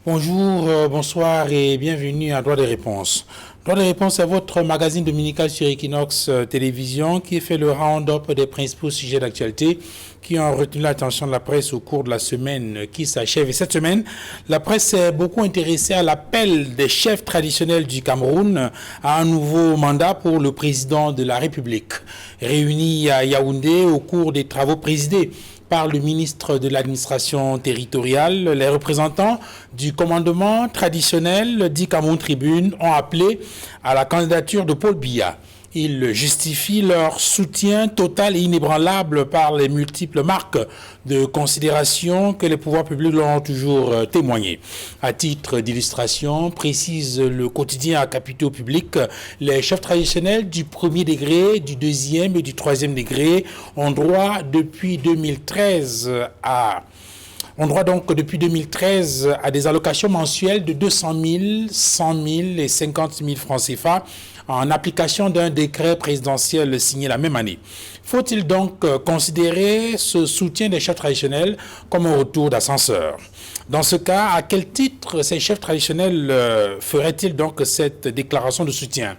Bonjour, bonsoir et bienvenue à Droit des réponses. Droit des réponses est votre magazine dominical sur Equinox Télévision qui fait le round-up des principaux sujets d'actualité qui ont retenu l'attention de la presse au cours de la semaine qui s'achève. Et cette semaine, la presse s'est beaucoup intéressée à l'appel des chefs traditionnels du Cameroun à un nouveau mandat pour le président de la République. Réunis à Yaoundé au cours des travaux présidés par le ministre de l'administration territoriale, les représentants du commandement traditionnel dit Cameroun Tribune ont appelé à la candidature de Paul Biya. Ils justifient leur soutien total et inébranlable par les multiples marques de considération que les pouvoirs publics leur ont toujours témoignées. À titre d'illustration, précise le quotidien à capitaux publics, les chefs traditionnels du premier degré, du deuxième et du troisième degré ont droit depuis 2013 à des allocations mensuelles de 200 000, 100 000 et 50 000 francs CFA en application d'un décret présidentiel signé la même année. Faut-il donc considérer ce soutien des chefs traditionnels comme un retour d'ascenseur? Dans ce cas, à quel titre ces chefs traditionnels feraient-ils donc cette déclaration de soutien?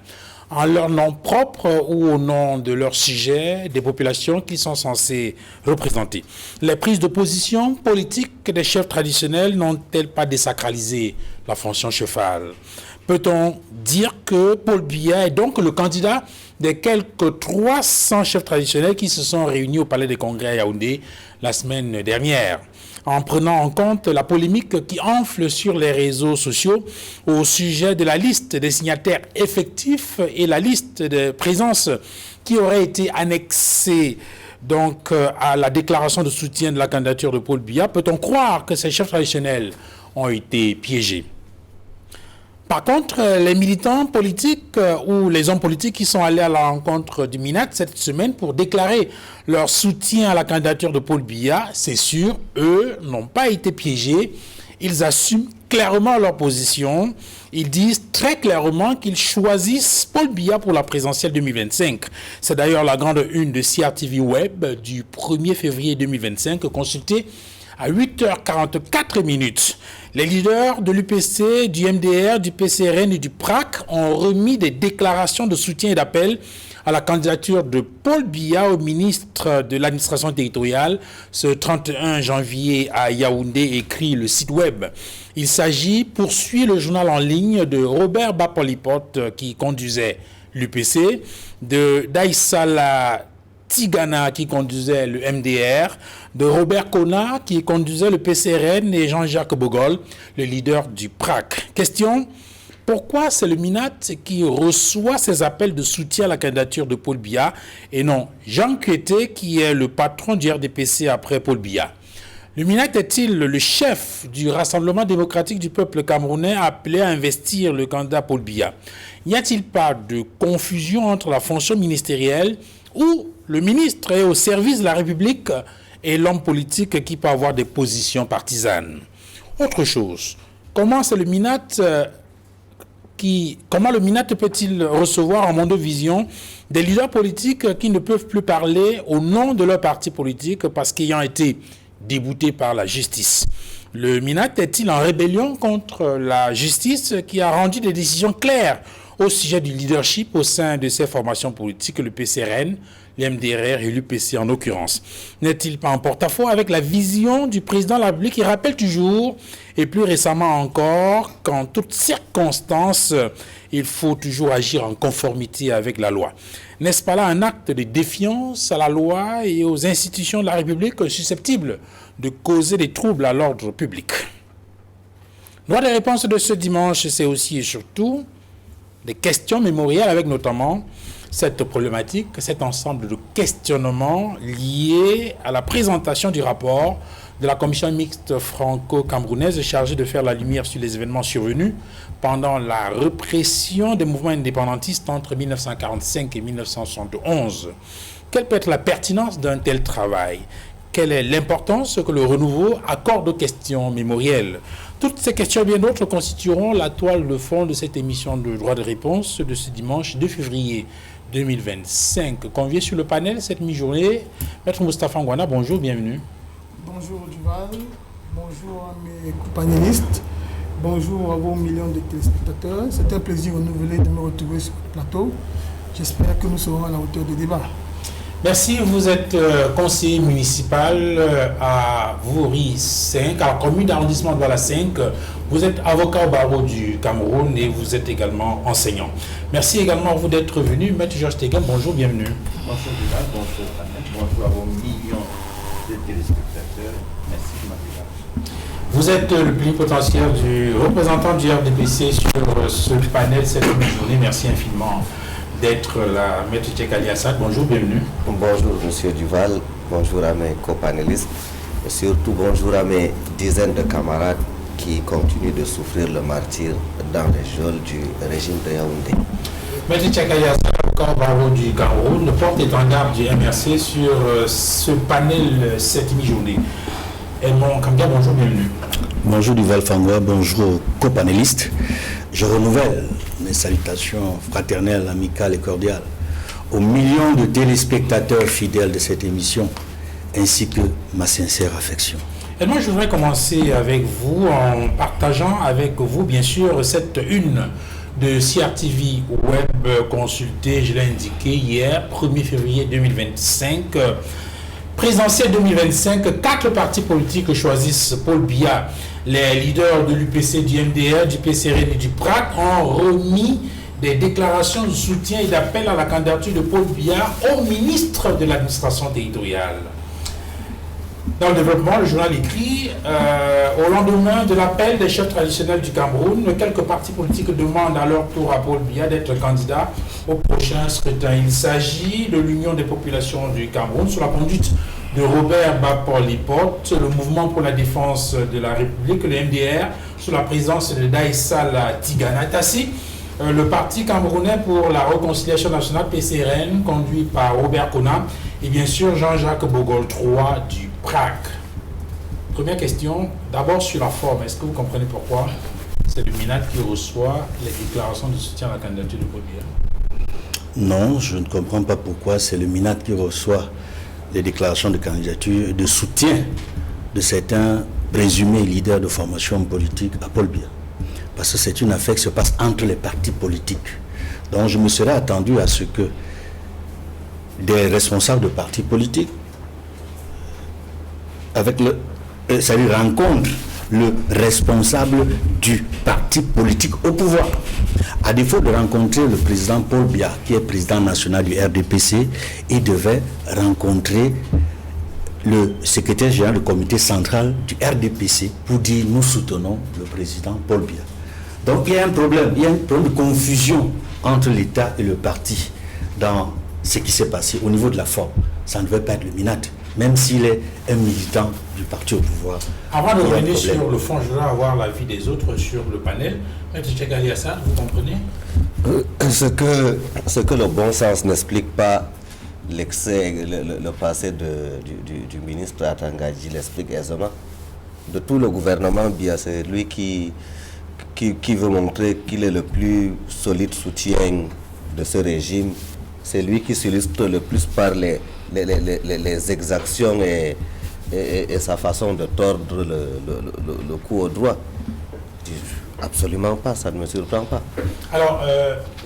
En leur nom propre ou au nom de leur sujet, des populations qu'ils sont censés représenter. Les prises de position politiques des chefs traditionnels n'ont-elles pas désacralisé la fonction chefale? Peut-on dire que Paul Biya est donc le candidat des quelques 300 chefs traditionnels qui se sont réunis au Palais des Congrès à Yaoundé la semaine dernière? En prenant en compte la polémique qui enfle sur les réseaux sociaux au sujet de la liste des signataires effectifs et la liste de présence qui aurait été annexée donc à la déclaration de soutien de la candidature de Paul Biya, peut-on croire que ces chefs traditionnels ont été piégés? Par contre, les militants politiques ou les hommes politiques qui sont allés à la rencontre du MINAT cette semaine pour déclarer leur soutien à la candidature de Paul Biya, c'est sûr, eux n'ont pas été piégés. Ils assument clairement leur position. Ils disent très clairement qu'ils choisissent Paul Biya pour la présidentielle 2025. C'est d'ailleurs la grande une de CRTV Web du 1er février 2025, consultée à 8h44. Les leaders de l'UPC, du MDR, du PCRN et du PRAC ont remis des déclarations de soutien et d'appel à la candidature de Paul Biya au ministre de l'administration territoriale ce 31 janvier à Yaoundé, écrit le site web. Il s'agit, poursuit le journal en ligne, de Robert Bapolipot qui conduisait l'UPC, de Daïsala Tigana qui conduisait le MDR, de Robert Kona qui conduisait le PCRN et Jean-Jacques Bogol, le leader du PRAC. Question: pourquoi c'est le MINAT qui reçoit ces appels de soutien à la candidature de Paul Biya et non Jean Kuete qui est le patron du RDPC après Paul Biya? Le MINAT est-il le chef du Rassemblement démocratique du peuple camerounais appelé à investir le candidat Paul Biya? N'y a-t-il pas de confusion entre la fonction ministérielle où le ministre est au service de la République et l'homme politique qui peut avoir des positions partisanes? Autre chose, comment le MINAT peut-il recevoir en Mondovision des leaders politiques qui ne peuvent plus parler au nom de leur parti politique parce qu'ayant été déboutés par la justice? Le MINAT est-il en rébellion contre la justice qui a rendu des décisions claires au sujet du leadership au sein de ces formations politiques, le PCRN, l'MDR et l'UPC en l'occurrence? N'est-il pas en porte-à-faux avec la vision du président de la République qui rappelle toujours, et plus récemment encore, qu'en toutes circonstances, il faut toujours agir en conformité avec la loi? N'est-ce pas là un acte de défiance à la loi et aux institutions de la République susceptible de causer des troubles à l'ordre public? Droit des réponses de ce dimanche, c'est aussi et surtout des questions mémorielles avec notamment cette problématique, cet ensemble de questionnements liés à la présentation du rapport de la commission mixte franco-camerounaise chargée de faire la lumière sur les événements survenus pendant la répression des mouvements indépendantistes entre 1945 et 1971. Quelle peut être la pertinence d'un tel travail? Quelle est l'importance que le renouveau accorde aux questions mémorielles? Toutes ces questions et bien d'autres constitueront la toile de fond de cette émission de droit de réponse de ce dimanche 2 février 2025. Convié sur le panel cette mi-journée, Maître Moustapha Ngwana, bonjour, bienvenue. Bonjour Duval, bonjour à mes panélistes, Bonjour à vos millions de téléspectateurs. C'est un plaisir renouvelé de me retrouver sur le plateau. J'espère que nous serons à la hauteur du débat. Merci, vous êtes conseiller municipal à Vouri 5, à la commune d'arrondissement de Douala 5. Vous êtes avocat au barreau du Cameroun et vous êtes également enseignant. Merci également à vous d'être venu. Maître Georges Tegan, bonjour, bienvenue. Bonjour Bilal, bonjour Annette, bonjour à vos millions de téléspectateurs. Merci de m'accueillir. Vous êtes le plénipotentiaire du représentant du RDPC sur ce panel cette journée. Merci infiniment d'être là. Maître Tchekali Assad, bonjour, bienvenue. Bonjour Monsieur Duval, bonjour à mes copanélistes et surtout bonjour à mes dizaines de camarades qui continuent de souffrir le martyre dans les geôles du régime de Yaoundé. Maître Tchekali Assad, avocat au barreau du Cameroun, le porte-étendard du MRC sur ce panel cette mi-journée. Edmond Kambia, bonjour, bienvenue. Bonjour Duval Fangwa, bonjour aux copanélistes. Je renouvelle mes salutations fraternelles, amicales et cordiales aux millions de téléspectateurs fidèles de cette émission, ainsi que ma sincère affection. Et moi, je voudrais commencer avec vous en partageant avec vous, bien sûr, cette une de CRTV Web consultée, je l'ai indiqué hier, 1er février 2025. Présidentielle 2025, 4 partis politiques choisissent Paul Biya. Les leaders de l'UPC, du MDR, du PCRN et du PRAC ont remis des déclarations de soutien et d'appel à la candidature de Paul Biya au ministre de l'administration territoriale. Dans le développement, le journal écrit au lendemain de l'appel des chefs traditionnels du Cameroun, quelques partis politiques demandent à leur tour à Paul Biya d'être candidat au prochain scrutin. Il s'agit de l'Union des populations du Cameroun sous la conduite de Robert Bapor-Lipote, le Mouvement pour la défense de la République, le MDR, sous la présidence de Daïssal Tigana Tassi, le Parti camerounais pour la réconciliation nationale, PCRN, conduit par Robert Kona, et bien sûr Jean-Jacques Bogol III du PRAC. Première question, d'abord sur la forme, est-ce que vous comprenez pourquoi c'est le MINAT qui reçoit les déclarations de soutien à la candidature de Paul Biya? Non, je ne comprends pas pourquoi c'est le MINAT qui reçoit les déclarations de candidature et de soutien de certains présumés leaders de formation politique à Paul Biya. Parce que c'est une affaire qui se passe entre les partis politiques. Donc je me serais attendu à ce que des responsables de partis politiques rencontrent le responsable du parti politique au pouvoir. À défaut de rencontrer le président Paul Biya, qui est président national du RDPC, il devait rencontrer le secrétaire général du comité central du RDPC pour dire nous soutenons le président Paul Biya. Donc il y a un problème de confusion entre l'État et le parti dans ce qui s'est passé au niveau de la forme. Ça ne devait pas être le MINAT, même s'il est un militant du parti au pouvoir. Avant de revenir sur le fond, je voudrais avoir l'avis des autres sur le panel. M. Tchekali Assad, vous comprenez Ce que le bon sens n'explique pas, l'excès, le passé du ministre Atangadji l'explique aisément. De tout le gouvernement, Biya, c'est lui qui veut montrer qu'il est le plus solide soutien de ce régime. C'est lui qui s'illustre le plus par les exactions et sa façon de tordre le cou au droit. Absolument pas, ça ne me surprend pas. Alors,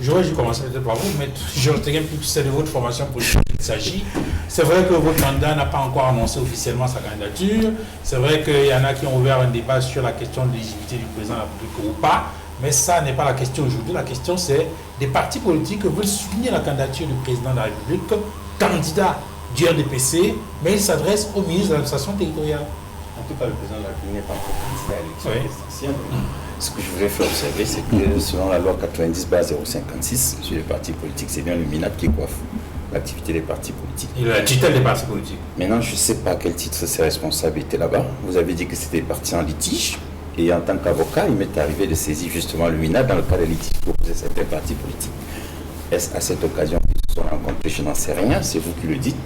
j'aurais dû commencer peut-être par vous, mais je retiens plus c'est de votre formation politique qu'il s'agit. C'est vrai que votre candidat n'a pas encore annoncé officiellement sa candidature. C'est vrai qu'il y en a qui ont ouvert un débat sur la question de l'éligibilité du président de la République ou pas. Mais ça n'est pas la question aujourd'hui. La question, c'est des partis politiques veulent soutenir la candidature du président de la République comme candidat du RDPC, mais il s'adresse au ministre de l'administration territoriale. En tout cas, le président de la République n'est pas encore candidat à l'élection présidentielle. Ce que je voudrais faire observer, c'est que selon la loi 90/056 sur les partis politiques, c'est bien le MINAT qui coiffe l'activité des partis politiques. Il a la tutelle des partis politiques. Maintenant, je ne sais pas à quel titre ses responsabilités là-bas. Vous avez dit que c'était parti en litige. Et en tant qu'avocat, il m'est arrivé de saisir justement le MINAT dans le cas des litiges proposés certains partis politiques. Est-ce à cette occasion qu'ils se sont rencontrés? Je n'en sais rien, c'est vous qui le dites.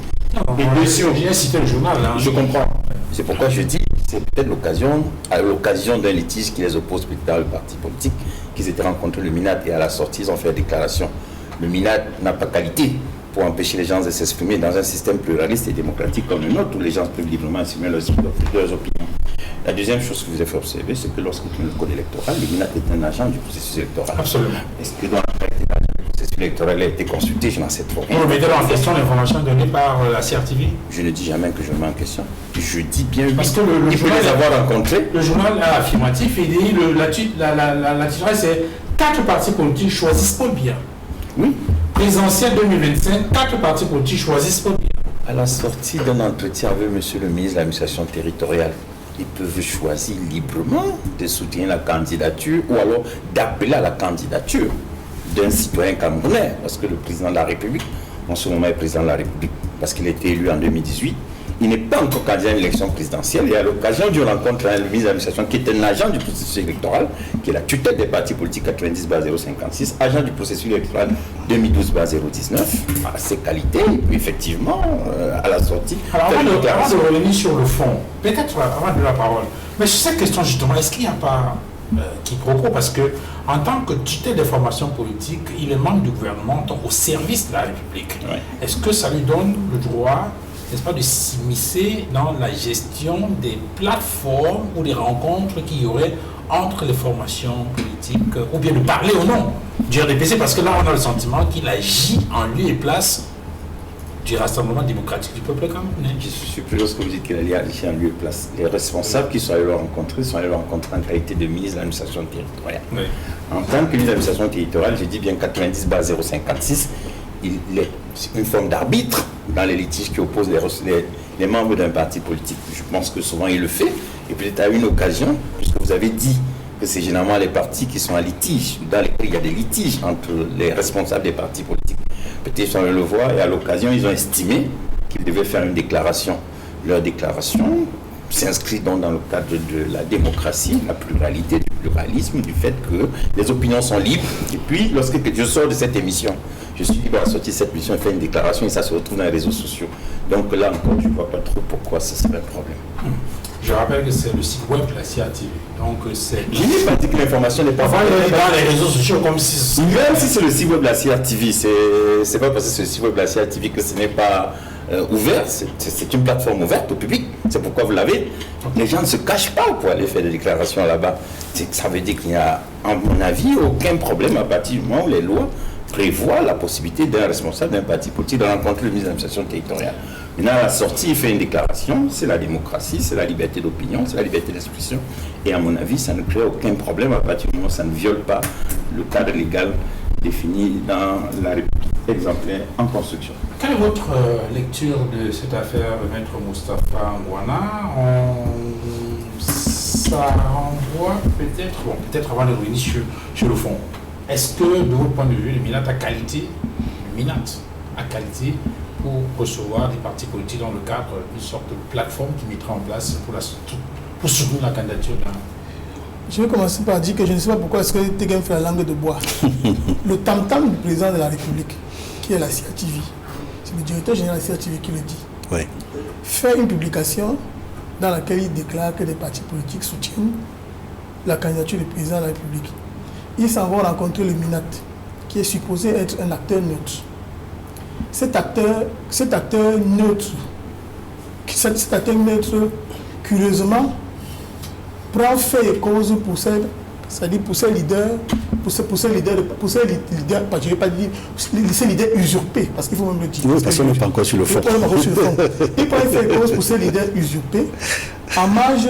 J'ai cité le journal. Hein. Je comprends. C'est pourquoi je dis c'est peut-être l'occasion, à l'occasion d'un litige qui les oppose dans le parti politique, qu'ils étaient rencontrés le MINAT et à la sortie, ils ont fait la déclaration. Le MINAT n'a pas qualité pour empêcher les gens de s'exprimer dans un système pluraliste et démocratique comme le nôtre, où les gens peuvent librement exprimer leurs opinions. La deuxième chose que vous avez observé, c'est que lorsque le code électoral, le MINAT est un agent du processus électoral. Absolument. Est-ce que dans la réalité, le processus électoral a été consulté? Je n'en sais trop rien. Vous remettez en question l'information donnée par la CRTV? Je ne dis jamais que je mets en question. Je dis bien oui. Parce que le il peut journal les avoir rencontrés. Le journal est affirmatif et dit la titulaire, c'est 4 partis politiques choisissent Paul Biya. Oui. Présidentielle 2025, 4 partis politiques choisissent Paul Biya. À la sortie d'un entretien avec monsieur le ministre de l'administration territoriale, ils peuvent choisir librement de soutenir la candidature ou alors d'appeler à la candidature d'un citoyen camerounais. Parce que le président de la République, en ce moment, est président de la République, parce qu'il a été élu en 2018. Il n'est pas encore candidat à une élection présidentielle. Et à l'occasion d'une rencontre avec le ministre de l'administration, qui est un agent du processus électoral, qui est la tutelle des partis politiques 90/056, agent du processus électoral 2012/019, à ses qualités, et puis effectivement, à la sortie. Alors, avant de revenir sur le fond, peut-être avant de la parole, mais sur cette question justement, est-ce qu'il n'y a pas quiproquo? Parce que en tant que tutelle des formations politiques, il est membre du gouvernement, donc au service de la République. Ouais. Est-ce que ça lui donne le droit, n'est-ce pas, de s'immiscer dans la gestion des plateformes ou des rencontres qu'il y aurait entre les formations politiques, ou bien de parler au nom du RDPC? Parce que là, on a le sentiment qu'il agit en lieu et place du Rassemblement démocratique du peuple camerounais. Je suis surpris lorsque vous dites qu'il a agi en lieu et place. Les responsables qui sont allés le rencontrer sont allés le rencontrer en qualité de ministre de l'administration territoriale. Oui. En tant que ministre de l'administration territoriale, j'ai dit bien 90/056, il est une forme d'arbitre dans les litiges qui opposent les membres d'un parti politique. Je pense que souvent il le fait. Et peut-être à une occasion, puisque vous avez dit que c'est généralement les partis qui sont en litige, dans lesquels il y a des litiges entre les responsables des partis politiques. Peut-être on le voit, et à l'occasion, ils ont estimé qu'ils devaient faire une déclaration. Leur déclaration s'inscrit donc dans le cadre de la démocratie, la pluralité, du pluralisme, du fait que les opinions sont libres. Et puis, lorsque je sors de cette émission, je suis libre à sortir de cette émission et faire une déclaration, et ça se retrouve dans les réseaux sociaux. Donc là encore, je ne vois pas trop pourquoi ce serait un problème. Je rappelle que c'est le site web de la CRTV. Donc c'est... Je n'ai pas dit que l'information n'est pas Enfin, il est dans les réseaux sociaux comme si... Même si c'est le site web de la CRTV, c'est pas parce que c'est le site web de la CRTV que ce n'est pas ouvert. C'est une plateforme ouverte au public. C'est pourquoi vous l'avez. Les gens ne se cachent pas pour aller faire des déclarations là-bas. Ça veut dire qu'il n'y a, à mon avis, aucun problème à partir du moment où les lois prévoient la possibilité d'un responsable d'un parti politique de rencontrer le ministre de l'administration territoriale. Maintenant, à la sortie, il fait une déclaration, c'est la démocratie, c'est la liberté d'opinion, c'est la liberté d'expression. Et à mon avis, ça ne crée aucun problème à partir du moment où ça ne viole pas le cadre légal défini dans la République exemplaire en construction. Quelle est votre lecture de cette affaire de Maître Moustapha Ngouana? Ça renvoie peut-être avant de revenir sur le fond. Est-ce que, de votre point de vue, le MINAT a qualité pour recevoir des partis politiques dans le cadre d'une sorte de plateforme qui mettra en place pour soutenir la candidature d'un... Je vais commencer par dire que je ne sais pas pourquoi est-ce que Tegen fait la langue de bois. Le tam-tam du président de la République, qui est la CRTV, c'est le directeur général de la CRTV qui le dit, Oui. fait une publication dans laquelle il déclare que les partis politiques soutiennent la candidature du président de la République. Ils s'en vont rencontrer le MINAT, qui est supposé être un acteur neutre. Cet acteur neutre, curieusement, prend fait et cause pour ces leaders, je vais pas dire, ces leaders usurpés, parce qu'il faut même le dire. Oui, parce qu'on n'est pas encore sur le fond. Il prend fait et cause pour ces leaders usurpés, en marge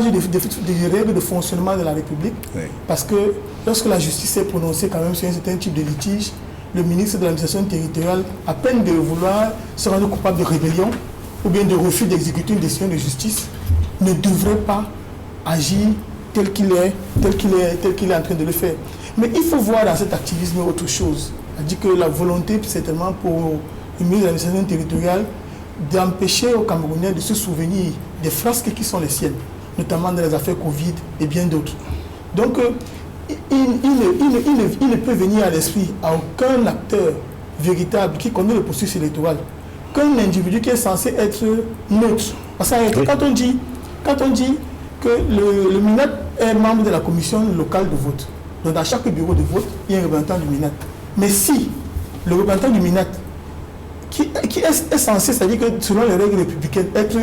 des règles de fonctionnement de la République, oui. Parce que lorsque la justice s'est prononcée quand même sur un certain type de litige, le ministre de l'administration territoriale, à peine de vouloir se rendre coupable de rébellion ou bien de refus d'exécuter une décision de justice, ne devrait pas agir tel qu'il est en train de le faire. Mais il faut voir dans cet activisme autre chose. C'est-à-dire que la volonté, certainement, pour le ministre de l'administration territoriale, d'empêcher aux Camerounais de se souvenir des frasques qui sont les siennes, notamment dans les affaires Covid et bien d'autres. Donc, il ne peut venir à l'esprit à aucun acteur véritable qui connaît le processus électoral qu'un individu qui est censé être neutre. Parce que oui. Quand on dit que le MINAT est membre de la commission locale de vote, donc dans chaque bureau de vote, il y a un représentant du MINAT. Mais si le représentant du MINAT, qui est censé, c'est-à-dire que selon les règles républicaines, être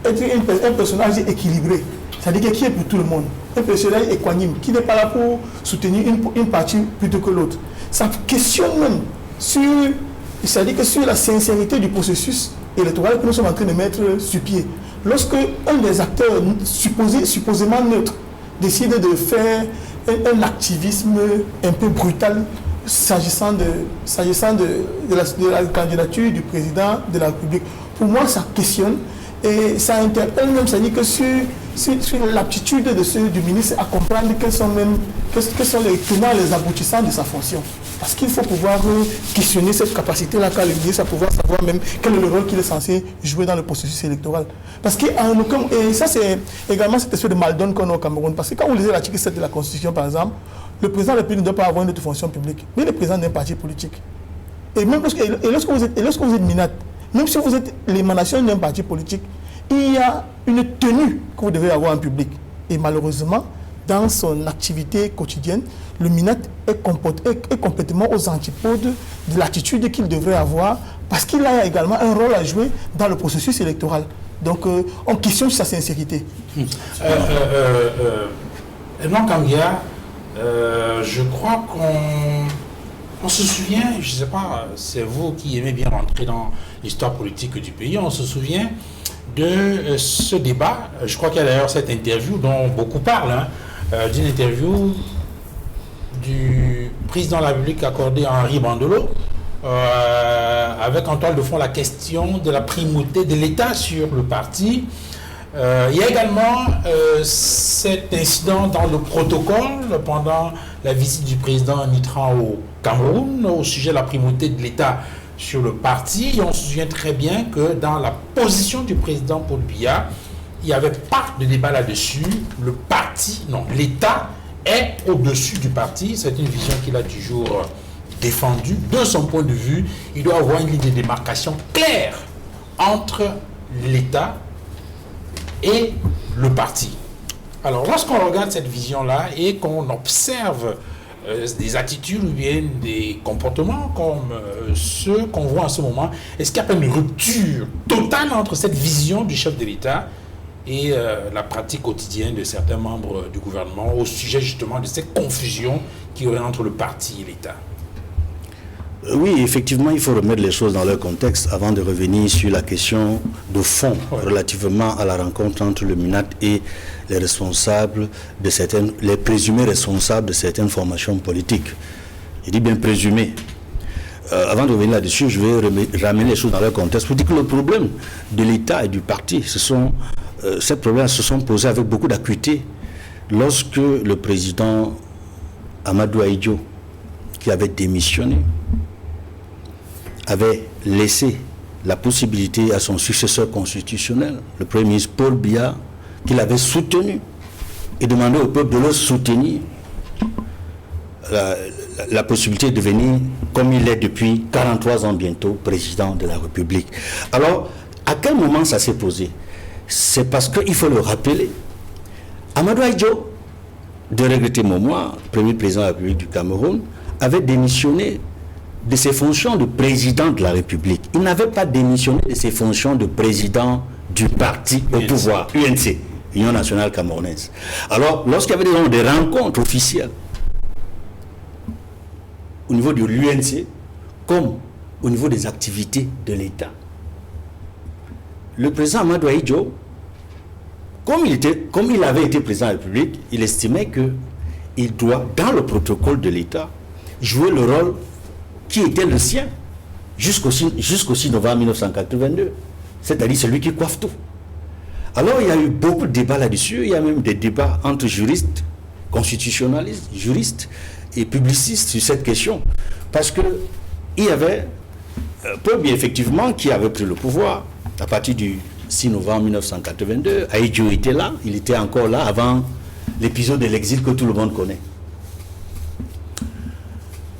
être un personnage équilibré, c'est-à-dire qui est pour tout le monde, un personnage équanime, qui n'est pas là pour soutenir une partie plutôt que l'autre. Ça questionne même c'est-à-dire que sur la sincérité du processus électoral que nous sommes en train de mettre sur pied. Lorsque un des acteurs supposément neutres décide de faire un activisme un peu brutal s'agissant de la candidature du président de la République, pour moi ça questionne et ça interpelle même, c'est-à-dire que sur l'aptitude du ministre à comprendre quels sont les tenants, les aboutissants de sa fonction. Parce qu'il faut pouvoir questionner cette capacité-là qu'a le ministre à pouvoir savoir même quel est le rôle qu'il est censé jouer dans le processus électoral. Parce que, et ça c'est également cette espèce de mal-donne qu'on a au Cameroun. Parce que quand vous lisez l'article 7 de la Constitution, par exemple, le président de la République ne doit pas avoir une autre fonction publique, mais le président d'un parti politique. Et même lorsque vous êtes minate, même si vous êtes l'émanation d'un parti politique, il y a une tenue que vous devez avoir en public. Et malheureusement, dans son activité quotidienne, le MINAT est complètement aux antipodes de l'attitude qu'il devrait avoir, parce qu'il a également un rôle à jouer dans le processus électoral. Donc, on questionne sa sincérité. Edmond Kangia, je crois qu'on se souvient, je ne sais pas, c'est vous qui aimez bien rentrer dans l'histoire politique du pays, on se souvient de ce débat. Je crois qu'il y a d'ailleurs cette interview dont beaucoup parlent, d'une interview du président de la République accordé à Henri Bandolo, avec en toile de fond la question de la primauté de l'État sur le parti. Il y a également cet incident dans le protocole pendant la visite du président Mitterrand au Cameroun au sujet de la primauté de l'État sur le parti. Et on se souvient très bien que dans la position du président Paul Biya, il n'y avait pas de débat là-dessus. Le parti, non, l'État est au-dessus du parti. C'est une vision qu'il a toujours défendue. De son point de vue, il doit avoir une ligne de démarcation claire entre l'État et le parti. Alors, lorsqu'on regarde cette vision-là et qu'on observe des attitudes ou bien des comportements comme ceux qu'on voit en ce moment, est-ce qu'il n'y a pas une rupture totale entre cette vision du chef de l'État et la pratique quotidienne de certains membres du gouvernement au sujet justement de cette confusion qu'il y aurait entre le parti et l'État? Oui, effectivement, il faut remettre les choses dans leur contexte avant de revenir sur la question de fond relativement à la rencontre entre le MINAT et les responsables de certaines, les présumés responsables de certaines formations politiques. Je dis bien présumés. Avant de revenir là-dessus, je vais ramener les choses dans leur contexte pour dire que le problème de l'État et du parti, ces problèmes se sont posés avec beaucoup d'acuité lorsque le président Amadou Ahidjo, qui avait démissionné, avait laissé la possibilité à son successeur constitutionnel, le Premier ministre Paul Biya, qu'il avait soutenu et demandé au peuple de le soutenir, la possibilité de devenir, comme il est depuis 43 ans bientôt, président de la République. Alors, à quel moment ça s'est posé? C'est parce qu'il faut le rappeler. Amadou Ahidjo, de regretter mon moi, premier président de la République du Cameroun, avait démissionné de ses fonctions de président de la République. Il n'avait pas démissionné de ses fonctions de président du parti au pouvoir, UNC, Union nationale camerounaise. Alors, lorsqu'il y avait des rencontres officielles au niveau de l'UNC, comme au niveau des activités de l'État, le président Amadou Ahidjo, comme il avait été président de la République, il estimait qu'il doit, dans le protocole de l'État, jouer le rôle qui était le sien jusqu'au 6 novembre 1982, c'est-à-dire celui qui coiffe tout. Alors il y a eu beaucoup de débats là-dessus, il y a même des débats entre juristes, constitutionnalistes, juristes et publicistes sur cette question, parce que il y avait Paul Biya effectivement qui avait pris le pouvoir à partir du 6 novembre 1982, Ahidjo était là, il était encore là avant l'épisode de l'exil que tout le monde connaît.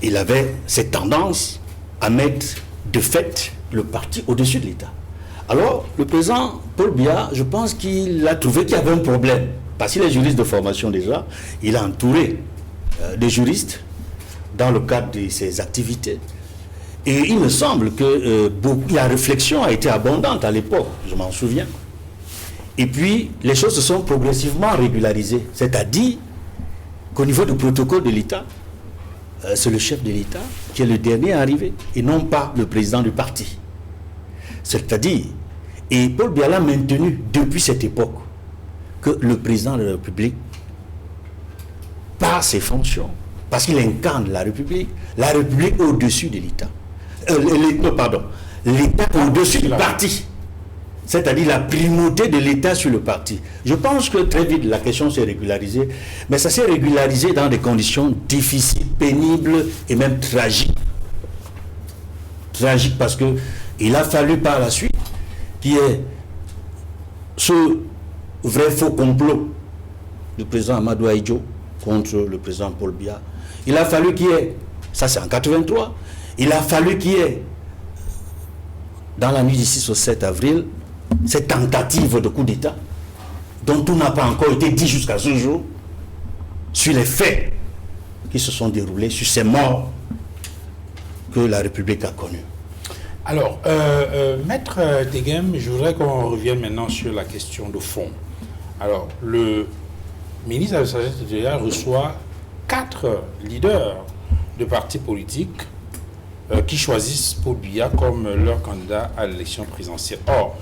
Il avait cette tendance à mettre de fait le parti au-dessus de l'État. Alors, le président Paul Biya, je pense qu'il a trouvé qu'il y avait un problème. Parce qu'il est juriste de formation déjà, il a entouré des juristes dans le cadre de ses activités. Et il me semble que la réflexion a été abondante à l'époque, je m'en souviens. Et puis, les choses se sont progressivement régularisées. C'est-à-dire qu'au niveau du protocole de l'État, c'est le chef de l'État qui est le dernier arrivé, et non pas le président du parti. C'est-à-dire, et Paul Biya a maintenu depuis cette époque que le président de la République, par ses fonctions, parce qu'il incarne la République au-dessus de l'État. L'État au-dessus du parti. C'est-à-dire la primauté de l'État sur le parti. Je pense que très vite la question s'est régularisée, mais ça s'est régularisé dans des conditions difficiles, pénibles et même tragiques. Tragiques parce qu'il a fallu par la suite qu'il y ait ce vrai faux complot du président Amadou Ahidjo contre le président Paul Biya. Il a fallu qu'il y ait, ça c'est en 83, il a fallu qu'il y ait, dans la nuit du 6 au 7 avril, cette tentative de coup d'État, dont tout n'a pas encore été dit jusqu'à ce jour, sur les faits qui se sont déroulés, sur ces morts que la République a connues. Alors, Maître Degem, je voudrais qu'on revienne maintenant sur la question de fond. Alors, le ministre de la Sagesse intérieure reçoit 4 leaders de partis politiques qui choisissent Paul Biya comme leur candidat à l'élection présidentielle. Or,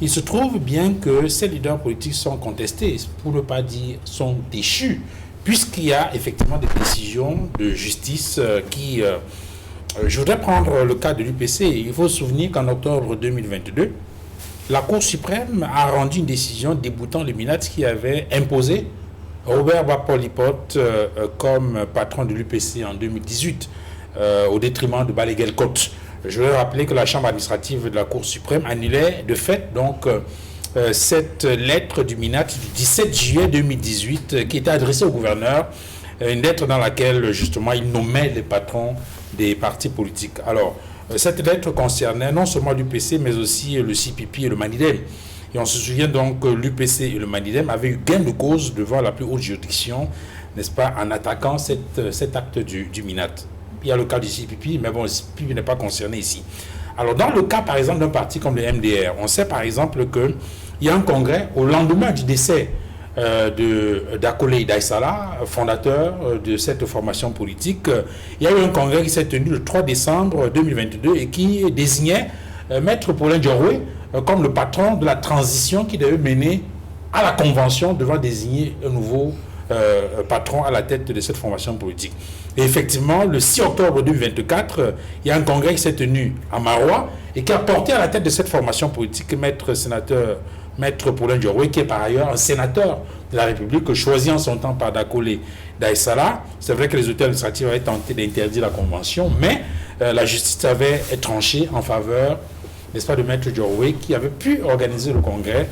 il se trouve bien que ces leaders politiques sont contestés, pour ne pas dire sont déchus, puisqu'il y a effectivement des décisions de justice qui... je voudrais prendre le cas de l'UPC. Il faut se souvenir qu'en octobre 2022, la Cour suprême a rendu une décision déboutant le MINAT qui avait imposé Robert Bapol-Lipote comme patron de l'UPC en 2018, au détriment de Balaguel Côte. Je veux rappeler que la Chambre administrative de la Cour suprême annulait de fait donc cette lettre du MINAT du 17 juillet 2018 qui était adressée au gouverneur, une lettre dans laquelle justement il nommait les patrons des partis politiques. Alors, cette lettre concernait non seulement l'UPC mais aussi le CPP et le Manidem. Et on se souvient donc que l'UPC et le Manidem avaient eu gain de cause devant la plus haute juridiction, n'est-ce pas, en attaquant cet acte du MINAT. Il y a le cas du CPP, mais bon, le CPP n'est pas concerné ici. Alors, dans le cas, par exemple, d'un parti comme le MDR, on sait, par exemple, qu'il y a un congrès au lendemain du décès d'Akole Daïsala, fondateur de cette formation politique. Il y a eu un congrès qui s'est tenu le 3 décembre 2022 et qui désignait Maître Paulin Diorwe comme le patron de la transition qui devait mener à la convention devant désigner un nouveau patron à la tête de cette formation politique. Et effectivement, le 6 octobre 2024, il y a un congrès qui s'est tenu à Marois et qui a porté à la tête de cette formation politique Maître Paulin Diorwe, qui est par ailleurs un sénateur de la République, choisi en son temps par Akole Daïsala. C'est vrai que les autorités administratives avaient tenté d'interdire la convention, mais la justice avait tranché en faveur, n'est-ce pas, de Maître Diorwe, qui avait pu organiser le congrès,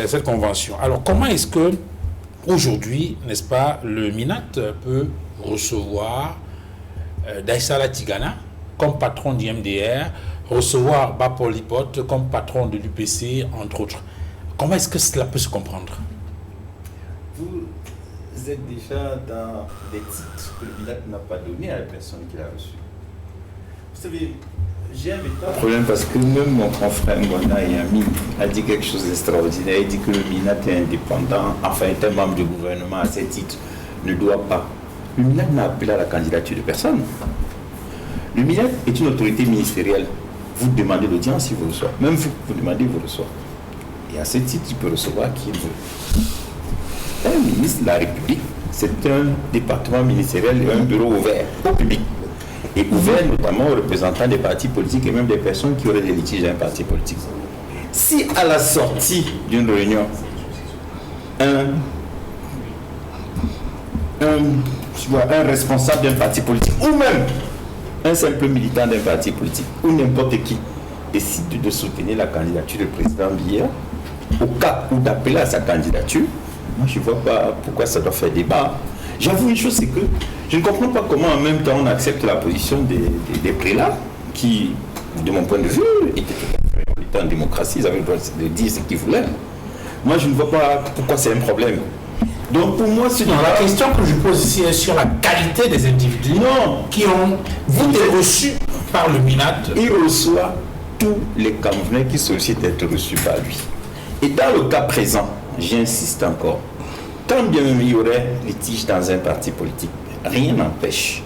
cette convention. Alors, comment est-ce que, aujourd'hui, n'est-ce pas, le MINAT peut recevoir Daïsala Tigana comme patron du MDR, recevoir Bapol-Lipote comme patron de l'UPC, entre autres? Comment est-ce que cela peut se comprendre? Vous êtes déjà dans des titres que le MINAT n'a pas donné à la personne qui l'a reçu. Vous savez, j'ai un problème parce que même mon confrère Ngona Yami a dit quelque chose d'extraordinaire. Il dit que le MINAT est indépendant, enfin est un membre du gouvernement à ces titres, ne doit pas. Le MINAT n'a appelé à la candidature de personne. Le MINAT est une autorité ministérielle. Vous demandez l'audience, il vous reçoit. Même vous demandez, il vous reçoit. Et à ce titre, il peut recevoir qui il veut. Un ministre de la République, c'est un département ministériel et un bureau ouvert au public. Et ouvert notamment aux représentants des partis politiques et même des personnes qui auraient des litiges dans un parti politique. Si à la sortie d'une réunion, un responsable d'un parti politique ou même un simple militant d'un parti politique ou n'importe qui décide de soutenir la candidature du président Biya, au cas où d'appeler à sa candidature, moi je ne vois pas pourquoi ça doit faire débat. J'avoue une chose, c'est que je ne comprends pas comment en même temps on accepte la position des prélats qui, de mon point de vue, étaient en démocratie, ils avaient le droit de dire ce qu'ils voulaient. Moi je ne vois pas pourquoi c'est un problème. Donc pour moi, c'est la question que je pose ici est sur la qualité des individus qui ont été reçus par le MINAT. Il reçoit tous les Camerounais qui sollicitent d'être reçus par lui. Et dans le cas présent, j'insiste encore, quand bien même il y aurait litige dans un parti politique, rien n'empêche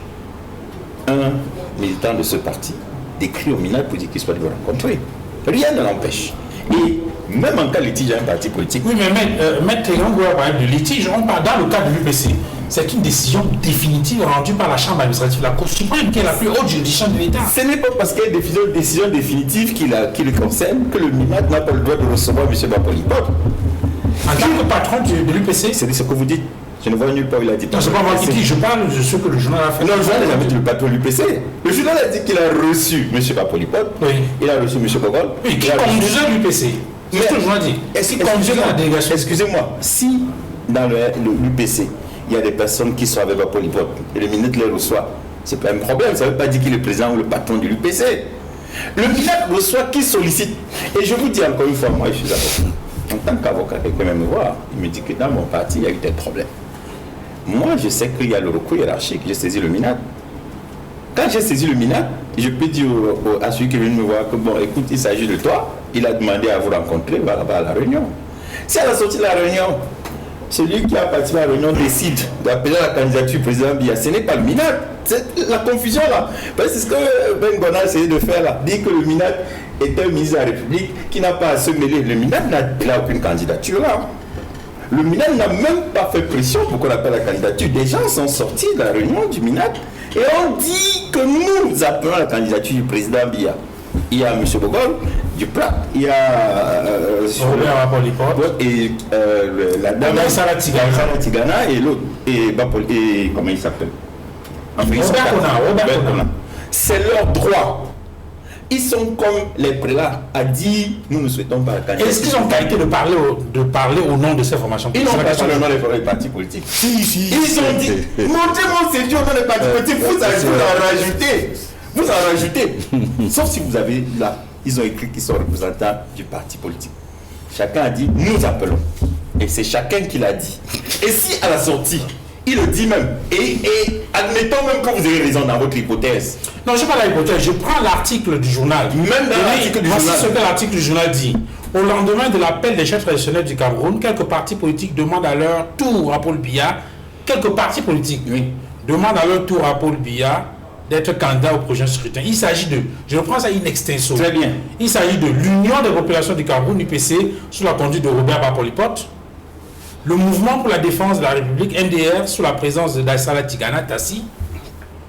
un militant de ce parti d'écrire au MINAD pour dire qu'il soit de vous rencontrer. Rien ne l'empêche. Et même en cas de litige dans un parti politique... Oui, mais Maître Tegangoua parle de litige, on parle dans le cas de l'UPC. C'est une décision définitive rendue par la Chambre administrative de la Cour suprême, qui est la plus haute juridiction de l'État. Ce n'est pas parce qu'il y a une décision définitive qui le concerne que le MINAD n'a pas le droit de recevoir M. Bapolipop. En tant que patron de l'UPC, c'est ce que vous dites. Je ne vois nulle part où il a dit. Non, c'est pas moi qui dis, je parle de ce que le journal a fait. Non, le journal n'a jamais dit le patron de l'UPC. Le journal a dit qu'il a reçu M. Bapolipop. Oui. Il a reçu M. Gogol. Oui, qui conduisait l'UPC. C'est ce que le journal dit. Excusez-moi, si dans l'UPC, il y a des personnes qui sont avec Bapolipop et le ministre les reçoit, c'est pas un problème. Ça ne veut pas dire qu'il est le président ou le patron de l'UPC. Le ministre reçoit qui sollicite. Et je vous dis encore une fois, moi je suis avocat. En tant qu'avocat, quelqu'un vient me voir, il me dit que dans mon parti, il y a eu des problèmes. Moi, je sais qu'il y a le recours hiérarchique, j'ai saisi le MINAD. Quand j'ai saisi le MINAD, je peux dire à celui qui vient me voir que, bon, écoute, il s'agit de toi, il a demandé à vous rencontrer, va là-bas à la réunion. Si à la sortie de la réunion, celui qui a participé à la réunion décide d'appeler la candidature du président Biya, ce n'est pas le MINAD. C'est la confusion là. C'est ce que Ben Gona a essayé de faire là. Dire que le MINAD est un ministre de la République qui n'a pas à se mêler. Le MINAD n'a aucune candidature là. Le MINAD n'a même pas fait pression pour qu'on appelle la candidature. Des gens sont sortis de la réunion du MINAD et on dit que nous appelons la candidature du président Biya. Il y a M. Gogol, Duprat, il y a Robert Bapolipop et la dame Sarah Tigana et l'autre, et comment il s'appelle? Robert Kona. C'est leur droit. Ils sont comme les prélats à dire nous ne souhaitons pas la candidature. Est-ce qu'ils ont qualité de parler au nom de ces formations politiques? Ils n'ont pas parlé au nom des partis politiques. Ils ont dit montrez-moi c'est Dieu au nom des partis politiques. Vous en rajoutez. Sauf si vous avez là, ils ont écrit qu'ils sont représentants du parti politique. Chacun a dit nous appelons. Et c'est chacun qui l'a dit. Et si à la sortie, il le dit même, et admettons même que vous avez raison dans votre hypothèse. Non, je n'ai pas l'hypothèse, je prends l'article du journal. Même dans l'article du journal. Voici ce que l'article du journal dit. Au lendemain de l'appel des chefs traditionnels du Cameroun, quelques partis politiques demandent à leur tour à Paul Biya, demandent à leur tour à Paul Biya d'être candidat au prochain scrutin. Il s'agit de, je reprends ça in extenso. Très bien. Il s'agit de l'Union des populations du Cameroun, UPC, sous la conduite de Robert Bapolipop, le Mouvement pour la défense de la République, NDR, sous la présence de Daïsala Tigana, Tassi,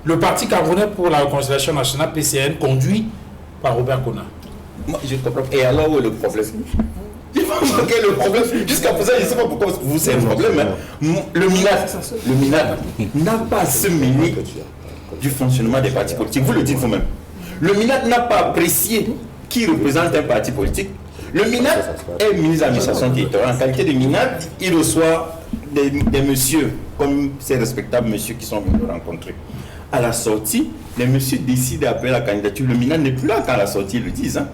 le Parti camerounais pour la réconciliation nationale, PCN, conduit par Robert Kona. Moi, je comprends. Et alors, où est le problème? Le problème, jusqu'à présent, je ne sais pas pourquoi vous c'est un problème. Hein. Le MINAD n'a pas à se mêler du fonctionnement des partis politiques. Vous le dites vous-même. Le MINAD n'a pas apprécié qui représente un parti politique. Le MINAD est ministre de l'administration territoriale. En qualité de MINAD, il reçoit des messieurs, comme ces respectables messieurs qui sont venus le rencontrer. À la sortie, les messieurs décident d'appeler la candidature. Le MINAD n'est plus là quand à la sortie, ils le disent. Hein.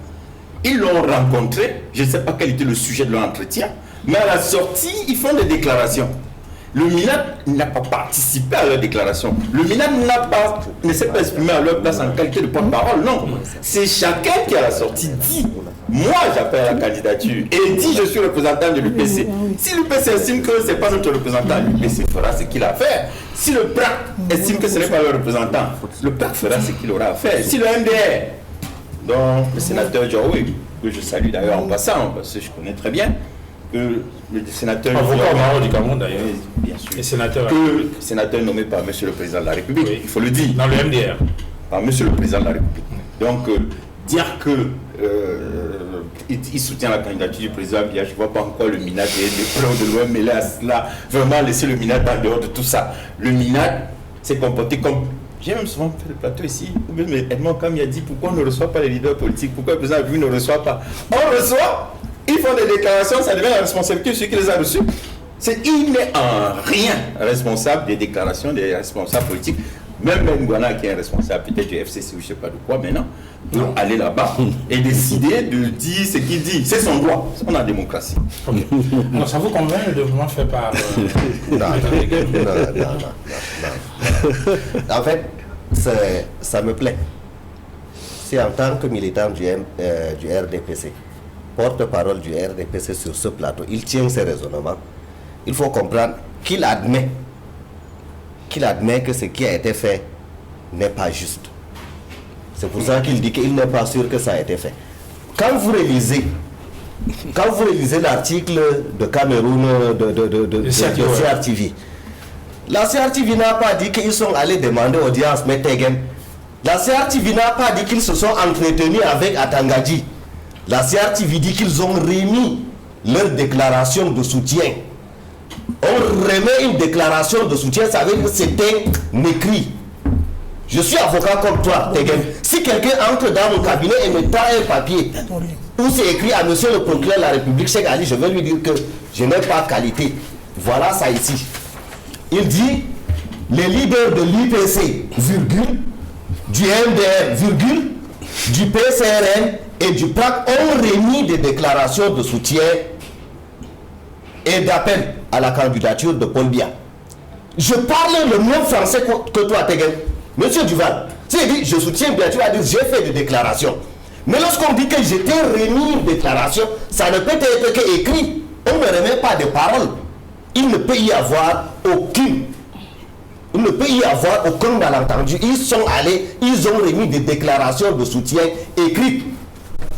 Ils l'ont rencontré, je ne sais pas quel était le sujet de leur entretien, mais à la sortie, ils font des déclarations. Le MINAD n'a pas participé à leur déclaration. Le MINAD ne s'est pas exprimé à leur place en qualité de porte-parole. Non, c'est chacun qui à la sortie dit moi j'appelle à la candidature et dit je suis représentant de l'UPC. Si l'UPC estime que ce n'est pas notre représentant, l'UPC fera ce qu'il a à faire. Si le PRAC estime que ce n'est pas le représentant, le PRAC fera ce qu'il aura à faire. Si le MDR, dont le sénateur Djaoui, que je salue d'ailleurs en passant, parce que je connais très bien, que le sénateur... Avocat du Cameroun d'ailleurs. Bien sûr. Et sénateur. Que le sénateur nommé par M. le Président de la République, oui. Il faut le dire. Dans le MDR. Par M. le Président de la République. Donc, dire que il soutient la candidature du président Biya, je ne vois pas encore le MINAD de loin mêlé à cela. Vraiment laisser le MINAD en dehors de tout ça. Le MINAD s'est comporté comme... J'ai même souvent fait le plateau ici, mais Edmond Kam a dit pourquoi on ne reçoit pas les leaders politiques, pourquoi le président ne reçoit pas. On reçoit, ils font des déclarations, ça devient la responsabilité de ceux qui les a reçus. Il n'est en rien responsable des déclarations des responsables politiques. Même Ben Gona qui est responsable peut-être du FCC ou je ne sais pas de quoi maintenant, pour aller là-bas et décider de dire ce qu'il dit. C'est son droit, on a la démocratie. Okay. Alors ça vous convainc le développement fait par... Non. En fait, ça me plaît. C'est en tant que militant du RDPC, porte-parole du RDPC sur ce plateau, il tient ses raisonnements. Il faut comprendre qu'il admet que ce qui a été fait n'est pas juste. C'est pour ça qu'il dit qu'il n'est pas sûr que ça a été fait. Quand vous relisez l'article de Cameroun de CRTV, la CRTV n'a pas dit qu'ils sont allés demander audience Metegem. La CRTV n'a pas dit qu'ils se sont entretenus avec Atangadji. La CRTV dit qu'ils ont remis leur déclaration de soutien. On remet une déclaration de soutien, ça veut dire que c'était écrit. Je suis avocat comme toi, Tegem. Si quelqu'un entre dans mon cabinet et me tend un papier où c'est écrit à monsieur le procureur de la République, Cheikh Ali, je vais lui dire que je n'ai pas qualité. Voilà ça ici. Il dit, les leaders de l'IPC, virgule, du MDR, virgule, du PCRN et du PRAC ont remis des déclarations de soutien et d'appel à la candidature de Paul Biya. Je parle le même français que toi, Tegem. Monsieur Duval, si il dit je soutiens bien, tu vas dire j'ai fait des déclarations. Mais lorsqu'on dit que j'étais remis une déclaration, ça ne peut être qu'écrit. On ne remet pas de paroles. Il ne peut y avoir aucun malentendu. Ils sont allés, ils ont remis des déclarations de soutien écrites.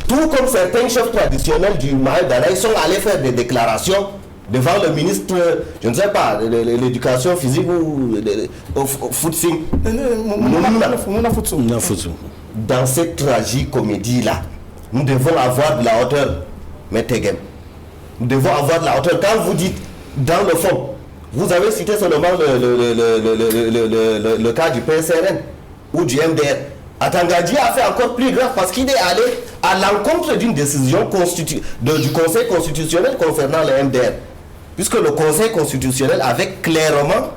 Tout comme certains chefs traditionnels du Maï Dala, ils sont allés faire des déclarations devant le ministre, je ne sais pas, de l'éducation physique ou Footsing. Dans cette tragicomédie-là, nous devons avoir de la hauteur, Metegem. Nous devons avoir de la hauteur. Quand vous dites, dans le fond, vous avez cité seulement le cas du PSRN ou du MDR. Atangadji a fait encore plus grave parce qu'il est allé à l'encontre d'une décision du Conseil constitutionnel concernant le MDR. Puisque le Conseil constitutionnel avait clairement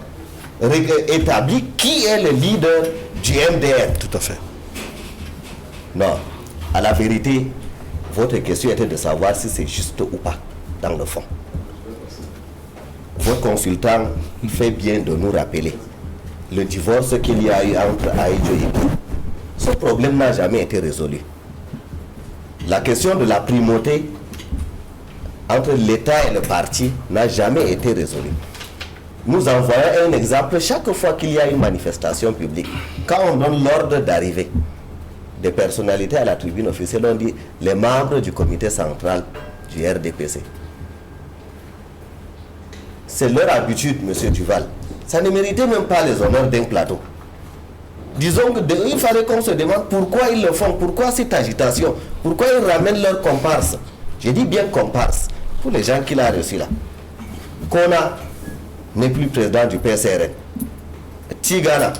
établi qui est le leader du MDR. Tout à fait. Non, à la vérité, votre question était de savoir si c'est juste ou pas, dans le fond. Votre consultant fait bien de nous rappeler le divorce qu'il y a eu entre Aïdjo et Ibou. Ce problème n'a jamais été résolu. La question de la primauté entre l'État et le parti n'a jamais été résolue. Nous envoyons un exemple chaque fois qu'il y a une manifestation publique. Quand on donne l'ordre d'arrivée des personnalités à la tribune officielle, on dit les membres du comité central du RDPC. C'est leur habitude, M. Duval. Ça ne méritait même pas les honneurs d'un plateau. Disons qu'il fallait qu'on se demande pourquoi ils le font, pourquoi cette agitation, pourquoi ils ramènent leur comparse. Je dis bien comparse, pour les gens qu'il a reçus là. Kona n'est plus président du PSRN. Tigana,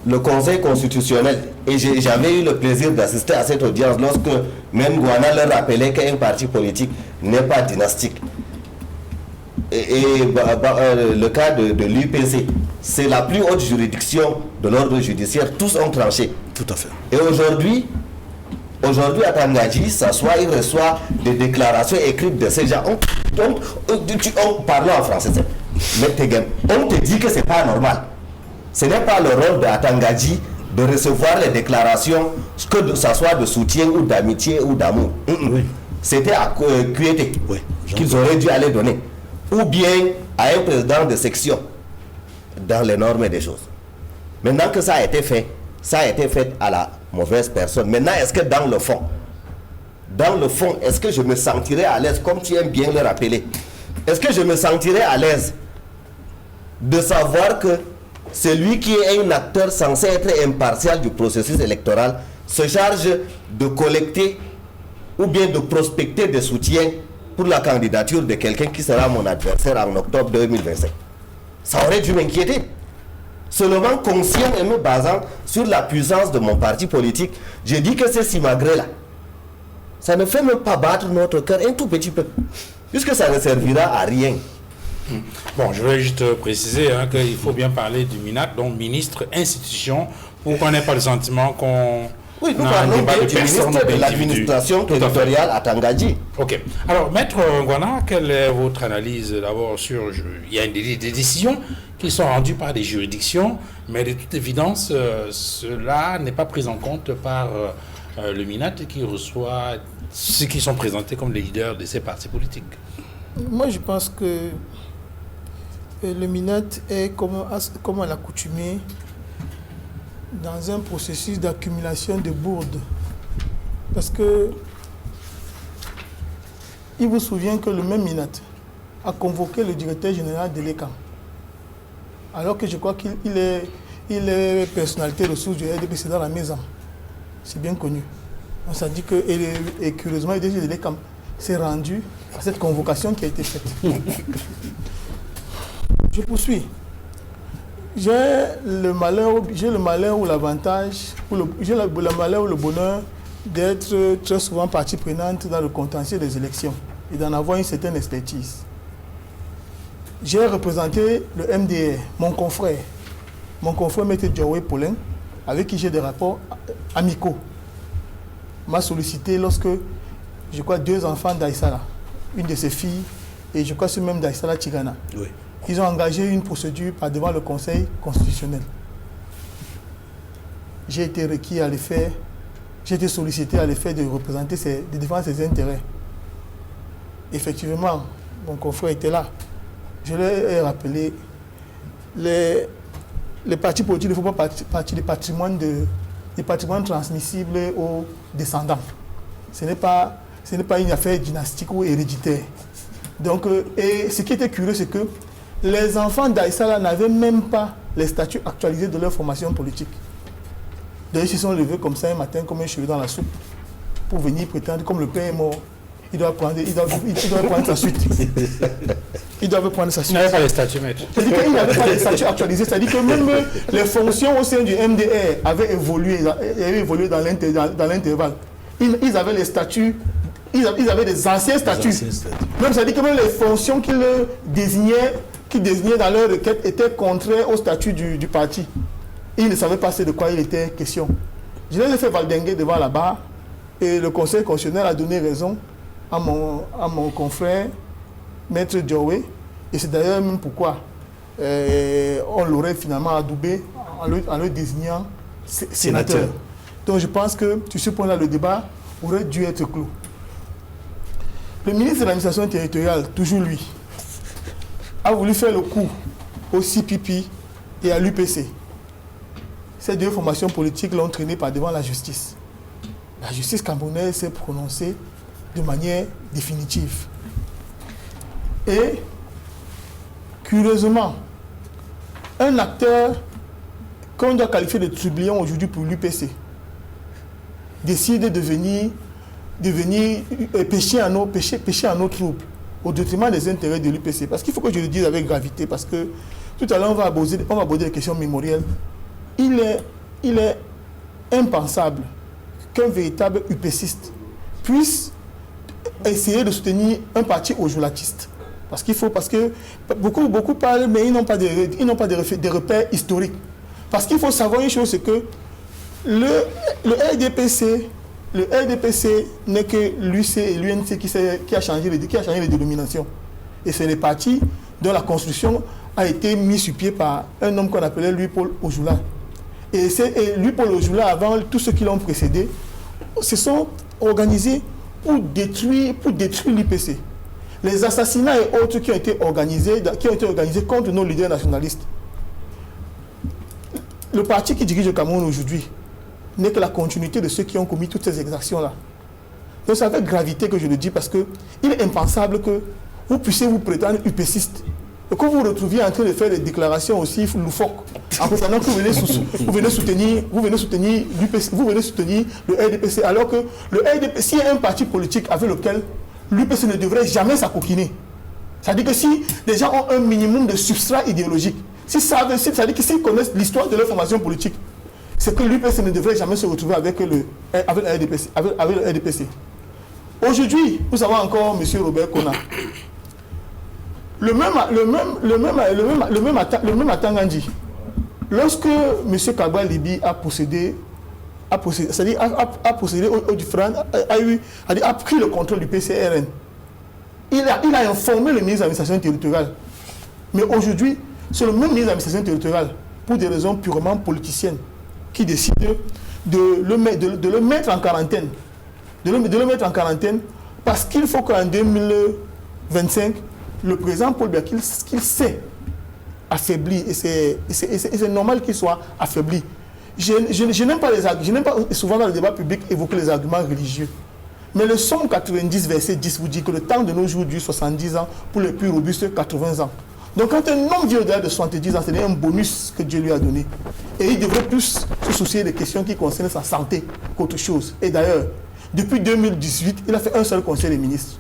le Conseil constitutionnel, et j'avais eu le plaisir d'assister à cette audience lorsque même Gouana leur rappelait qu'un parti politique n'est pas dynastique. Le cas de l'UPC, c'est la plus haute juridiction de l'ordre judiciaire, tous ont tranché. Tout à fait. Et aujourd'hui, Atangadji s'assoit, il reçoit des déclarations écrites de ces gens. Parlons en français, mais on te dit que c'est pas normal. Ce n'est pas le rôle d'Atangadji de recevoir les déclarations, que ça soit de soutien ou d'amitié ou d'amour. Oui. C'était à Kuete qu'ils auraient dû aller donner. Ou bien à un président de section, dans les normes des choses. Maintenant que ça a été fait à la mauvaise personne. Maintenant, est-ce que dans le fond, est-ce que je me sentirais à l'aise, comme tu aimes bien le rappeler, est-ce que je me sentirais à l'aise de savoir que celui qui est un acteur censé être impartial du processus électoral se charge de collecter ou bien de prospecter des soutiens pour la candidature de quelqu'un qui sera mon adversaire en octobre 2025. Ça aurait dû m'inquiéter. Seulement conscient et me basant sur la puissance de mon parti politique, je dis que c'est Simagré-là. Ça ne fait même pas battre notre cœur un tout petit peu, puisque ça ne servira à rien. Bon, je vais juste préciser qu'il faut bien parler du MINAT, donc ministre, institution, pour qu'on n'ait pas le sentiment qu'on... Oui, nous parlons du ministre de l'administration territoriale à Atangadji. Ok. Alors, Maître Ngouana, quelle est votre analyse d'abord sur... Il y a des décisions qui sont rendues par des juridictions, mais de toute évidence, cela n'est pas pris en compte par le MINAT qui reçoit ceux qui sont présentés comme les leaders de ces partis politiques? Moi, je pense que le MINAT est, comme à l'accoutumée, dans un processus d'accumulation de bourdes. Parce que il vous souvient que le même MINAT a convoqué le directeur général de l'ECAM. Alors que je crois qu'il est personnalité ressource du RDPC dans la maison. C'est bien connu. On s'est dit que, et curieusement, le DG de l'ECAM s'est rendu à cette convocation qui a été faite. Je poursuis. J'ai le malheur ou l'avantage, j'ai le malheur ou le bonheur d'être très souvent partie prenante dans le contentieux des élections et d'en avoir une certaine expertise. J'ai représenté le MDR, mon confrère M. Djawé Paulin, avec qui j'ai des rapports amicaux, m'a sollicité lorsque, je crois, 2 enfants d'Aïssala, une de ses filles, et je crois ce même d'Aïssala Tigana. Oui. Ils ont engagé une procédure devant le Conseil constitutionnel. J'ai été requis à le faire, j'ai été sollicité à le faire de représenter, de défendre ses intérêts. Effectivement, mon confrère était là. Je leur ai rappelé, les partis politiques ne font pas partie du patrimoine transmissible aux descendants. Ce n'est pas une affaire dynastique ou héréditaire. Donc, et ce qui était curieux, c'est que les enfants d'Aïssala n'avaient même pas les statuts actualisés de leur formation politique. D'ailleurs, ils se sont levés comme ça un matin, comme un cheveu dans la soupe, pour venir prétendre, comme le père est mort, il doit prendre sa suite. Il doit prendre sa suite. Il n'avait pas les statuts, maître. C'est-à-dire qu'il n'avait pas les statuts actualisés. C'est-à-dire que même les fonctions au sein du MDR avaient évolué dans l'intervalle. Ils avaient les statuts, ils avaient des anciens statuts. Même c'est-à-dire que même les fonctions qu'ils désignaient dans leur requête étaient contraires au statut du parti. Ils ne savaient pas de quoi il était question. Je les ai fait valdinguer devant la barre et le Conseil constitutionnel a donné raison à mon confrère, Maître Djawé, et c'est d'ailleurs même pourquoi on l'aurait finalement adoubé en le désignant sénateur. Donc je pense que sur ce point-là, le débat aurait dû être clos. Le ministre de l'administration territoriale, toujours lui, a voulu faire le coup au CPP et à l'UPC. Ces 2 formations politiques l'ont traîné par devant la justice. La justice camerounaise s'est prononcée de manière définitive. Et, curieusement, un acteur qu'on doit qualifier de trublion aujourd'hui pour l'UPC décide de venir pécher à nos troupes au détriment des intérêts de l'UPC. Parce qu'il faut que je le dise avec gravité, parce que tout à l'heure, on va aborder les questions mémorielles. Il est impensable qu'un véritable UPCiste puisse essayer de soutenir un parti ojolatiste. Parce que beaucoup parlent, mais ils n'ont pas des repères historiques. Parce qu'il faut savoir une chose, c'est que le RDPC n'est que l'UC et l'UNC qui a changé les dénominations. Et c'est les partis dont la construction a été mise sur pied par un homme qu'on appelait Louis-Paul Ojoula. Et Louis-Paul Ojoula, avant tous ceux qui l'ont précédé, se sont organisés pour détruire l'UPC. Les assassinats et autres qui ont été organisés contre nos leaders nationalistes. Le parti qui dirige le Cameroun aujourd'hui n'est que la continuité de ceux qui ont commis toutes ces exactions-là. Donc c'est avec gravité que je le dis, parce qu'il est impensable que vous puissiez vous prétendre UPCiste et que vous vous retrouviez en train de faire des déclarations aussi loufoques en prétendant que vous venez soutenir le RDPC, alors que le RDPC, s'il y a un parti politique avec lequel l'UPC ne devrait jamais s'acoquiner. C'est-à-dire que si les gens ont un minimum de substrat idéologique, c'est-à-dire que s'ils connaissent l'histoire de leur formation politique, c'est que l'UPC ne devrait jamais se retrouver avec le RDPC. Aujourd'hui, nous avons encore M. Robert Kona. Le même à Tangandji. Lorsque M. Kabwa Libi a procédé au différent, a pris le contrôle du PCRN, il a informé le ministre de l'administration territoriale. Mais aujourd'hui, c'est le même ministre de l'administration territoriale, pour des raisons purement politiciennes, qui décide de le mettre en quarantaine de le mettre en quarantaine, parce qu'il faut qu'en 2025, le président Paul Biya, qu'il s'est affaibli, et c'est normal qu'il soit affaibli. Je n'aime pas souvent dans le débat public évoquer les arguments religieux. Mais le Somme 90, verset 10 vous dit que le temps de nos jours dure 70 ans, pour les plus robustes 80 ans. Donc quand un homme vit au-delà de 70 ans, c'est un bonus que Dieu lui a donné. Et il devrait plus se soucier des questions qui concernent sa santé qu'autre chose. Et d'ailleurs, depuis 2018, il a fait un seul conseil des ministres.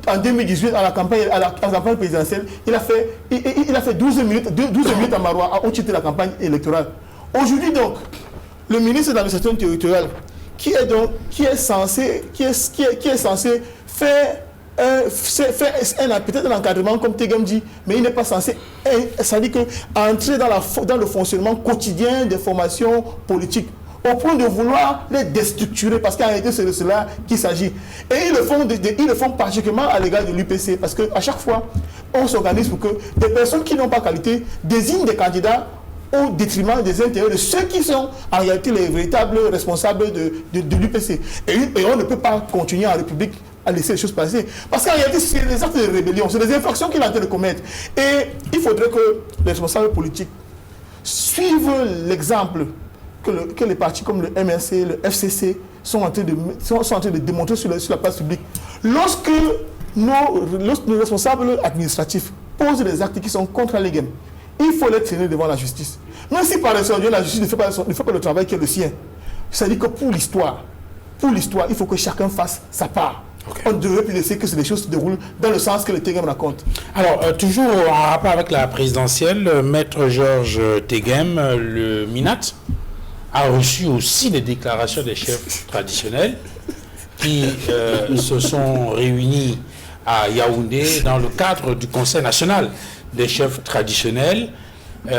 En 2018, à la campagne présidentielle, il a fait 12 minutes à Maroua au titre de la campagne électorale. Aujourd'hui donc, le ministre de l'administration territoriale, qui est censé faire peut-être un encadrement comme Tegem dit, mais il n'est pas censé, ça dit que entrer dans le fonctionnement quotidien des formations politiques, au point de vouloir les déstructurer, parce qu'en réalité c'est de cela qu'il s'agit. Et ils le font particulièrement à l'égard de l'UPC, parce qu'à chaque fois, on s'organise pour que des personnes qui n'ont pas qualité désignent des candidats au détriment des intérêts de ceux qui sont en réalité les véritables responsables de l'UPC. Et on ne peut pas continuer en République à laisser les choses passer. Parce qu'en réalité, c'est des actes de rébellion, c'est des infractions qu'il est en train de commettre. Et il faudrait que les responsables politiques suivent l'exemple que les partis comme le MRC, le FCC sont en train de démontrer sur la place publique. Lorsque nos responsables administratifs posent des actes qui sont contre la légalité, il faut les traîner devant la justice. Même si par exemple la justice ne fait pas le travail qui est le sien. C'est-à-dire que pour l'histoire, il faut que chacun fasse sa part. Okay. On devrait plus laisser que ces choses se déroulent dans le sens que le Tegem raconte. Alors, toujours en rapport avec la présidentielle, Maître Georges Tegem, le MINAT, a reçu aussi des déclarations des chefs traditionnels qui se sont réunis à Yaoundé dans le cadre du Conseil national des chefs traditionnels.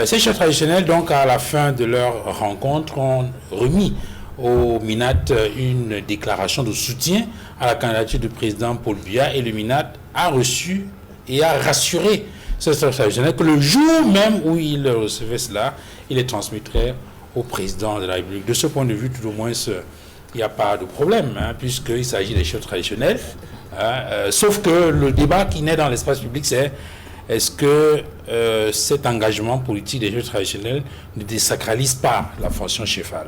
Ces chefs traditionnels, donc, à la fin de leur rencontre, ont remis au MINAT une déclaration de soutien à la candidature du président Paul Biya, et le MINAT a reçu et a rassuré ces chefs traditionnels que le jour même où il recevait cela, il les transmettrait au président de la République. De ce point de vue, tout au moins, il n'y a pas de problème, puisqu'il s'agit des chefs traditionnels. Sauf que le débat qui naît dans l'espace public, c'est est-ce que cet engagement politique des chefs traditionnels ne désacralise pas la fonction chefale?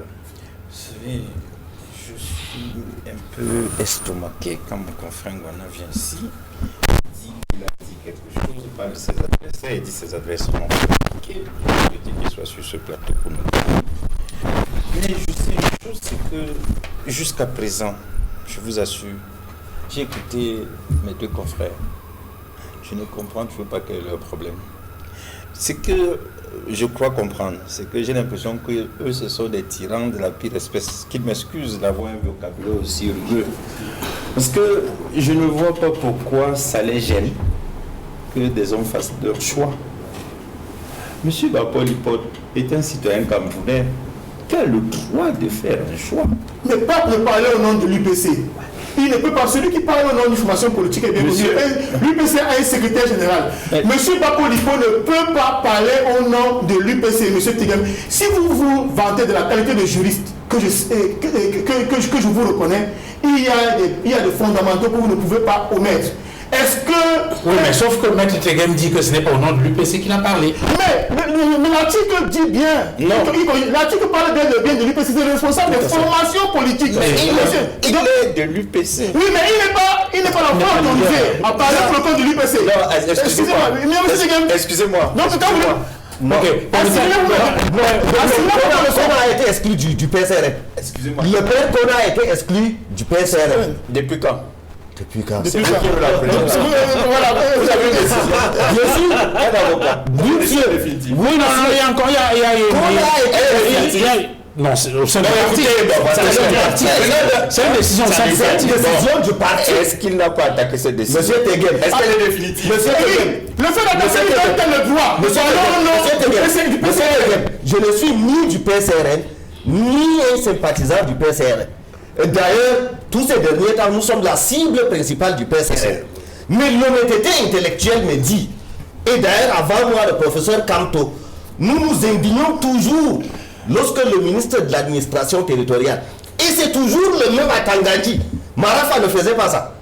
Vous savez, je suis un peu estomaqué quand mon confrère Ngwana vient ici, il a dit quelque chose, il parle de ses adversaires, il dit ses adversaires ont compliqué, il dit qu'il soit sur ce plateau pour nous. Mais je sais une chose, c'est que jusqu'à présent, je vous assure, j'ai écouté mes deux confrères. Je ne comprends toujours pas quel est leur problème. Ce que je crois comprendre, c'est que j'ai l'impression qu'eux, ce sont des tyrans de la pire espèce. Qu'ils m'excusent d'avoir un vocabulaire aussi rugueux. Parce que je ne vois pas pourquoi ça les gêne que des hommes fassent leur choix. Monsieur Bapol Ipote est un citoyen camerounais qui a le droit de faire un choix. Mais pas de parler au nom de l'UPC. Il ne peut pas, celui qui parle au nom d'une formation politique est bien connu. L'UPC a un secrétaire général. Monsieur Bapol Ipote ne peut pas parler au nom de l'UPC, monsieur Tegem. Si vous vous vantez de la qualité de juriste que je vous reconnais, il y a des fondamentaux que vous ne pouvez pas omettre. Est-ce que... Oui, mais sauf que Maître Tegem dit que ce n'est pas au nom de l'UPC qu'il a parlé. Mais l'article dit bien. L'article parle bien de l'UPC, c'est le responsable des formations politiques. Il est de l'UPC. Oui, mais il n'est pas l'enfant autorisé à parler pour le compte de l'UPC. Non, excusez-moi. Donc, quand vous... Ok. Kona a été exclu du PSRN. Excusez-moi. Le père Kona a été exclu du PSRN. Depuis quand? Depuis quand? C'est vous qui avez la présidence. Voilà, Vous avez une décision. Je suis Un avocat. monsieur. Oui, non, il y a encore... Non, c'est au sein du parti. C'est une décision au sein du parti. Décision du parti. Est-ce qu'il n'a pas attaqué cette décision? Monsieur Tegem. Est-ce qu'elle est définitive? Monsieur Tegem. le fait d'attaquer le droit. Monsieur Tegem. Je ne suis ni du PSRN, ni un sympathisant du PSRN. D'ailleurs, tous ces derniers temps, nous sommes la cible principale du PSRN. Mais l'honnêteté intellectuelle me dit, et d'ailleurs avant moi le professeur Kamto, nous nous indignons toujours lorsque le ministre de l'administration territoriale, et c'est toujours le même Atangadji, Marafa ne faisait pas ça.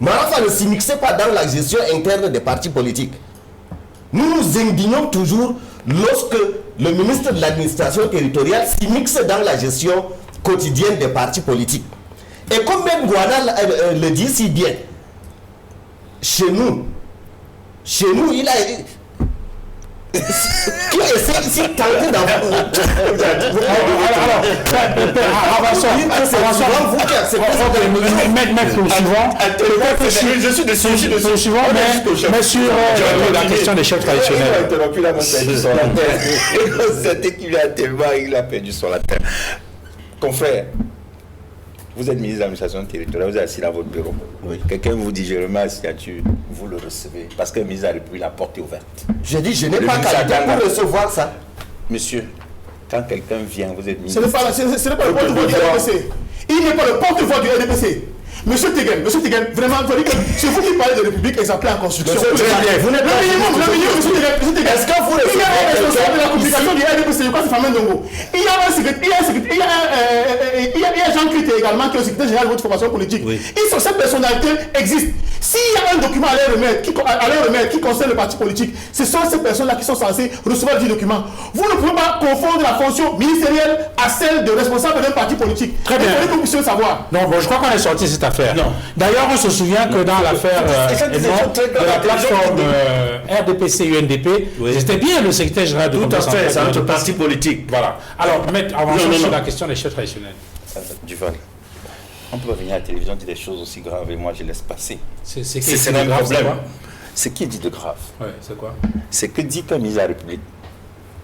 Marafa ne s'immixait pas dans la gestion interne des partis politiques. Nous nous indignons toujours lorsque le ministre de l'administration territoriale s'immixe dans la gestion quotidienne des partis politiques. Et comme même Guana le dit si bien, chez nous, il a... Qui essaie ici de tenter d'avoir... Je suis de suivant, mais sur la question des chefs traditionnels. Il a interrompu la montagne sur la terre. C'était qu'il a tellement, il a perdu sur la terre. Confrère, vous êtes ministre de l'administration territoriale, vous êtes assis dans votre bureau. Oui. Quelqu'un vous dit, je remets la signature, vous le recevez. Parce que le ministre de la République, la porte est ouverte. Je dis, je n'ai pas qualité pour recevoir ça. Monsieur, quand quelqu'un vient, vous êtes ministre. Ce n'est pas le porte-voix du RDPC. Il n'est pas le porte-voix du RDPC. Monsieur Tegen, vraiment, c'est vous qui parlez de République exemplaire en construction. Vous n'êtes pas monsieur Tegen. Est-ce que vous il y a un responsable de la communication du RDPC, c'est Famène Dongo. Il y a un secrétaire, il y a Jean Crit également qui est le secrétaire général de votre formation politique. Oui. Cette personnalité existe. S'il y a un document à leur remettre qui concerne le parti politique, ce sont ces personnes-là qui sont censées recevoir du document. Vous ne pouvez pas confondre la fonction ministérielle à celle de responsable d'un parti politique. Très bien. Il faut que vous puissiez le savoir. Non, bon, je crois qu'on est sorti de cette affaire. D'ailleurs, on se souvient que dans l'affaire de la plateforme RDPC UNDP, c'était bien le secrétaire général de tout à fait, c'est notre parti politique. Voilà. Alors, avançons sur la question des chefs traditionnels. Duval, on peut venir à la télévision dire des choses aussi graves et moi je laisse passer. C'est un problème. Ce qui est dit de grave, c'est quoi? C'est que dit qu'un ministre de la République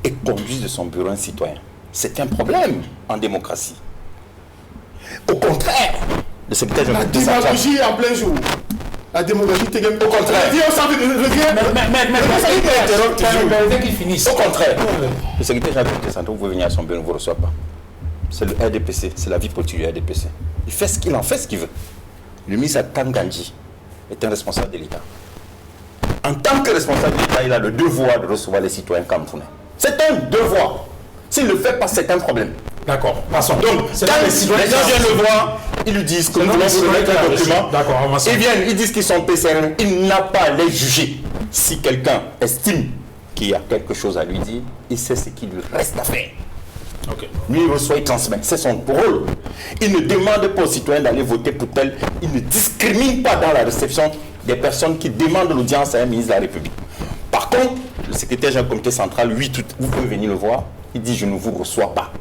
et conduit de son bureau un citoyen. C'est un problème en démocratie. Au contraire, le secrétaire général de la démagogie en plein jour. La démagogie, au contraire. Au contraire, le secrétaire général de Santo, vous pouvez venir à son bureau, ne vous reçoit pas. C'est le RDPC, c'est la vie politique du RDPC. Il fait ce qu'il en fait, ce qu'il veut. Le ministre Tangandji est un responsable de l'État. En tant que responsable de l'État, il a le devoir de recevoir les citoyens camerounais. C'est un devoir. S'il ne le fait pas, c'est un problème. D'accord, passons. Donc, quand les gens viennent le voir, ils lui disent que nous voulons vous remettre un document. Ils viennent, ils disent qu'ils sont PCN. Il n'a pas à les juger. Si quelqu'un estime qu'il y a quelque chose à lui dire, il sait ce qu'il lui reste à faire. Okay. Lui, il reçoit, il transmet. C'est son rôle. Il ne demande pas aux citoyens d'aller voter pour tel. Il ne discrimine pas dans la réception des personnes qui demandent l'audience à un ministre de la République. Par contre, le secrétaire général du comité central, lui, vous pouvez venir le voir, il dit « je ne vous reçois pas ».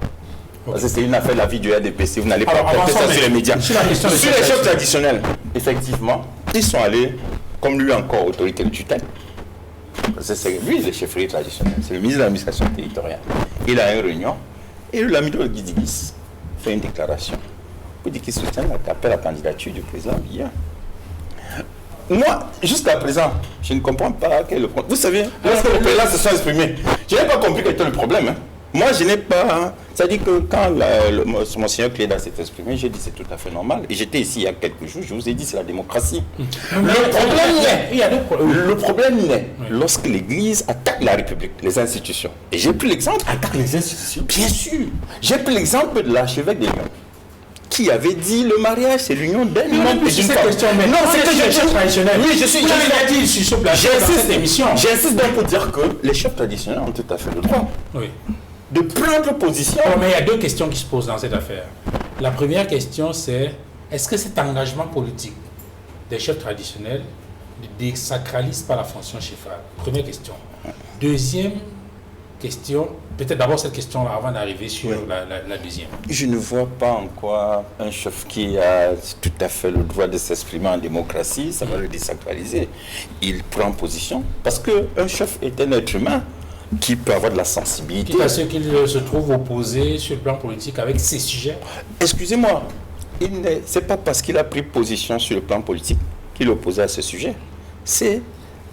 Parce que c'est une affaire de la vie du RDPC, vous n'allez pas porter ça sur les médias. Sur les chefs traditionnels, effectivement, ils sont allés, comme lui encore, autorité de tutelle. Parce que c'est lui le chefferie traditionnel, c'est le ministre de l'administration territoriale. Il a une réunion, et l'amido de Guidigis fait une déclaration pour dire qu'il soutient la candidature du président Biya. Moi, jusqu'à présent, je ne comprends pas quel est le problème. Vous savez, lorsque le président se soit exprimé, je n'ai pas compris quel était le problème. Moi, je n'ai pas... C'est-à-dire que quand Monseigneur Cléda s'est exprimé, j'ai dit c'est tout à fait normal. Et j'étais ici il y a quelques jours, je vous ai dit c'est la démocratie. Le problème naît lorsque l'Église attaque la République, les institutions. Et j'ai pris l'exemple... Attaque les institutions? Bien sûr. J'ai pris l'exemple de l'archevêque des Lyon, qui avait dit le mariage c'est l'union d'un homme et d'une femme. Non, c'est que les chefs traditionnels. Oui, je suis dit sur ce plateau dans cette émission. J'insiste donc pour dire que les chefs traditionnels ont tout à fait le droit. Oui. De prendre position. Mais il y a deux questions qui se posent dans cette affaire. La première question, c'est est-ce que cet engagement politique des chefs traditionnels ne désacralise pas la fonction chefale? Première question. Deuxième question, peut-être d'abord cette question-là avant d'arriver sur la deuxième. Je ne vois pas en quoi un chef qui a tout à fait le droit de s'exprimer en démocratie, ça va le désacraliser. Il prend position parce qu'un chef est un être humain qui peut avoir de la sensibilité. Quitte à ce qu'il se trouve opposé sur le plan politique avec ces sujets. Excusez-moi, ce n'est pas parce qu'il a pris position sur le plan politique qu'il est opposé à ce sujet. C'est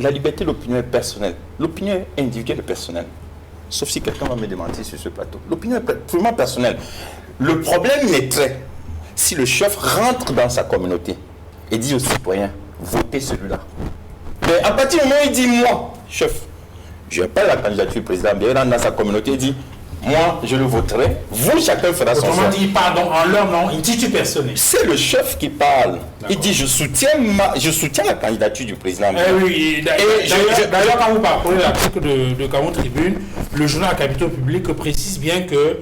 la liberté d'opinion personnelle. L'opinion individuelle est personnelle. Sauf si quelqu'un va me démentir sur ce plateau. L'opinion est purement personnelle. Le problème naîtrait si le chef rentre dans sa communauté et dit aux citoyens, votez celui-là. Mais à partir du moment où il dit, moi, chef, je n'ai pas la candidature du président, bien il rentre dans sa communauté et dit, Moi, je le voterai. Vous, chacun fera son choix. Autrement dit, pardon, en leur nom, intitut personnel. C'est le chef qui parle. Il dit, je soutiens la candidature du président. Oui, d'ailleurs, quand vous parcourez l'article de Cameroun Tribune, le journal La Capitale Publique précise bien que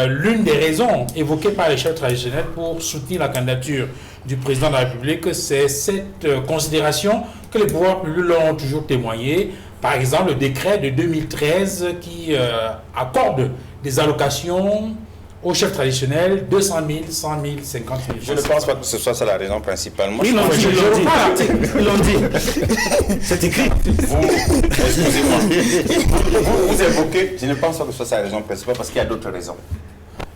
l'une des raisons évoquées par les chefs traditionnels pour soutenir la candidature du président de la République, c'est cette considération que les pouvoirs publics leur ont toujours témoigné. Par exemple, le décret de 2013 qui accorde des allocations aux chefs traditionnels, 200 000, 100 000, 50 000. Je ne pense pas que ce soit ça la raison principale. Moi, Ils l'ont dit. C'est écrit. Excusez-moi. Vous évoquez, je ne pense pas que ce soit ça la raison principale parce qu'il y a d'autres raisons.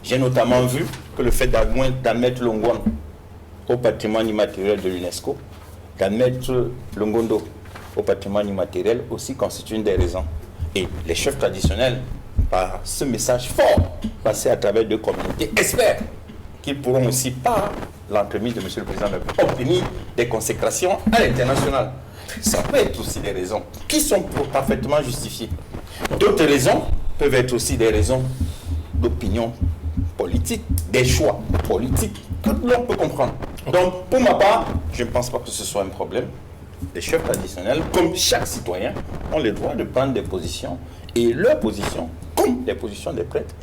J'ai notamment vu que le fait d'admettre Longwan au patrimoine immatériel de l'UNESCO, d'admettre Longondo au patrimoine immatériel aussi constitue une des raisons. Et les chefs traditionnels, par ce message fort passé à travers deux communautés, espèrent qu'ils pourront aussi, par l'entremise de M. le Président de la République, obtenir des consécrations à l'international. Ça peut être aussi des raisons qui sont parfaitement justifiées. D'autres raisons peuvent être aussi des raisons d'opinion politique, des choix politiques que l'on peut comprendre. Donc, pour ma part, je ne pense pas que ce soit un problème. Les chefs traditionnels, comme chaque citoyen, ont le droit de prendre des positions. Et leurs positions, comme les positions des prêtres,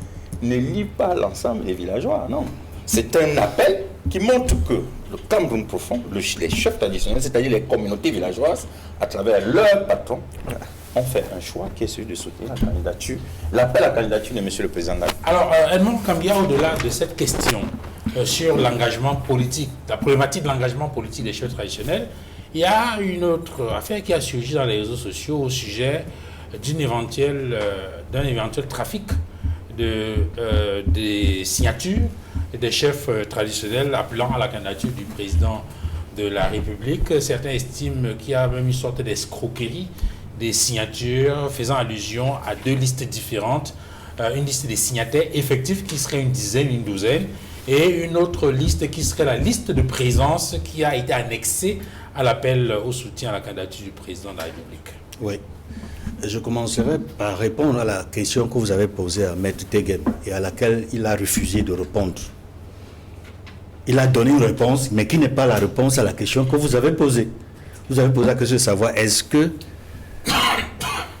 ne lient pas l'ensemble des villageois. Non. C'est un appel qui montre que le Cameroun profond, les chefs traditionnels, c'est-à-dire les communautés villageoises, à travers leurs patrons, ont fait un choix qui est celui de soutenir la candidature, l'appel à la candidature de M. le Président de la République. Alors, Edmond Kambia, au-delà de cette question sur l'engagement politique, la problématique de l'engagement politique des chefs traditionnels, il y a une autre affaire qui a surgi dans les réseaux sociaux au sujet d'un éventuel trafic des signatures des chefs traditionnels appelant à la candidature du président de la République. Certains estiment qu'il y a même une sorte d'escroquerie des signatures faisant allusion à deux listes différentes. Une liste des signataires effectifs qui serait une dizaine, une douzaine, et une autre liste qui serait la liste de présence qui a été annexée à l'appel au soutien à la candidature du président de la République. Oui. Je commencerai par répondre à la question que vous avez posée à Maître Tegen et à laquelle il a refusé de répondre. Il a donné une réponse, mais qui n'est pas la réponse à la question que vous avez posée. Vous avez posé la question de savoir est-ce que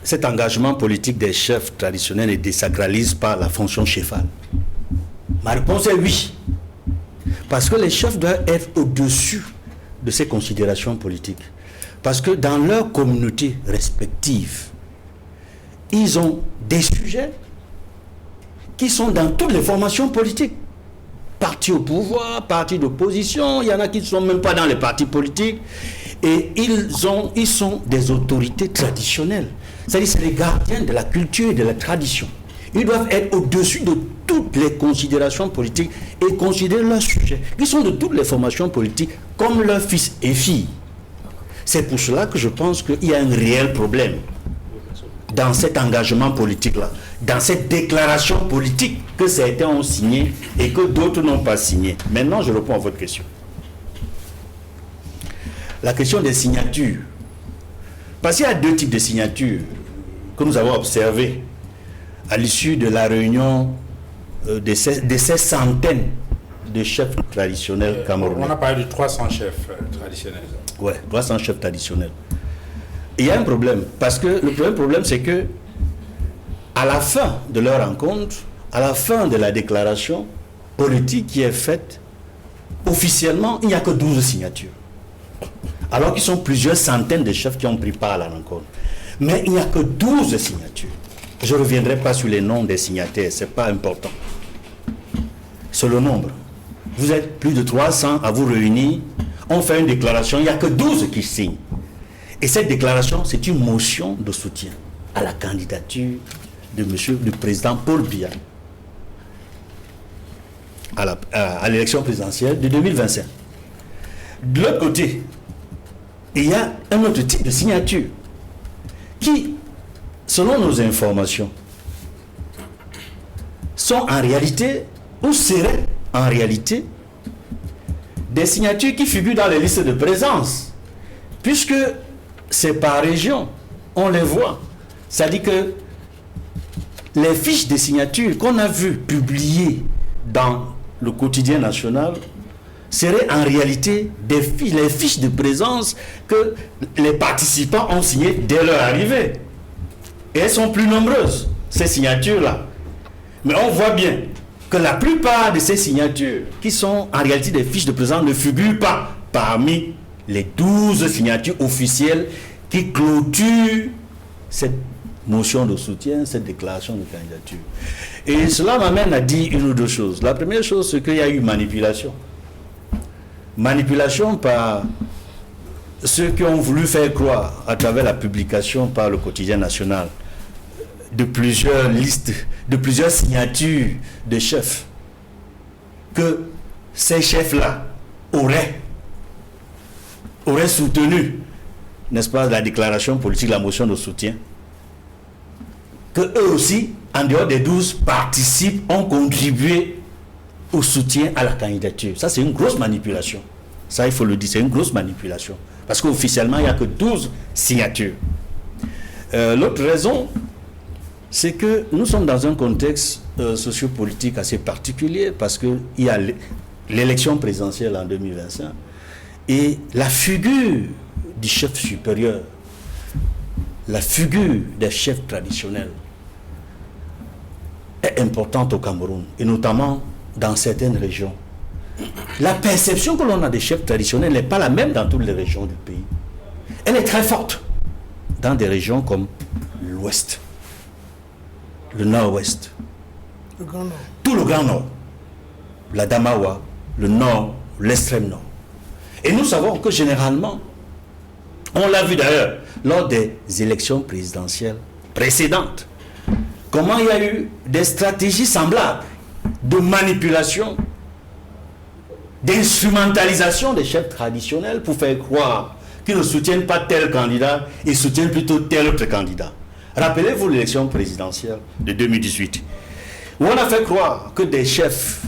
cet engagement politique des chefs traditionnels ne désacralise pas la fonction chefale. Ma réponse est oui. Parce que les chefs doivent être au-dessus de ces considérations politiques. Parce que dans leurs communautés respectives, ils ont des sujets qui sont dans toutes les formations politiques. Partis au pouvoir, partis d'opposition, il y en a qui ne sont même pas dans les partis politiques. Et ils sont des autorités traditionnelles. C'est-à-dire c'est les gardiens de la culture et de la tradition. Ils doivent être au-dessus de toutes les considérations politiques et considérer leurs sujets, qui sont de toutes les formations politiques, comme leurs fils et filles. C'est pour cela que je pense qu'il y a un réel problème dans cet engagement politique-là, dans cette déclaration politique que certains ont signée et que d'autres n'ont pas signée. Maintenant, je réponds à votre question. La question des signatures. Parce qu'il y a deux types de signatures que nous avons observées à l'issue de la réunion de ces centaines de chefs traditionnels camerounais. On a parlé de 300 chefs traditionnels. Oui, 300 chefs traditionnels. Il y a un problème, parce que le premier problème, c'est que à la fin de leur rencontre, à la fin de la déclaration politique qui est faite, officiellement, il n'y a que 12 signatures. Alors qu'ils sont plusieurs centaines de chefs qui ont pris part à la rencontre. Mais il n'y a que 12 signatures. Je ne reviendrai pas sur les noms des signataires, ce n'est pas important. C'est le nombre. Vous êtes plus de 300 à vous réunir, on fait une déclaration, il n'y a que 12 qui signent. Et cette déclaration, c'est une motion de soutien à la candidature de monsieur le président Paul Biya à l'élection présidentielle de 2025. De l'autre côté, il y a un autre type de signature qui, selon nos informations, sont en réalité, ou seraient en réalité, des signatures qui figurent dans les listes de présence, puisque c'est par région, on les voit. C'est-à-dire que les fiches de signature qu'on a vues publiées dans le quotidien national seraient en réalité les fiches de présence que les participants ont signées dès leur arrivée. Et elles sont plus nombreuses, ces signatures-là. Mais on voit bien que la plupart de ces signatures, qui sont en réalité des fiches de présence, ne figurent pas parmi les 12 signatures officielles qui clôturent cette motion de soutien, cette déclaration de candidature. Et cela m'amène à dire une ou deux choses. La première chose, c'est qu'il y a eu manipulation. Manipulation par ceux qui ont voulu faire croire, à travers la publication par le quotidien national, de plusieurs listes, de plusieurs signatures de chefs, que ces chefs-là auraient soutenu, n'est-ce pas, la déclaration politique, la motion de soutien, que eux aussi, en dehors des 12 participent, ont contribué au soutien à la candidature. Ça, c'est une grosse manipulation. Ça, il faut le dire, c'est une grosse manipulation. Parce qu'officiellement, il n'y a que 12 signatures. L'autre raison, c'est que nous sommes dans un contexte sociopolitique assez particulier, parce qu'il y a l'élection présidentielle en 2025, et la figure du chef supérieur, la figure des chefs traditionnels est importante au Cameroun, et notamment dans certaines régions. La perception que l'on a des chefs traditionnels n'est pas la même dans toutes les régions du pays. Elle est très forte dans des régions comme l'Ouest, le Nord-Ouest, Le Grand Nord. tout le Grand Nord, la Damawa, le Nord, l'extrême Nord. Et nous savons que généralement, on l'a vu d'ailleurs lors des élections présidentielles précédentes, comment il y a eu des stratégies semblables de manipulation, d'instrumentalisation des chefs traditionnels pour faire croire qu'ils ne soutiennent pas tel candidat, ils soutiennent plutôt tel autre candidat. Rappelez-vous l'élection présidentielle de 2018, où on a fait croire que les chefs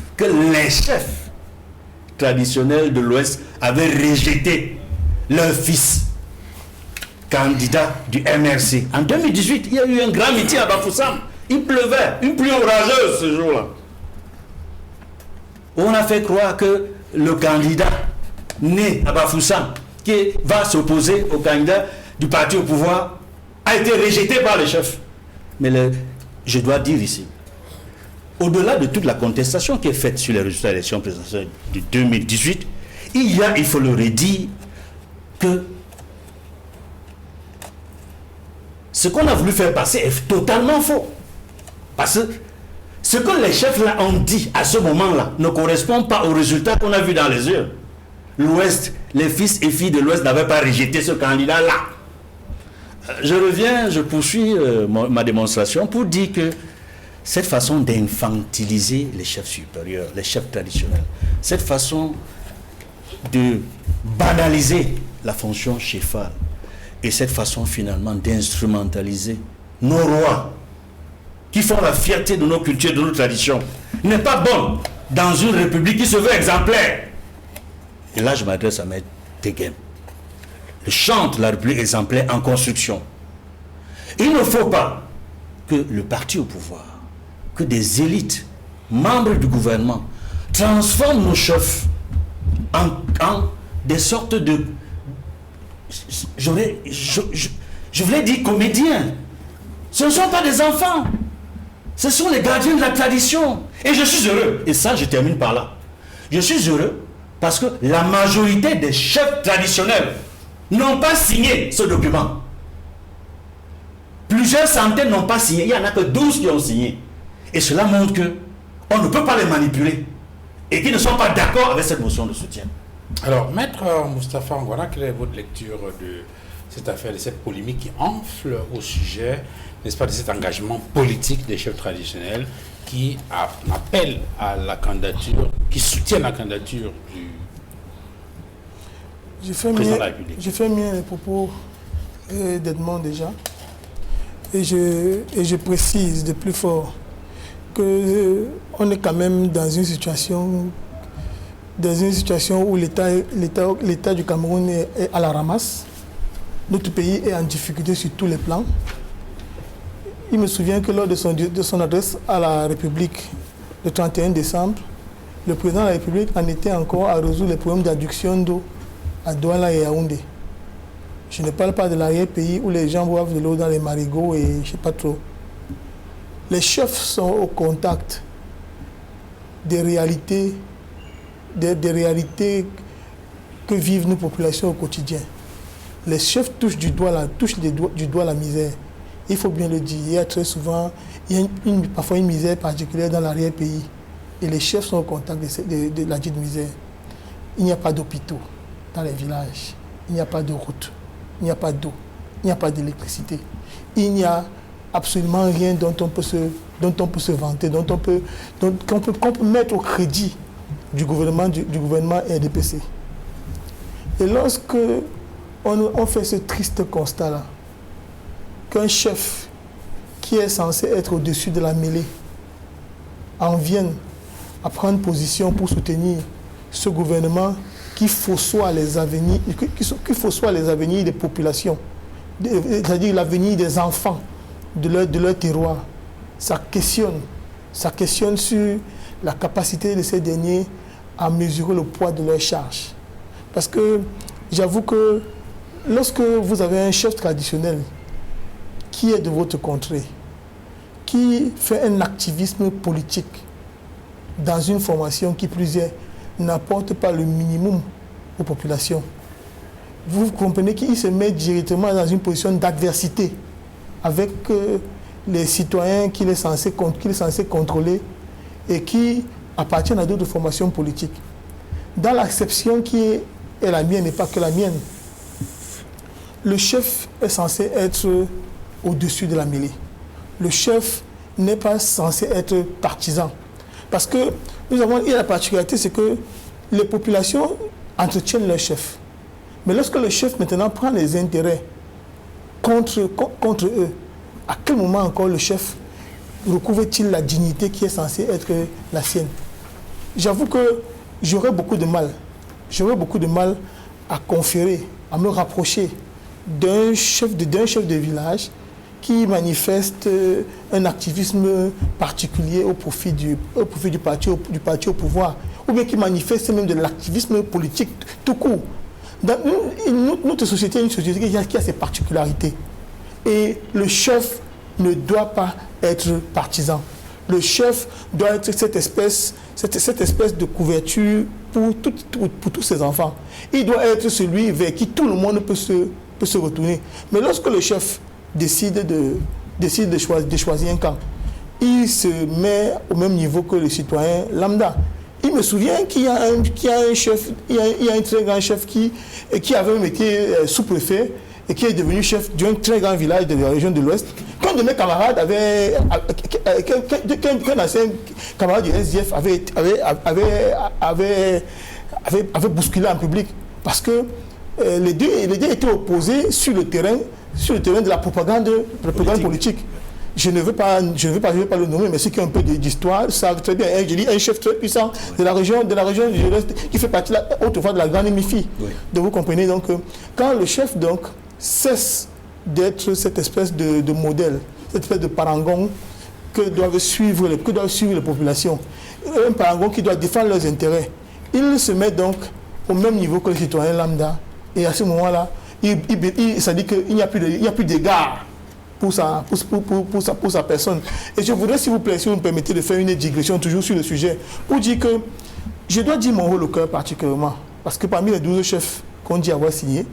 traditionnels de l'Ouest avaient rejeté leur fils candidat du MRC. En 2018, il y a eu un grand meeting à Bafoussam. Il pleuvait, une pluie orageuse ce jour-là. On a fait croire que le candidat né à Bafoussam, qui va s'opposer au candidat du parti au pouvoir, a été rejeté par les chefs. Mais je dois dire ici, au-delà de toute la contestation qui est faite sur les résultats de l'élection présidentielle de 2018, il faut le redire, que ce qu'on a voulu faire passer est totalement faux. Parce que ce que les chefs là ont dit à ce moment-là ne correspond pas aux résultats qu'on a vus dans les urnes. L'Ouest, les fils et filles de l'Ouest n'avaient pas rejeté ce candidat-là. Je poursuis ma démonstration pour dire que cette façon d'infantiliser les chefs supérieurs, les chefs traditionnels, cette façon de banaliser la fonction chefale et cette façon finalement d'instrumentaliser nos rois qui font la fierté de nos cultures, de nos traditions, n'est pas bonne dans une république qui se veut exemplaire. Et là, je m'adresse à Maître Teguem. Le chant de la république exemplaire en construction. Il ne faut pas que le parti au pouvoir, que des élites, membres du gouvernement, transforment nos chefs en des sortes de... Je voulais dire comédiens. Ce ne sont pas des enfants. Ce sont les gardiens de la tradition. Et je suis heureux. Et ça, je termine par là. Je suis heureux parce que la majorité des chefs traditionnels n'ont pas signé ce document. Plusieurs centaines n'ont pas signé. Il n'y en a que 12 qui ont signé. Et cela montre qu'on ne peut pas les manipuler. Et qu'ils ne sont pas d'accord avec cette motion de soutien. Alors, Maître Moustapha Angoana, quelle est votre lecture de cette affaire, de cette polémique qui enfle au sujet, n'est-ce pas, de cet engagement politique des chefs traditionnels qui appellent à la candidature, qui soutiennent la candidature du président de la République? J'ai fait mieux les propos d'Edmond déjà. Et je précise de plus fort qu'on est quand même dans une situation où l'État du Cameroun est à la ramasse. Notre pays est en difficulté sur tous les plans. il me souvient que lors de son adresse à la République le 31 décembre, le président de la République en était encore à résoudre les problèmes d'adduction d'eau à Douala et Yaoundé. Je ne parle pas de l'arrière-pays où les gens boivent de l'eau dans les marigots et je ne sais pas trop. Les chefs sont au contact des réalités que vivent nos populations au quotidien. Les chefs touchent du doigt la misère. Il faut bien le dire, il y a très souvent, parfois une misère particulière dans l'arrière-pays. Et les chefs sont au contact de la dite misère. Il n'y a pas d'hôpitaux dans les villages. Il n'y a pas de route. Il n'y a pas d'eau. Il n'y a pas d'électricité. Il n'y a absolument rien dont on peut se vanter, qu'on peut mettre au crédit du gouvernement RDPC. Et lorsque on fait ce triste constat-là, qu'un chef qui est censé être au-dessus de la mêlée en vienne à prendre position pour soutenir ce gouvernement qui faussoie les avenirs des populations, c'est-à-dire l'avenir des enfants de leur terroir. Ça questionne sur la capacité de ces derniers à mesurer le poids de leurs charges. Parce que j'avoue que lorsque vous avez un chef traditionnel qui est de votre contrée, qui fait un activisme politique dans une formation qui plus est n'apporte pas le minimum aux populations, vous comprenez qu'il se met directement dans une position d'adversité avec les citoyens qu'il est censé contrôler et qui appartiennent à d'autres formations politiques. Dans l'acception qui est la mienne et pas que la mienne, le chef est censé être au-dessus de la mêlée. Le chef n'est pas censé être partisan. Parce que il y a la particularité, c'est que les populations entretiennent leur chef. Mais lorsque le chef maintenant prend les intérêts contre eux, à quel moment encore le chef recouvre-t-il la dignité qui est censée être la sienne? J'avoue que j'aurais beaucoup de mal à conférer, à me rapprocher d'un chef de village qui manifeste un activisme particulier au profit du parti au pouvoir, ou bien qui manifeste même de l'activisme politique tout court. Dans notre société est une société qui a ses particularités. Et le chef ne doit pas être partisan. Le chef doit être cette espèce de couverture pour tous ses enfants. Il doit être celui vers qui tout le monde peut se retourner. Mais lorsque le chef décide de choisir un camp, il se met au même niveau que le citoyen lambda. Il me souvient qu'il y a un chef, il y a un très grand chef qui avait même été sous-préfet et qui est devenu chef d'un très grand village de la région de l'Ouest. Qu'un de mes camarades qu'un ancien camarade du SDF avait bousculé en public. Parce que les deux étaient opposés sur le terrain de la propagande politique. Je ne veux pas le nommer, mais ceux qui ont un peu d'histoire savent très bien. Je dis un chef très puissant de la région de l'Est qui fait partie autrefois de la grande MIFI. Oui. Donc vous comprenez donc quand le chef donc cesse d'être cette espèce de modèle, cette espèce de parangon que doivent suivre les populations, un parangon qui doit défendre leurs intérêts, il se met donc au même niveau que les citoyens lambda. Et à ce moment-là, ça dit qu'il n'y a plus d'égard pour sa personne. Et je voudrais, s'il vous plaît, si vous me permettez de faire une digression toujours sur le sujet, pour dire que je dois dire mon rôle au cœur particulièrement, parce que parmi les 12 chefs qu'on dit avoir signé,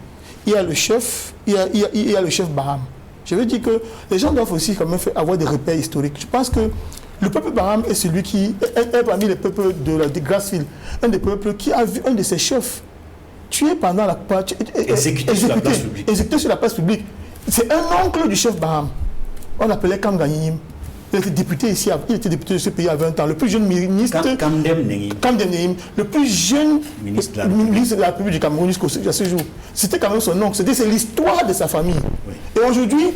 il y a le chef Baham. Je veux dire que les gens doivent aussi quand même avoir des repères historiques. Je pense que le peuple Baham est celui qui est parmi les peuples de Grassfield, un des peuples qui a vu un de ses chefs tué pendant exécuté sur la place publique. C'est un oncle du chef Baham. On l'appelait Kam Ganyim. Il était député ici, il était député de ce pays à 20 ans. Le plus jeune ministre. Kamdem Nehim. Le plus jeune ministre de la République du Cameroun jusqu'à ce jour. C'était quand même son oncle. C'est l'histoire de sa famille. Oui. Et aujourd'hui,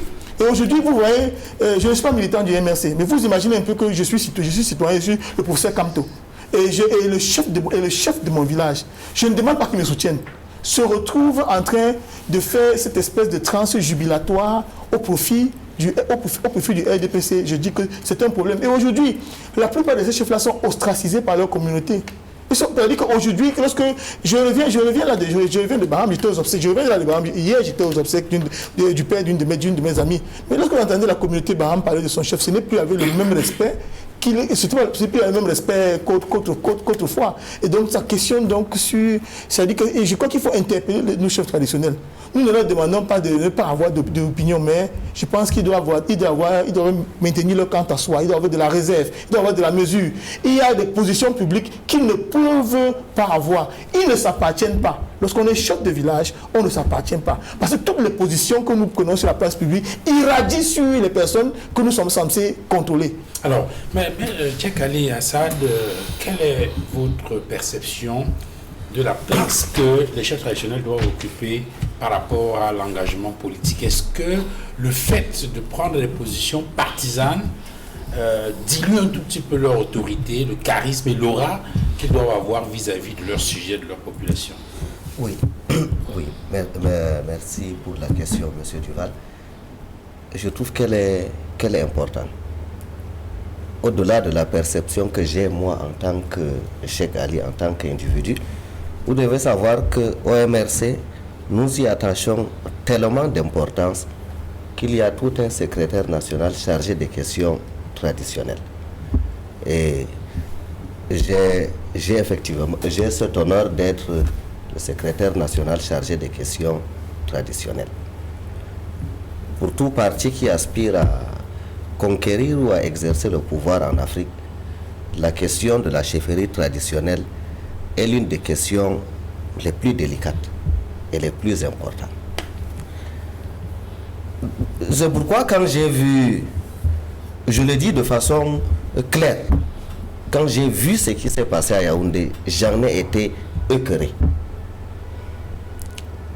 vous voyez, je ne suis pas militant du MRC, mais vous imaginez un peu que je suis citoyen, je suis le professeur Kamto. Et le chef de mon village, je ne demande pas qu'il me soutienne, se retrouve en train de faire cette espèce de transe jubilatoire au profit au profit du RDPC, je dis que c'est un problème. Et aujourd'hui, la plupart de ces chefs-là sont ostracisés par leur communauté. C'est-à-dire qu'aujourd'hui, lorsque je reviens de Baham, j'étais aux obsèques. Je reviens de là de Baham. Hier, j'étais aux obsèques du père d'une de mes amies. Mais lorsque j'entendais la communauté Baham parler de son chef, ce n'est plus avec le même respect c'est plus le même respect qu'autrefois. Et donc, ça questionne donc sur... C'est-à-dire que je crois qu'il faut interpeller nos chefs traditionnels. Nous ne leur demandons pas de ne pas avoir d'opinion, mais je pense qu'ils doivent maintenir leur camp à soi, ils doivent avoir de la réserve, ils doivent avoir de la mesure. Il y a des positions publiques qu'ils ne peuvent pas avoir. Ils ne s'appartiennent pas. Lorsqu'on est chef de village, on ne s'appartient pas. Parce que toutes les positions que nous prenons sur la place publique irradient sur les personnes que nous sommes censés contrôler. Alors, mais Cheikh Ali Assad, quelle est votre perception de la place que les chefs traditionnels doivent occuper par rapport à l'engagement politique? Est-ce que le fait de prendre des positions partisanes dilue un tout petit peu leur autorité, le charisme et l'aura qu'ils doivent avoir vis-à-vis de leur sujet, de leur population? Oui, oui. Merci pour la question, M. Duval. Je trouve qu'elle est importante. Au-delà de la perception que j'ai, moi, en tant que Cheikh Ali, en tant qu'individu, vous devez savoir qu'au MRC, nous y attachons tellement d'importance qu'il y a tout un secrétaire national chargé des questions traditionnelles. Et j'ai cet honneur d'être le secrétaire national chargé des questions traditionnelles. Pour tout parti qui aspire à conquérir ou à exercer le pouvoir en Afrique, la question de la chefferie traditionnelle est l'une des questions les plus délicates et les plus importantes. C'est pourquoi quand j'ai vu, je le dis de façon claire, quand j'ai vu ce qui s'est passé à Yaoundé, j'en ai été écœuré.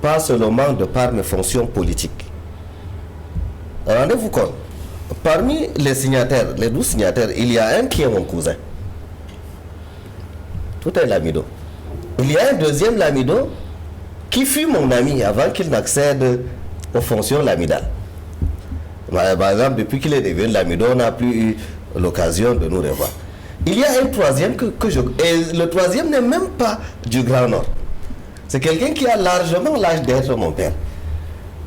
Pas seulement de par mes fonctions politiques. Rendez-vous compte, parmi les signataires, les 12 signataires, il y a un qui est mon cousin. Tout est Lamido. Il y a un deuxième Lamido qui fut mon ami avant qu'il n'accède aux fonctions lamidales. Par exemple, depuis qu'il est devenu Lamido, on n'a plus eu l'occasion de nous revoir. Il y a un troisième et le troisième n'est même pas du Grand Nord. C'est quelqu'un qui a largement l'âge d'être mon père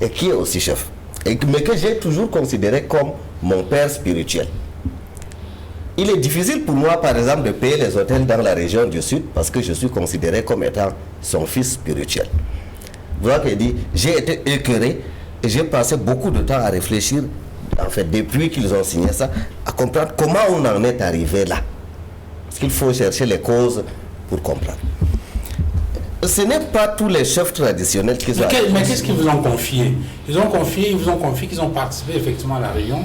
et qui est aussi chef. Mais que j'ai toujours considéré comme mon père spirituel. Il est difficile pour moi, par exemple, de payer les hôtels dans la région du Sud parce que je suis considéré comme étant son fils spirituel. Voilà qu'il dit, j'ai été écœuré et j'ai passé beaucoup de temps à réfléchir, en fait, depuis qu'ils ont signé ça, à comprendre comment on en est arrivé là. Parce qu'il faut chercher les causes pour comprendre. Ce n'est pas tous les chefs traditionnels qui ont... Mais qu'est-ce qu'ils vous ont confié? Ils vous ont confié qu'ils ont participé effectivement à la réunion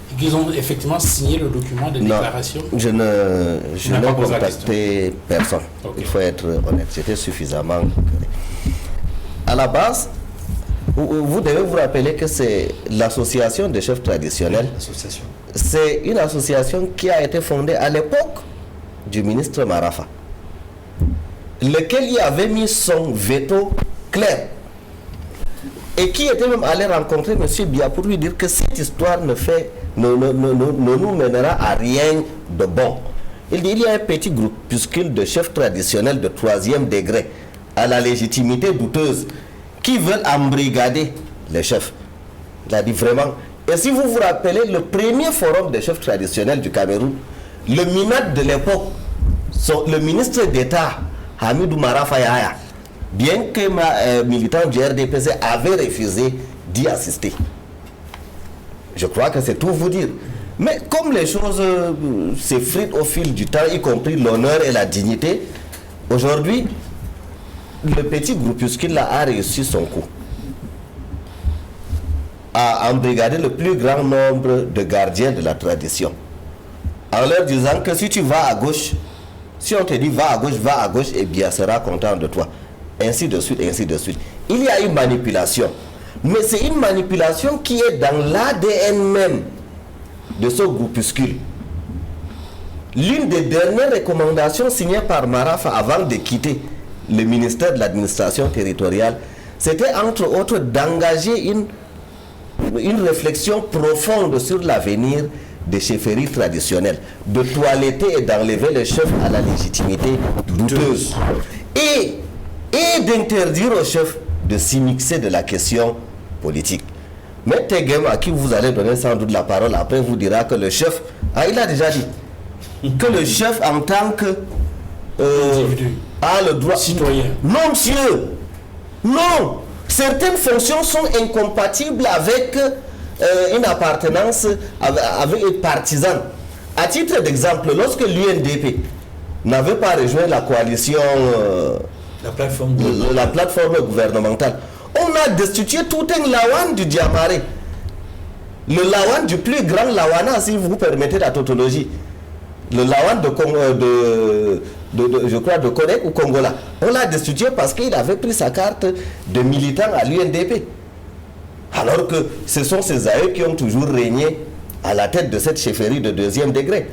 et qu'ils ont effectivement signé le document de déclaration? Je n'ai contacté personne. Okay. Il faut être honnête. J'étais suffisamment... À la base, vous devez vous rappeler que c'est l'association des chefs traditionnels. C'est une association qui a été fondée à l'époque du ministre Marafa, lequel y avait mis son veto clair et qui était même allé rencontrer M. Biya pour lui dire que cette histoire ne nous mènera à rien de bon. Il dit il y a un petit groupuscule de chefs traditionnels de 3e degré à la légitimité douteuse qui veulent embrigader les chefs. Il a dit vraiment. Et si vous vous rappelez, le premier forum des chefs traditionnels du Cameroun, le MINAD de l'époque, le ministre d'État Hamidou Marafa Yahya, bien que militant du RDPC avait refusé d'y assister. Je crois que c'est tout vous dire. Mais comme les choses s'effritent au fil du temps, y compris l'honneur et la dignité, aujourd'hui, le petit groupuscule a réussi son coup à embrigader le plus grand nombre de gardiens de la tradition, en leur disant que si tu vas à gauche, si on te dit va à gauche, et bien sera content de toi. Ainsi de suite, ainsi de suite. Il y a une manipulation. Mais c'est une manipulation qui est dans l'ADN même de ce groupuscule. L'une des dernières recommandations signées par Marafa avant de quitter le ministère de l'administration territoriale, c'était entre autres d'engager une une réflexion profonde sur l'avenir des chefferies traditionnelles, de toiletter et d'enlever les chefs à la légitimité douteuse, et d'interdire aux chefs de s'immiscer de la question politique. Mais Tegem, à qui vous allez donner sans doute la parole, après vous dira que le chef, il a déjà dit, que le chef en tant que a le droit citoyen. Non, monsieur, non. Certaines fonctions sont incompatibles avec une appartenance avec une partisane. À titre d'exemple, lorsque l'UNDP n'avait pas rejoint la coalition, la plateforme gouvernementale, on a destitué tout un lawan du Diamaré. Le lawan du plus grand lawana, si vous permettez la tautologie. Le lawan je crois de Corée ou Congola. On l'a destitué parce qu'il avait pris sa carte de militant à l'UNDP. Alors que ce sont ces aïeux qui ont toujours régné à la tête de cette chefferie de 2e degré.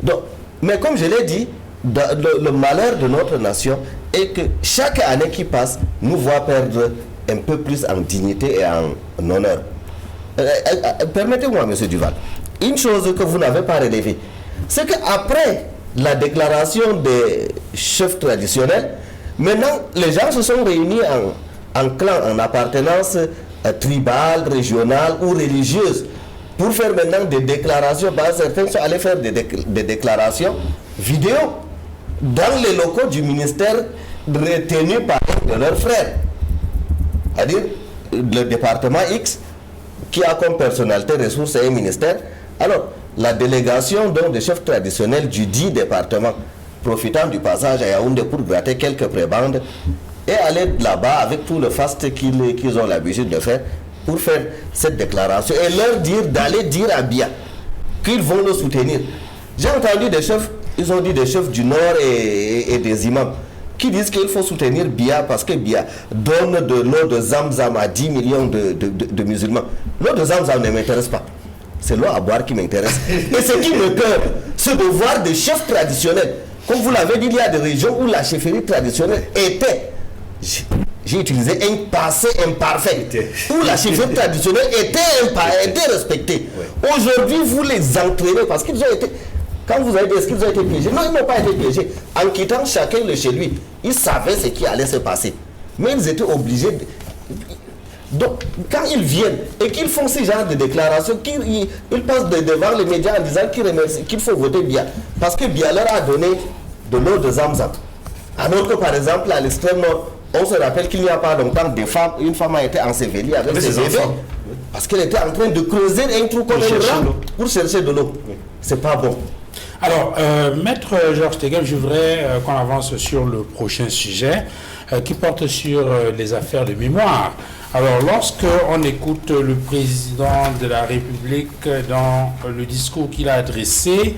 Donc, mais comme je l'ai dit, le malheur de notre nation est que chaque année qui passe nous voit perdre un peu plus en dignité et en honneur. Permettez-moi, M. Duval, une chose que vous n'avez pas relevée, c'est qu'après la déclaration des chefs traditionnels, maintenant les gens se sont réunis en clan, en appartenance tribale, régionale ou religieuse, pour faire maintenant des déclarations. Certains sont allés faire des déclarations vidéo dans les locaux du ministère retenus par leurs frères, c'est-à-dire le département X qui a comme personnalité ressources et un ministère. Alors la délégation donc des chefs traditionnels du dit département, profitant du passage à Yaoundé pour gratter quelques prébendes, et aller là-bas avec tout le faste qu'ils ont l'habitude de faire pour faire cette déclaration et leur dire d'aller dire à Bia qu'ils vont le soutenir. J'ai entendu des chefs, ils ont dit des chefs du Nord et des imams qui disent qu'il faut soutenir Bia parce que Bia donne de l'eau de Zamzam à 10 millions de musulmans. L'eau de Zamzam ne m'intéresse pas. C'est l'eau à boire qui m'intéresse. Et ce qui me peur, c'est de voir des chefs traditionnels. Comme vous l'avez dit, il y a des régions où la chefferie traditionnelle était, j'ai utilisé un passé imparfait, où la chefferie traditionnelle était respectée. Oui. Aujourd'hui, vous les entraînez parce qu'ils ont été... Quand vous avez dit est-ce qu'ils ont été piégés? Non, ils n'ont pas été piégés. En quittant chacun de chez lui, ils savaient ce qui allait se passer. Mais ils étaient obligés de... Donc, quand ils viennent et qu'ils font ce genre de déclarations, ils passent devant les médias en disant qu'il faut voter Bia. Parce que Bia leur a donné de l'eau de Zamzam. Alors que, par exemple, à l'extrême nord, on se rappelle qu'il n'y a pas longtemps, une femme a été ensevelie avec ses bébés. Parce qu'elle était en train de creuser un trou comme un rat pour chercher de l'eau. Oui. C'est pas bon. Alors, Maître Georges Tegem, je voudrais qu'on avance sur le prochain sujet qui porte sur les affaires de mémoire. Alors, lorsque on écoute le président de la République dans le discours qu'il a adressé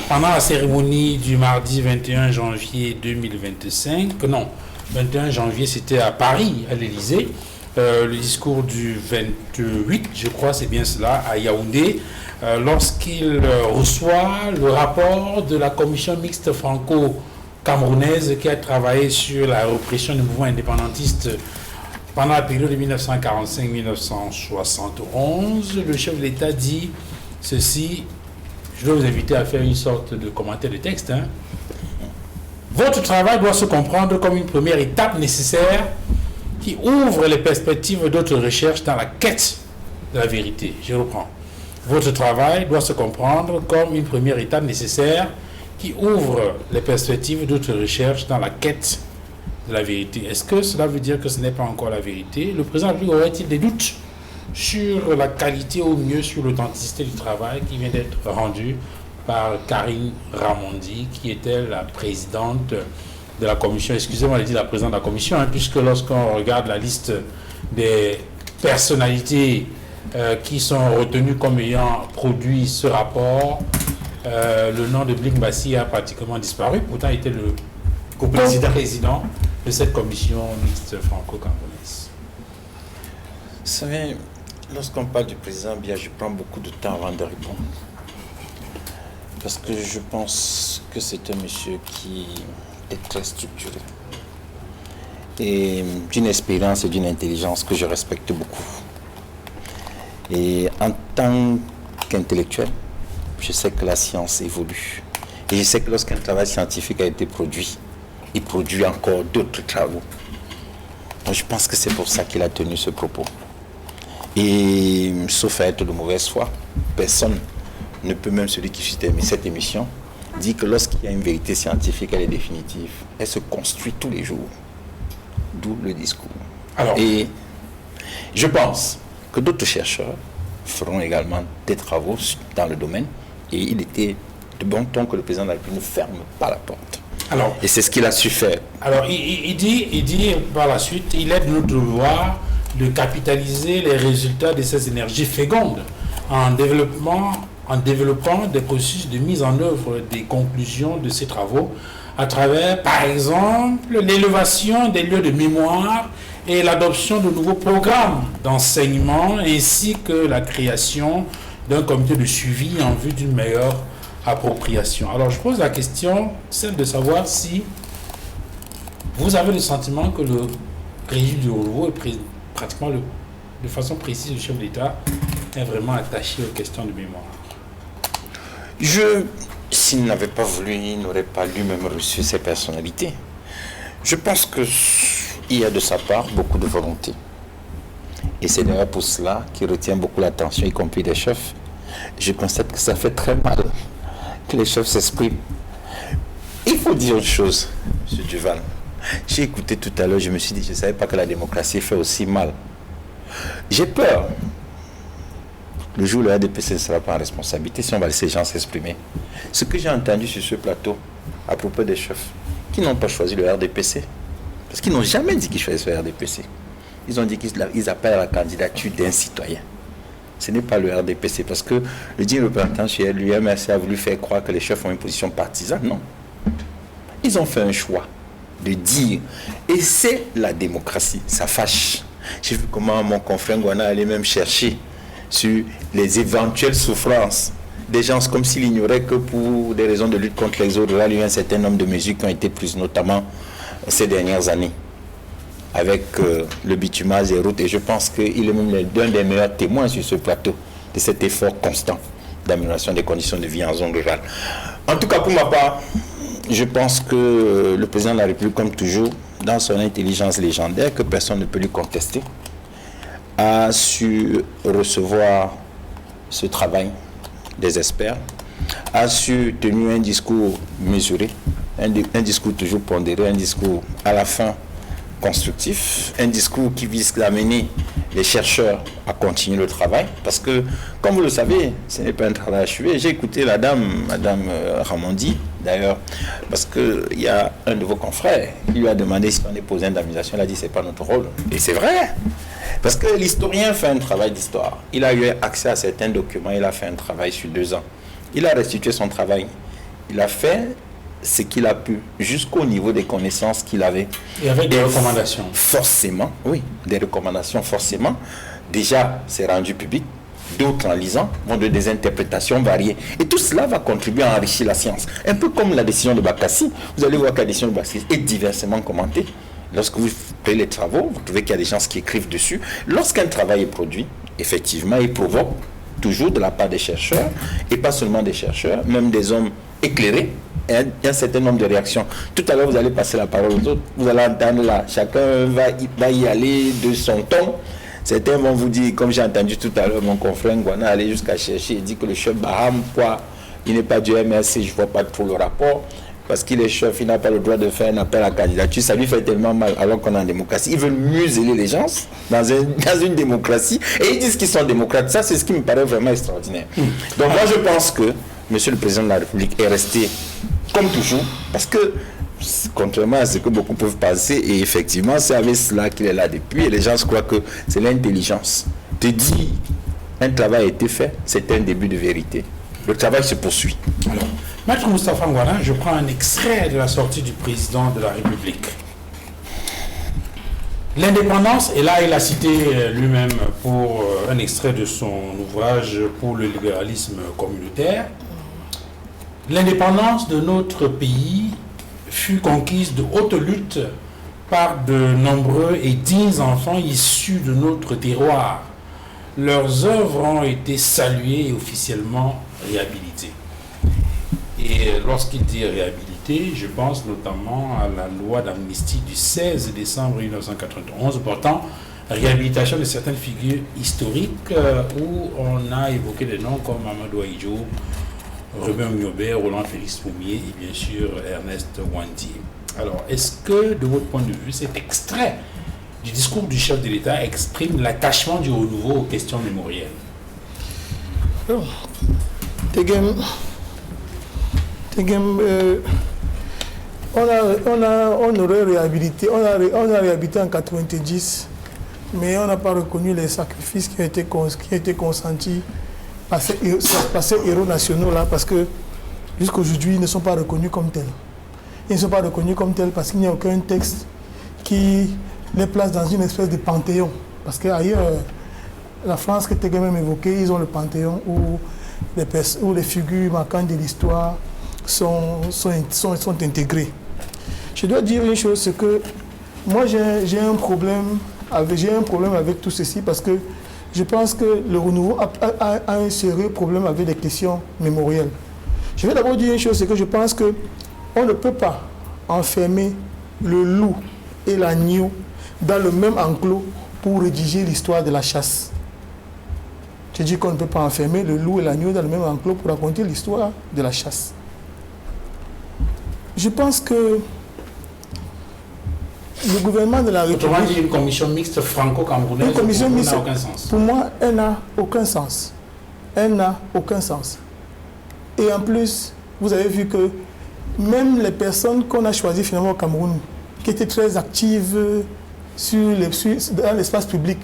pendant la cérémonie du mardi 21 janvier 2025, non, 21 janvier c'était à Paris, à l'Élysée, le discours du 28, je crois, c'est bien cela, à Yaoundé, lorsqu'il reçoit le rapport de la commission mixte franco-camerounaise qui a travaillé sur la répression du mouvement indépendantiste pendant la période de 1945-1971, le chef de l'État dit ceci, je dois vous inviter à faire une sorte de commentaire de texte. Hein. Votre travail doit se comprendre comme une première étape nécessaire qui ouvre les perspectives d'autres recherches dans la quête de la vérité. Je reprends. Votre travail doit se comprendre comme une première étape nécessaire qui ouvre les perspectives d'autres recherches dans la quête de la vérité. Est-ce que cela veut dire que ce n'est pas encore la vérité? Le président aurait-il des doutes sur la qualité, au mieux sur l'authenticité du travail qui vient d'être rendu par Karine Ramondi, qui était la présidente de la commission, excusez-moi de dire la présidente de la commission, hein, puisque lorsqu'on regarde la liste des personnalités qui sont retenues comme ayant produit ce rapport, le nom de Bling Bassi a pratiquement disparu, pourtant il était le co-président de cette commission mixte franco-camerounaise. Vous savez, lorsqu'on parle du président Bia, je prends beaucoup de temps avant de répondre. Parce que je pense que c'est un monsieur qui est très structuré. et d'une expérience et d'une intelligence que je respecte beaucoup. Et en tant qu'intellectuel, je sais que la science évolue. Et je sais que lorsqu'un travail scientifique a été produit, il produit encore d'autres travaux. Donc je pense que c'est pour ça qu'il a tenu ce propos. Et sauf à être de mauvaise foi, personne ne peut, même celui qui suit cette émission, dire que lorsqu'il y a une vérité scientifique, elle est définitive. Elle se construit tous les jours. D'où le discours. Alors, et je pense que d'autres chercheurs feront également des travaux dans le domaine. Et il était de bon ton que le président de la République ne ferme pas la porte. alors, Et c'est ce qu'il a su faire. alors il dit par la suite, il est de notre devoir de capitaliser les résultats de ces énergies fécondes en développant des processus de mise en œuvre des conclusions de ces travaux à travers, par exemple, l'élévation des lieux de mémoire et l'adoption de nouveaux programmes d'enseignement ainsi que la création d'un comité de suivi en vue d'une meilleure appropriation. Alors je pose la question, celle de savoir si vous avez le sentiment que le régime du renouveau est pratiquement de façon précise le chef d'État est vraiment attaché aux questions de mémoire. S'il n'avait pas voulu, il n'aurait pas lui-même reçu ces personnalités. Je pense qu'il y a de sa part beaucoup de volonté. Et c'est d'ailleurs pour cela qu'il retient beaucoup l'attention, y compris des chefs. Je constate que ça fait très mal que les chefs s'expriment. Il faut dire une chose, M. Duval. J'ai écouté tout à l'heure, je me suis dit, je ne savais pas que la démocratie fait aussi mal. J'ai peur. Le jour où le RDPC ne sera pas en responsabilité, si on va laisser les gens s'exprimer. Ce que j'ai entendu sur ce plateau, à propos des chefs, qui n'ont pas choisi le RDPC, parce qu'ils n'ont jamais dit qu'ils choisissent le RDPC. Ils ont dit qu'ils appellent à la candidature d'un citoyen. Ce n'est pas le RDPC, parce que le digne représentant chez l'UMRC a voulu faire croire que les chefs ont une position partisane. Non. Ils ont fait un choix de dire, et c'est la démocratie, ça fâche. J'ai vu comment mon confrère Ngouana allait même chercher sur les éventuelles souffrances des gens, comme s'il ignorait que pour des raisons de lutte contre l'exode rural, il y a un certain nombre de mesures qui ont été prises, notamment ces dernières années, avec le bitumage des routes. Et je pense qu'il est même l'un des meilleurs témoins sur ce plateau de cet effort constant d'amélioration des conditions de vie en zone rurale. En tout cas, pour ma part, je pense que le président de la République, comme toujours, dans son intelligence légendaire, que personne ne peut lui contester, a su recevoir ce travail des experts, a su tenir un discours mesuré, un discours toujours pondéré, un discours à la fin constructif, un discours qui vise à amener les chercheurs à continuer le travail, parce que, comme vous le savez, ce n'est pas un travail achevé. J'ai écouté Madame Ramondi, d'ailleurs, parce qu'il y a un de vos confrères qui lui a demandé si on est posé une indemnisation. Elle a dit c'est pas notre rôle. Et c'est vrai. Parce que l'historien fait un travail d'histoire. Il a eu accès à certains documents, il a fait un travail sur 2 ans. Il a restitué son travail. Il a fait ce qu'il a pu, jusqu'au niveau des connaissances qu'il avait. Et avec des recommandations. Forcément, oui, des recommandations, forcément. Déjà, c'est rendu public. D'autres, en lisant, vont de des interprétations variées. Et tout cela va contribuer à enrichir la science. Un peu comme la décision de Bakassi. Vous allez voir que la décision de Bakassi est diversement commentée. Lorsque vous faites les travaux, vous trouvez qu'il y a des gens qui écrivent dessus. Lorsqu'un travail est produit, effectivement, il provoque toujours de la part des chercheurs, et pas seulement des chercheurs, même des hommes éclairés, et il y a un certain nombre de réactions. Tout à l'heure, vous allez passer la parole aux autres, vous allez entendre là, chacun va y aller de son ton. Certains vont vous dire, comme j'ai entendu tout à l'heure, mon confrère Ngouana aller jusqu'à chercher et dit que le chef Baham, quoi, il n'est pas du MRC, je ne vois pas trop le rapport. Parce qu'il est chef, il n'a pas le droit de faire un appel à candidature. Ça lui fait tellement mal alors qu'on est en démocratie. Ils veulent museler les gens dans une démocratie. Et ils disent qu'ils sont démocrates. Ça, c'est ce qui me paraît vraiment extraordinaire. Donc moi, je pense que M. le Président de la République est resté comme toujours. Parce que, contrairement à ce que beaucoup peuvent penser, et effectivement, c'est avec cela qu'il est là depuis. Et les gens croient que c'est l'intelligence. De dire un travail a été fait, c'est un début de vérité. Le travail se poursuit. Alors, Maître Moustapha Ngouana, je prends un extrait de la sortie du président de la République. L'indépendance, et là il a cité lui-même pour un extrait de son ouvrage pour le libéralisme communautaire. L'indépendance de notre pays fut conquise de haute lutte par de nombreux et dignes enfants issus de notre terroir. Leurs œuvres ont été saluées et officiellement réhabilitées. Et lorsqu'il dit réhabilité, je pense notamment à la loi d'amnistie du 16 décembre 1991 portant réhabilitation de certaines figures historiques où on a évoqué des noms comme Amadou Ahidjo, Robert Miobert, Roland Félix Pommier et bien sûr Ernest Wandi. Alors, est-ce que, de votre point de vue, cet extrait du discours du chef de l'État exprime l'attachement du renouveau aux questions mémorielles? On aurait réhabilité, on a réhabilité en 90, mais on n'a pas reconnu les sacrifices qui ont été consentis par ces héros nationaux là, parce que jusqu'à aujourd'hui ils ne sont pas reconnus comme tels. Ils ne sont pas reconnus comme tels parce qu'il n'y a aucun texte qui les place dans une espèce de panthéon. Parce qu'ailleurs, la France que tu as même évoquée, ils ont le panthéon où les figures marquantes de l'histoire sont intégrées. Je dois dire une chose, c'est que moi j'ai un problème avec tout ceci parce que je pense que le renouveau a un sérieux problème avec les questions mémorielles. Je vais d'abord dire une chose, c'est que je pense qu'on ne peut pas enfermer le loup et l'agneau dans le même enclos pour rédiger l'histoire de la chasse. Je dis qu'on ne peut pas enfermer le loup et l'agneau dans le même enclos pour raconter l'histoire de la chasse. Je pense que le gouvernement de la République... Autrement dit, une commission mixte franco-camerounaise, une commission mixte, n'a aucun sens. Pour moi, elle n'a aucun sens. Elle n'a aucun sens. Et en plus, vous avez vu que même les personnes qu'on a choisies finalement au Cameroun, qui étaient très actives dans l'espace public,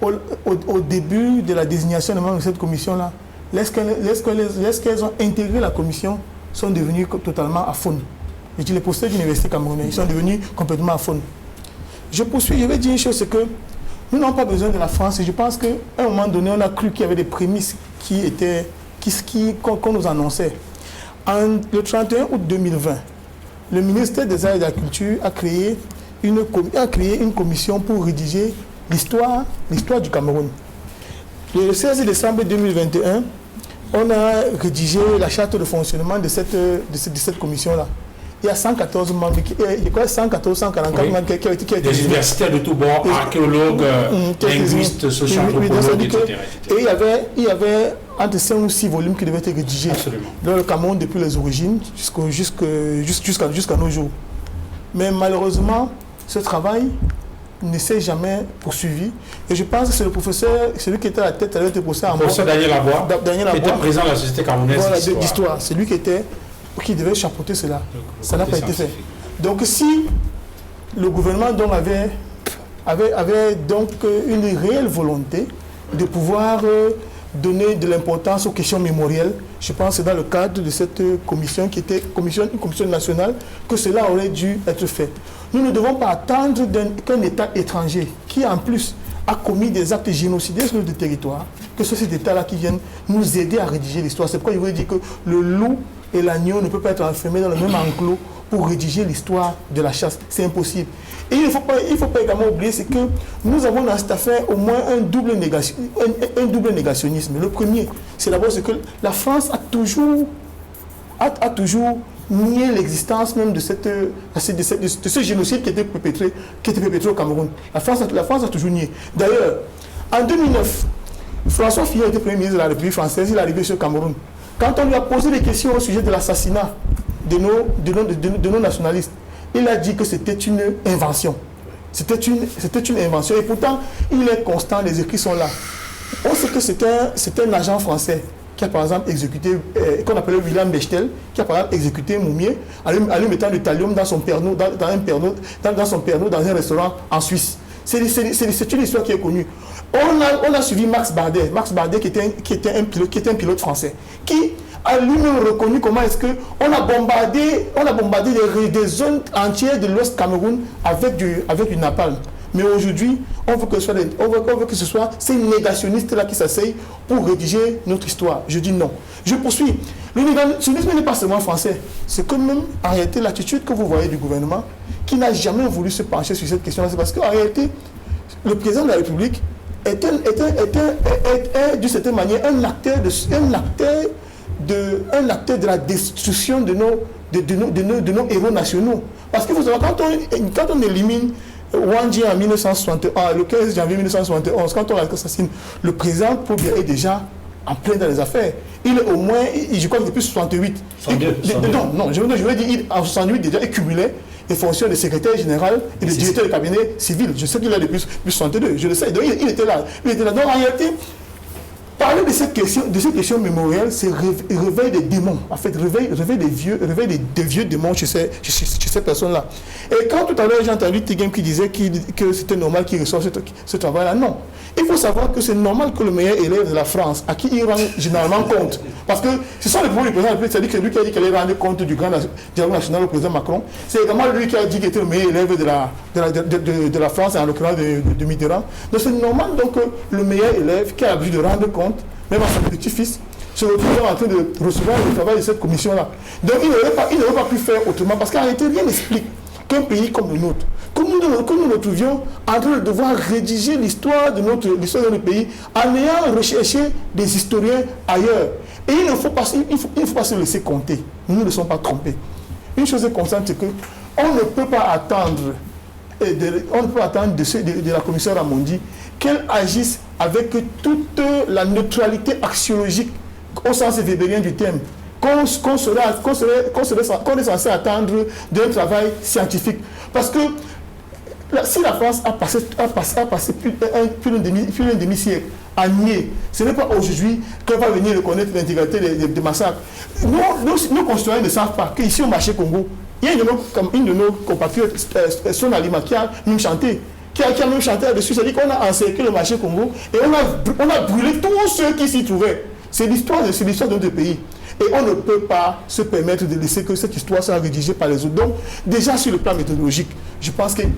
au début de la désignation de membres de cette commission-là, lorsqu'elles ont intégré la commission, sont devenues totalement aphones. Je dis les posteurs d'université camerounaise, ils sont devenus complètement aphones. Je poursuis, je vais dire une chose, c'est que nous n'avons pas besoin de la France. Et je pense qu'à un moment donné, on a cru qu'il y avait des prémices qu'on nous annonçait. Le 31 août 2020, le ministère des Arts et de la Culture a créé une commission pour rédiger l'histoire du Cameroun. Le 16 décembre 2021, on a rédigé la charte de fonctionnement de cette commission-là. Il y a 114 membres, il y a 144 membres qui ont été... Des universitaires de tous bords, archéologues, linguistes, socio-anthropologues, etc. Et il y avait entre 5 ou 6 volumes qui devaient être rédigés dans le Cameroun depuis les origines jusqu'à nos jours. Mais malheureusement, ce travail ne s'est jamais poursuivi. Et je pense que c'est le professeur, celui qui était à la tête de professeur Daniel Abois, qui était président de la Société camerounaise d'histoire. C'est lui qui devait chapeauter cela. Ça n'a pas été fait. Donc si le gouvernement donc avait donc une réelle volonté de pouvoir donner de l'importance aux questions mémorielles, je pense que dans le cadre de cette commission qui était une commission nationale, que cela aurait dû être fait. Nous ne devons pas attendre qu'un État étranger, qui en plus a commis des actes génocidaires sur notre territoire, que ce soit cet État-là qui vienne nous aider à rédiger l'histoire. C'est pourquoi il veut dire que le loup et l'agneau ne peuvent pas être enfermés dans le même enclos pour rédiger l'histoire de la chasse. C'est impossible. Et il ne faut pas également oublier, c'est que nous avons dans cette affaire au moins un double négationnisme. Le premier, c'est d'abord ce que la France a toujours nié l'existence même de ce génocide qui était perpétré au Cameroun. La France a toujours nié. D'ailleurs, en 2009, François Fillon était Premier ministre de la République française, il est arrivé sur le Cameroun. Quand on lui a posé des questions au sujet de l'assassinat de nos nationalistes, il a dit que c'était une invention. C'était une invention. Et pourtant, il est constant, les écrits sont là. On sait que c'est un agent français qui a par exemple exécuté, qu'on appelait William Bechtel, qui a par exemple exécuté Moumier en lui mettant du thallium dans son pernod, dans un restaurant en Suisse. C'est une histoire qui est connue. On a suivi Max Bardet qui était un pilote français, qui a lui-même reconnu comment est-ce qu'on a bombardé des zones entières de l'Ouest Cameroun avec du napalm. Mais aujourd'hui, on veut que ce soit ces négationnistes-là qui s'asseyent pour rédiger notre histoire. Je dis non. Je poursuis. Le négationnisme n'est pas seulement français. C'est quand même, en réalité, l'attitude que vous voyez du gouvernement qui n'a jamais voulu se pencher sur cette question-là, c'est parce qu'en réalité, le président de la République est d'une certaine manière un acteur de la destruction de nos héros nationaux. Parce qu'il faut savoir, quand on élimine Wang Jie en 1961, le 15 janvier 1971, quand on assassine, le président Paul Biya est déjà en plein dans les affaires. Il est au moins, je crois que depuis 68. Non, je veux dire, en 68 déjà, il cumulait les fonctions de secrétaire général et de directeur de cabinet civil. Je sais qu'il a depuis 62, je le sais. Donc il était là. Donc en réalité, parler de cette question mémorielle, c'est réveil des démons. En fait, réveil des vieux démons chez ces personnes-là. Et quand tout à l'heure j'ai entendu Tigem qui disait que c'était normal qu'il reçoive ce travail-là, non. Il faut savoir que c'est normal que le meilleur élève de la France, à qui il rend généralement compte, parce que ce sont les premiers présidents, c'est-à-dire que c'est lui qui a dit qu'il allait rendre compte du grand dialogue national au président Macron, c'est également lui qui a dit qu'il était le meilleur élève de la France, en l'occurrence de Mitterrand. Donc c'est normal donc, que le meilleur élève qui a l'habitude de rendre compte, même à son petit-fils, se retrouve en train de recevoir le travail de cette commission-là. Donc il n'aurait pas pu faire autrement, parce qu'en réalité, rien n'explique qu'un pays comme le nôtre, que nous nous trouvions en train de devoir rédiger l'histoire de notre pays en ayant recherché des historiens ailleurs. Et il ne faut pas se laisser compter. Nous ne sommes pas trompés. Une chose est constante, c'est qu'on ne peut pas attendre de la commissaire Ramondi qu'elle agisse avec toute la neutralité axiologique au sens weberien du terme, qu'on est censé attendre d'un travail scientifique. Parce que si la France a passé plus d'un demi-siècle à nier, ce n'est pas aujourd'hui qu'elle va venir reconnaître l'intégralité des massacres. Nos concitoyens ne savent pas qu'ici au marché Congo, il y a une de nos compatriotes, Son Alima, qui a même chanté. Qui a même chanté là-dessus. C'est-à-dire qu'on a encerclé le marché Congo et on a brûlé tous ceux qui s'y trouvaient. C'est l'histoire de notre pays. Et on ne peut pas se permettre de laisser que cette histoire soit rédigée par les autres. Donc, déjà sur le plan méthodologique, je pense qu'il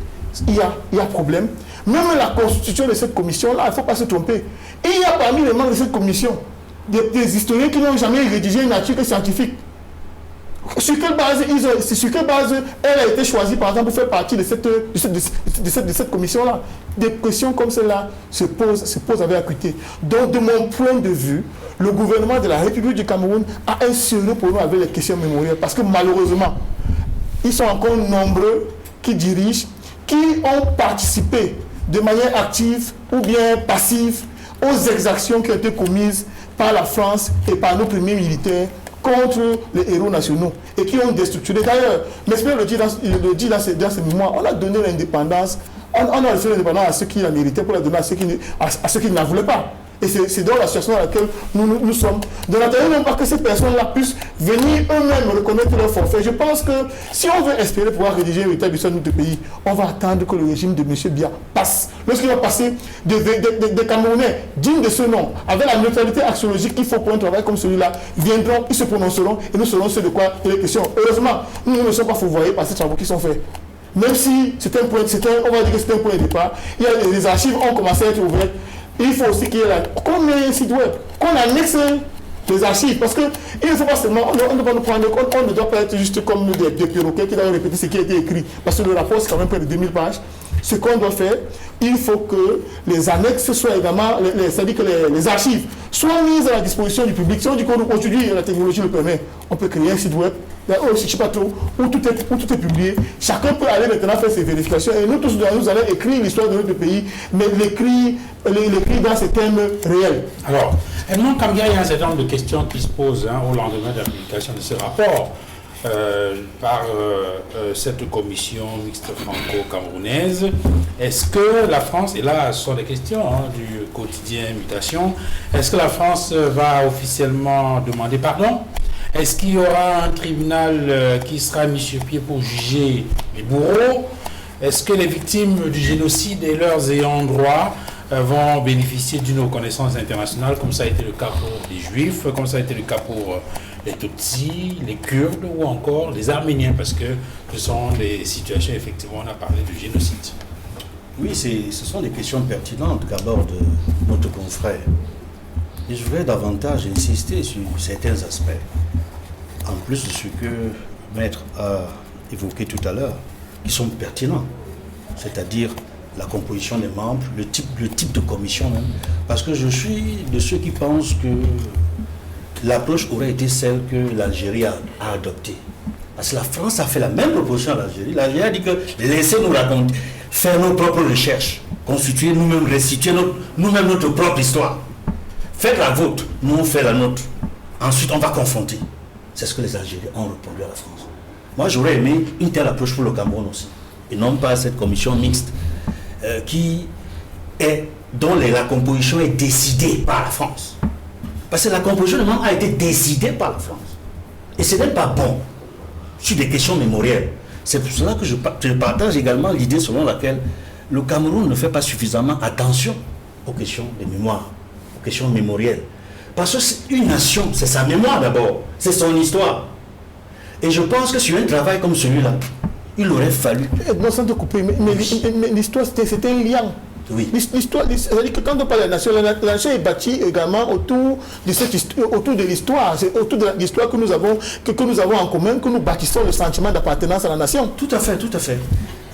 y a problème. Même la constitution de cette commission-là, il ne faut pas se tromper. Il y a parmi les membres de cette commission des historiens qui n'ont jamais rédigé une article scientifique. Sur quelle base elle a été choisie, par exemple, pour faire partie de cette commission-là? Des questions comme celle-là se posent avec acuité. Donc, de mon point de vue, le gouvernement de la République du Cameroun a un sérieux problème avec les questions mémorielles. Parce que malheureusement, ils sont encore nombreux qui dirigent, qui ont participé de manière active ou bien passive aux exactions qui ont été commises par la France et par nos premiers militaires contre les héros nationaux et qui ont déstructuré. D'ailleurs, Mesmer le dit dans ses mémoires, on a donné l'indépendance, on a refusé l'indépendance à ceux qui la méritaient pour la donner à ceux qui ne la voulaient pas. Et c'est dans la situation dans laquelle nous sommes. De l'intérêt, non pas que ces personnes-là puissent venir eux-mêmes reconnaître leur forfait. Je pense que si on veut espérer pouvoir rédiger un véritable histoire de notre pays, on va attendre que le régime de M. Biya passe. Lorsqu'il va passer des Camerounais dignes de ce nom, avec la neutralité axiologique qu'il faut pour un travail comme celui-là, viendront, ils se prononceront et nous saurons ce de quoi il est question. Heureusement, nous ne sommes pas fourvoyés par ces travaux qui sont faits. Même si on va dire que c'est un point de départ, les archives ont commencé à être ouvertes. Il faut aussi qu'il y ait comme un site web, qu'on annexe les archives, parce qu'il ne faut pas seulement, on ne doit pas être juste comme des perroquets qui doivent répéter ce qui a été écrit, parce que le rapport c'est quand même près de 2000 pages. Ce qu'on doit faire, il faut que les annexes soient également, c'est-à-dire que les archives soient mises à la disposition du public. Si on dit qu'aujourd'hui la technologie le permet, on peut créer un site web, je ne sais pas trop, où tout est publié. Chacun peut aller maintenant faire ses vérifications. Et nous tous, nous allons écrire l'histoire de notre pays, mais l'écrire dans ces termes réels. Alors, Edmond Kambia, il y a un certain nombre de questions qui se posent au lendemain de la publication de ce rapport par cette commission mixte franco-camerounaise. Est-ce que la France, et là ce sont des questions du quotidien Mutation, est-ce que la France va officiellement demander pardon? Est-ce qu'il y aura un tribunal qui sera mis sur pied pour juger les bourreaux? Est-ce que les victimes du génocide et leurs ayants droit vont bénéficier d'une reconnaissance internationale, comme ça a été le cas pour les Juifs, comme ça a été le cas pour les Tutsis, les Kurdes ou encore les Arméniens, parce que ce sont des situations, effectivement, on a parlé de génocide. Oui, ce sont des questions pertinentes qu'aborde notre confrère. Et je voudrais davantage insister sur certains aspects. En plus de ce que Maître a évoqué tout à l'heure, qui sont pertinents. C'est-à-dire la composition des membres, le type de commission même. Parce que je suis de ceux qui pensent que l'approche aurait été celle que l'Algérie a adoptée. Parce que la France a fait la même proposition à l'Algérie. L'Algérie a dit que laissez-nous raconter, faire nos propres recherches, constituer nous-mêmes, restituer nous-mêmes notre propre histoire. Faites la vôtre, nous on fait la nôtre. Ensuite on va confronter. C'est ce que les Algériens ont répondu à la France. Moi j'aurais aimé une telle approche pour le Cameroun aussi. Et non pas cette commission mixte dont la composition est décidée par la France. Parce que la composition des membres a été décidée par la France. Et ce n'est pas bon sur des questions mémorielles. C'est pour cela que je partage également l'idée selon laquelle le Cameroun ne fait pas suffisamment attention aux questions de mémoire, aux questions mémorielles. Parce que c'est une nation, c'est sa mémoire d'abord, c'est son histoire. Et je pense que sur un travail comme celui-là, il aurait fallu... Non, sans te couper, mais l'histoire, c'était un lien. Oui. L'histoire, c'est-à-dire que quand on parle de la nation est bâtie également autour de l'histoire. C'est autour de l'histoire que nous avons en commun, que nous bâtissons le sentiment d'appartenance à la nation. Tout à fait, tout à fait.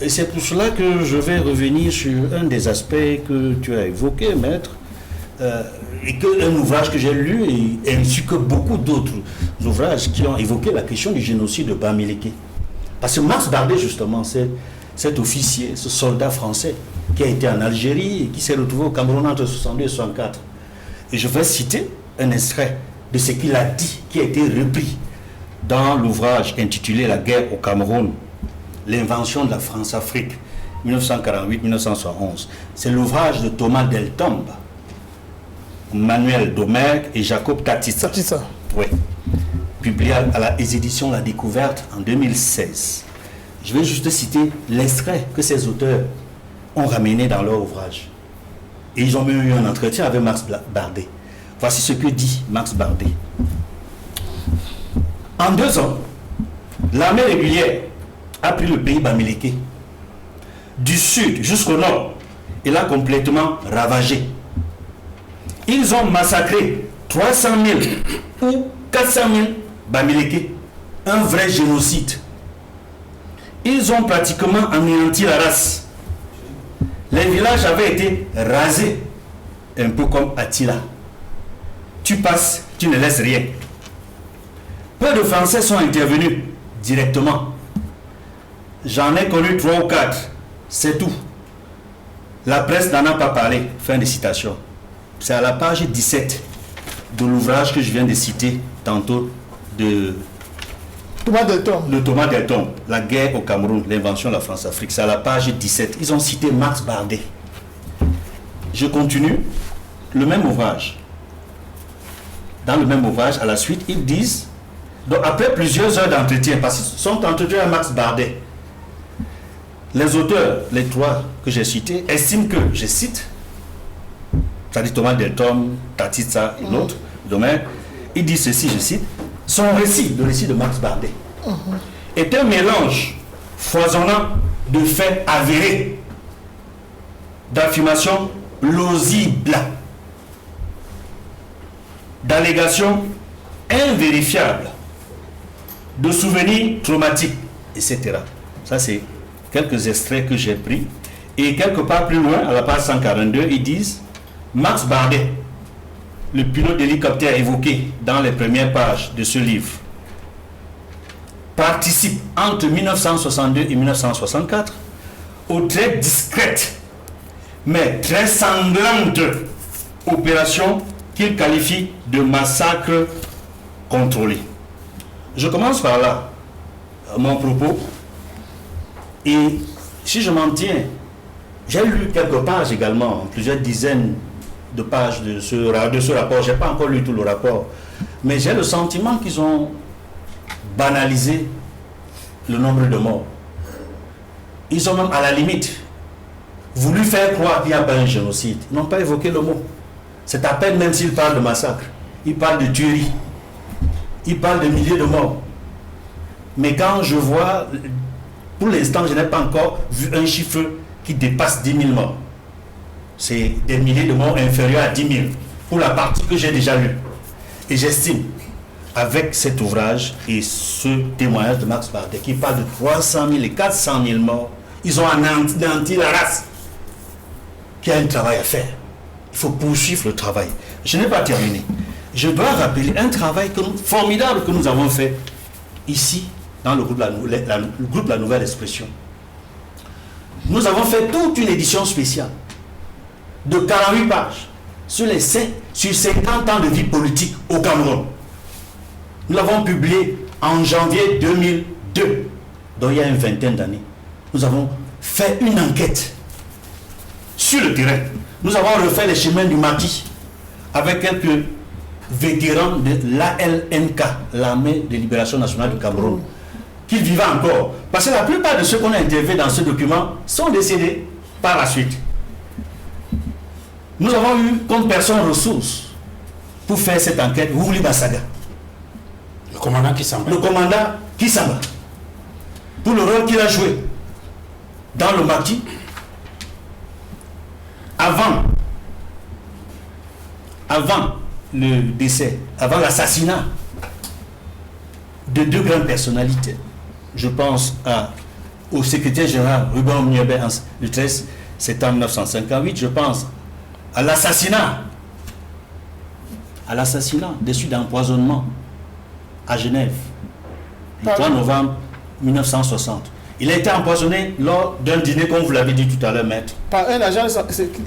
Et c'est pour cela que je vais revenir sur un des aspects que tu as évoqué, maître, et qu'un ouvrage que j'ai lu, ainsi que beaucoup d'autres ouvrages qui ont évoqué la question du génocide de Bamileke. Parce que Max Bardet, justement, c'est cet officier, ce soldat français qui a été en Algérie et qui s'est retrouvé au Cameroun entre 62 et 64. Et je vais citer un extrait de ce qu'il a dit, qui a été repris dans l'ouvrage intitulé « La guerre au Cameroun, l'invention de la France-Afrique, 1948-1971 ». C'est l'ouvrage de Thomas Deltombe, Manuel Domergue et Jacob Tatissa. Oui. Publié à les éditions La Découverte en 2016. Je vais juste citer l'extrait que ces auteurs ont ramené dans leur ouvrage. Et ils ont même eu un entretien avec Max Bardet. Voici ce que dit Max Bardet. En 2 ans, l'armée régulière a pris le pays Bamileke. Du sud jusqu'au nord, et l'a complètement ravagé. Ils ont massacré 300 000 ou 400 000 Bamileke. Un vrai génocide. Ils ont pratiquement anéanti la race. Les villages avaient été rasés, un peu comme Attila. Tu passes, tu ne laisses rien. Peu de Français sont intervenus directement. J'en ai connu 3 ou 4, c'est tout. La presse n'en a pas parlé. Fin de citation. C'est à la page 17 de l'ouvrage que je viens de citer tantôt de Thomas Deltombe, La guerre au Cameroun, l'invention de la France-Afrique. C'est à la page 17. Ils ont cité Max Bardet. Je continue. Le même ouvrage. Dans le même ouvrage, à la suite, ils disent, donc après plusieurs heures d'entretien, parce qu'ils sont entretenus à Max Bardet, les auteurs, les 3 que j'ai cités, estiment que, je cite, c'est-à-dire Thomas Deltombe, Tatissa et l'autre, Domaine, ils disent ceci, je cite, son récit, le récit de Max Bardet, est un mélange foisonnant de faits avérés, d'affirmations plausibles, d'allégations invérifiables, de souvenirs traumatiques, etc. Ça, c'est quelques extraits que j'ai pris. Et quelque part plus loin, à la page 142, ils disent Max Bardet, le pilote d'hélicoptère évoqué dans les premières pages de ce livre, participe entre 1962 et 1964 aux très discrètes mais très sanglantes opérations qu'il qualifie de massacre contrôlé. Je commence par là mon propos, et si je m'en tiens, j'ai lu quelques pages également, plusieurs dizaines de pages de ce rapport. Je n'ai pas encore lu tout le rapport, mais j'ai le sentiment qu'ils ont banalisé le nombre de morts. Ils ont même à la limite voulu faire croire qu'il n'y a pas un génocide. Ils n'ont pas évoqué le mot. C'est à peine même s'ils parlent de massacre. Ils parlent de tuerie. Ils parlent de milliers de morts. Mais quand je vois, pour l'instant, je n'ai pas encore vu un chiffre qui dépasse 10 000 morts. C'est des milliers de morts inférieurs à 10 000 pour la partie que j'ai déjà lue. Et j'estime avec cet ouvrage et ce témoignage de Max Bardet qui parle de 300 000 et 400 000 morts, ils ont anéanti la race qui a un travail à faire. Il faut poursuivre le travail. Je n'ai pas terminé. Je dois rappeler un travail formidable que nous avons fait ici, dans le groupe La Nouvelle Expression. Nous avons fait toute une édition spéciale de 48 pages sur 50 ans de vie politique au Cameroun. Nous l'avons publié en janvier 2002, donc il y a une vingtaine d'années. Nous avons fait une enquête sur le terrain. Nous avons refait les chemins du maquis avec quelques vétérans de l'ALNK, l'Armée de Libération Nationale du Cameroun, qui vivaient encore. Parce que la plupart de ceux qu'on a interviewés dans ce document sont décédés par la suite. Nous avons eu comme personne ressource pour faire cette enquête Wuli Bassaga. Le commandant Kisamba. Le commandant Kisamba. Pour le rôle qu'il a joué dans le maquis avant le décès, avant l'assassinat de deux grandes personnalités. Je pense au secrétaire général Ruben Mnyebe le 13 septembre 1958. Je pense à l'assassinat des suites d'empoisonnement à Genève, le 3 novembre 1960. Il a été empoisonné lors d'un dîner, comme vous l'avez dit tout à l'heure, maître. Par un agent,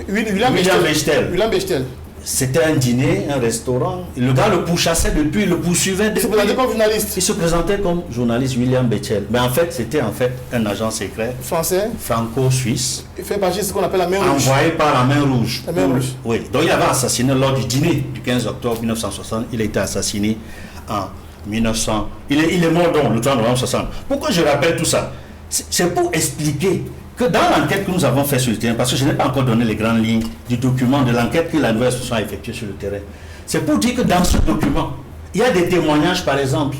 William Bechtel. C'était un dîner, un restaurant. Le gars le pourchassait depuis, le poursuivait depuis. Il se présentait comme journaliste. Il se présentait comme journaliste William Bechtel. Mais en fait, c'était un agent secret. Français. Franco-suisse. Il fait partie de ce qu'on appelle la main rouge. Envoyé par la main rouge. La main rouge. Oui. Donc il avait assassiné lors du dîner du 15 octobre 1960. Il a été assassiné en 1900. Il est mort donc le 3 novembre 1960. Pourquoi je rappelle tout ça? C'est pour expliquer que dans l'enquête que nous avons faite sur le terrain, parce que je n'ai pas encore donné les grandes lignes du document de l'enquête que la Nouvelle Expression a effectuée sur le terrain, c'est pour dire que dans ce document, il y a des témoignages, par exemple,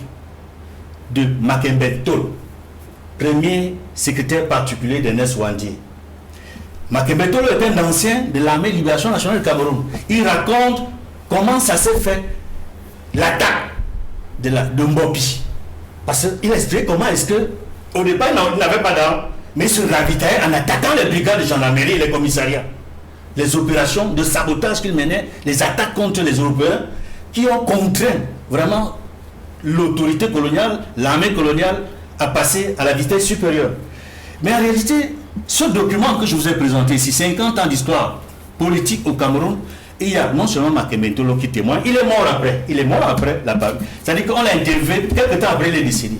de Makembe Tolo, premier secrétaire particulier d'Ernest Ouandié. Makembe Tolo est un ancien de l'Armée de Libération Nationale du Cameroun. Il raconte comment ça s'est fait, l'attaque de Mbopi. Parce qu'il explique comment est-ce que, au départ, il n'avait pas d'armes, mais se ravitaillait en attaquant les brigades de gendarmerie et les commissariats. Les opérations de sabotage qu'il menait, les attaques contre les Européens, qui ont contraint vraiment l'autorité coloniale, l'armée coloniale, à passer à la vitesse supérieure. Mais en réalité, ce document que je vous ai présenté ici, 50 ans d'histoire politique au Cameroun, il y a non seulement Makembe Tolo qui témoigne, il est mort après la bague. C'est-à-dire qu'on l'a interviewé, quelques temps après il est décédé.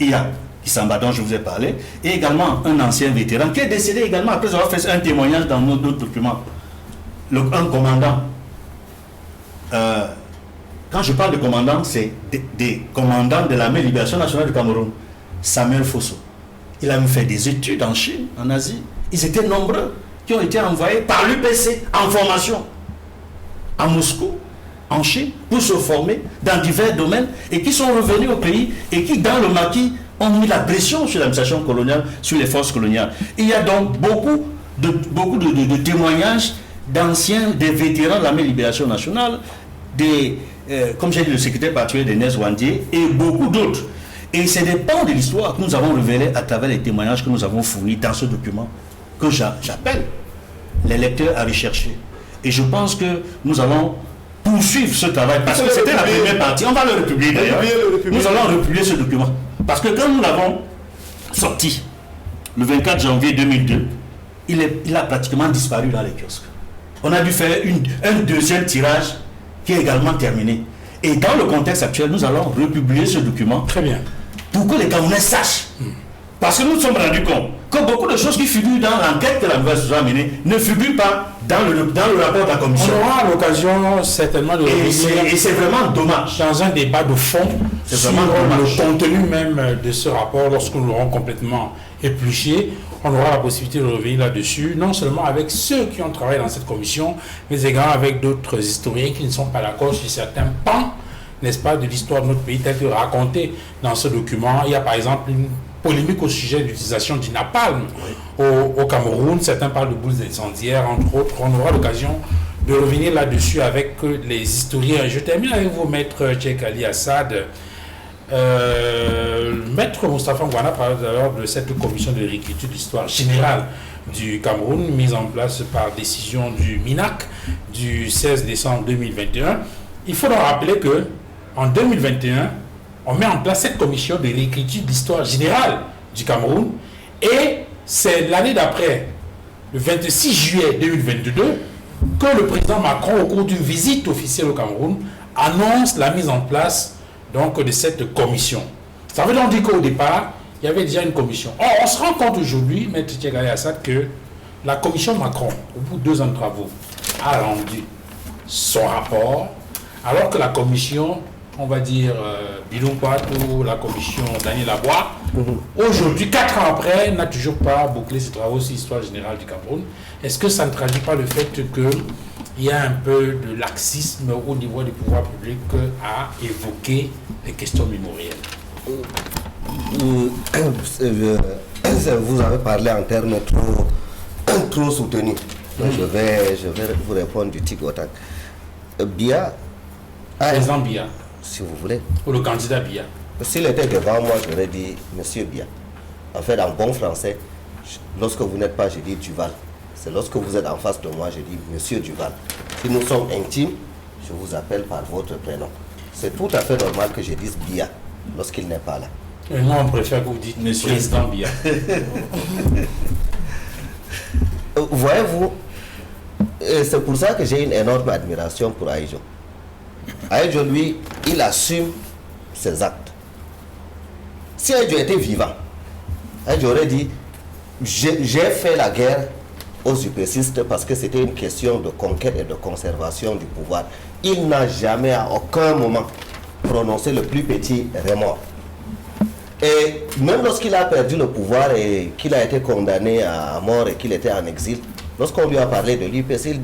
Il y a Kisamba dont je vous ai parlé, et également un ancien vétéran qui est décédé également après avoir fait un témoignage dans nos d'autres documents. Un commandant. Quand je parle de commandant, c'est des commandants de l'Armée de Libération Nationale du Cameroun. Samuel Fosso. Il a même fait des études en Chine, en Asie. Ils étaient nombreux qui ont été envoyés par l'UPC en formation à Moscou, en Chine, pour se former dans divers domaines et qui sont revenus au pays et qui, dans le maquis, ont mis la pression sur l'administration coloniale, sur les forces coloniales. Il y a donc beaucoup de témoignages d'anciens, des vétérans de l'Armée de Libération Nationale, comme j'ai dit, le secrétaire particulier d'Ernest Ouandié et beaucoup d'autres. Et c'est des pans de l'histoire que nous avons révélés à travers les témoignages que nous avons fournis dans ce document que j'appelle les lecteurs à rechercher. Et je pense que nous allons poursuivre ce travail parce que c'était la première partie. On va le republier d'ailleurs. Nous allons republier ce document. Parce que quand nous l'avons sorti le 24 janvier 2002, il a pratiquement disparu dans les kiosques. On a dû faire un deuxième tirage qui est également terminé. Et dans le contexte actuel, nous allons republier ce document. Très bien. Pour que les Camerounais sachent. Parce que nous nous sommes rendus compte que beaucoup de choses qui figurent dans l'enquête que la Nouvelle Expression a menée ne figurent pas dans le rapport de la commission. On aura l'occasion certainement de revenir. Et c'est vraiment dommage. Dans un débat de fond sur le contenu même de ce rapport, lorsque nous l'aurons complètement épluché, on aura la possibilité de revenir là-dessus, non seulement avec ceux qui ont travaillé dans cette commission, mais également avec d'autres historiens qui ne sont pas d'accord sur certains pans, n'est-ce pas, de l'histoire de notre pays, tel que raconté dans ce document. Il y a par exemple une polémique au sujet de l'utilisation du napalm au Cameroun. Certains parlent de boules incendiaires, entre autres. On aura l'occasion de revenir là-dessus avec les historiens. Je termine avec vous, Maître Cheikh Ali Assad. Maître Moustapha Ngouana parlait alors de cette commission de réécriture de l'histoire générale du Cameroun, mise en place par décision du MINAC du 16 décembre 2021. Il faut donc rappeler que en 2021, on met en place cette commission de réécriture de l'histoire générale du Cameroun, et c'est l'année d'après, le 26 juillet 2022, que le président Macron, au cours d'une visite officielle au Cameroun, annonce la mise en place donc de cette commission. Ça veut donc dire qu'au départ, il y avait déjà une commission. Or, on se rend compte aujourd'hui, Maître Cheikh Ali Assad, que la commission Macron, au bout de 2 ans de travaux, a rendu son rapport, alors que la commission, on va dire, Bilumpat ou la commission Daniel Labois, aujourd'hui, 4 ans après, n'a toujours pas bouclé ses travaux sur l'histoire générale du Cameroun. Est-ce que ça ne traduit pas le fait qu'il y a un peu de laxisme au niveau du pouvoir public à évoquer les questions mémorielles? Vous avez parlé en termes trop soutenus. Je vais vous répondre du tic au tac. Biya, Président Biya, si vous voulez. ou le candidat Biya. S'il était devant moi, j'aurais dit Monsieur Biya. En fait, en bon français, lorsque vous n'êtes pas, je dis Duval. C'est lorsque vous êtes en face de moi, je dis Monsieur Duval. Si nous sommes intimes, je vous appelle par votre prénom. C'est tout à fait normal que je dise Biya lorsqu'il n'est pas là. Et moi, on préfère que vous dites Monsieur Président Biya. Voyez-vous, c'est pour ça que j'ai une énorme admiration pour Ahidjo. Ahidjo, lui, il assume ses actes. Si Ahidjo était vivant, Ahidjo aurait dit j'ai fait la guerre aux UPCistes parce que c'était une question de conquête et de conservation du pouvoir. Il n'a jamais à aucun moment prononcé le plus petit remords. Et même lorsqu'il a perdu le pouvoir et qu'il a été condamné à mort et qu'il était en exil, lorsqu'on lui a parlé de l'UPC,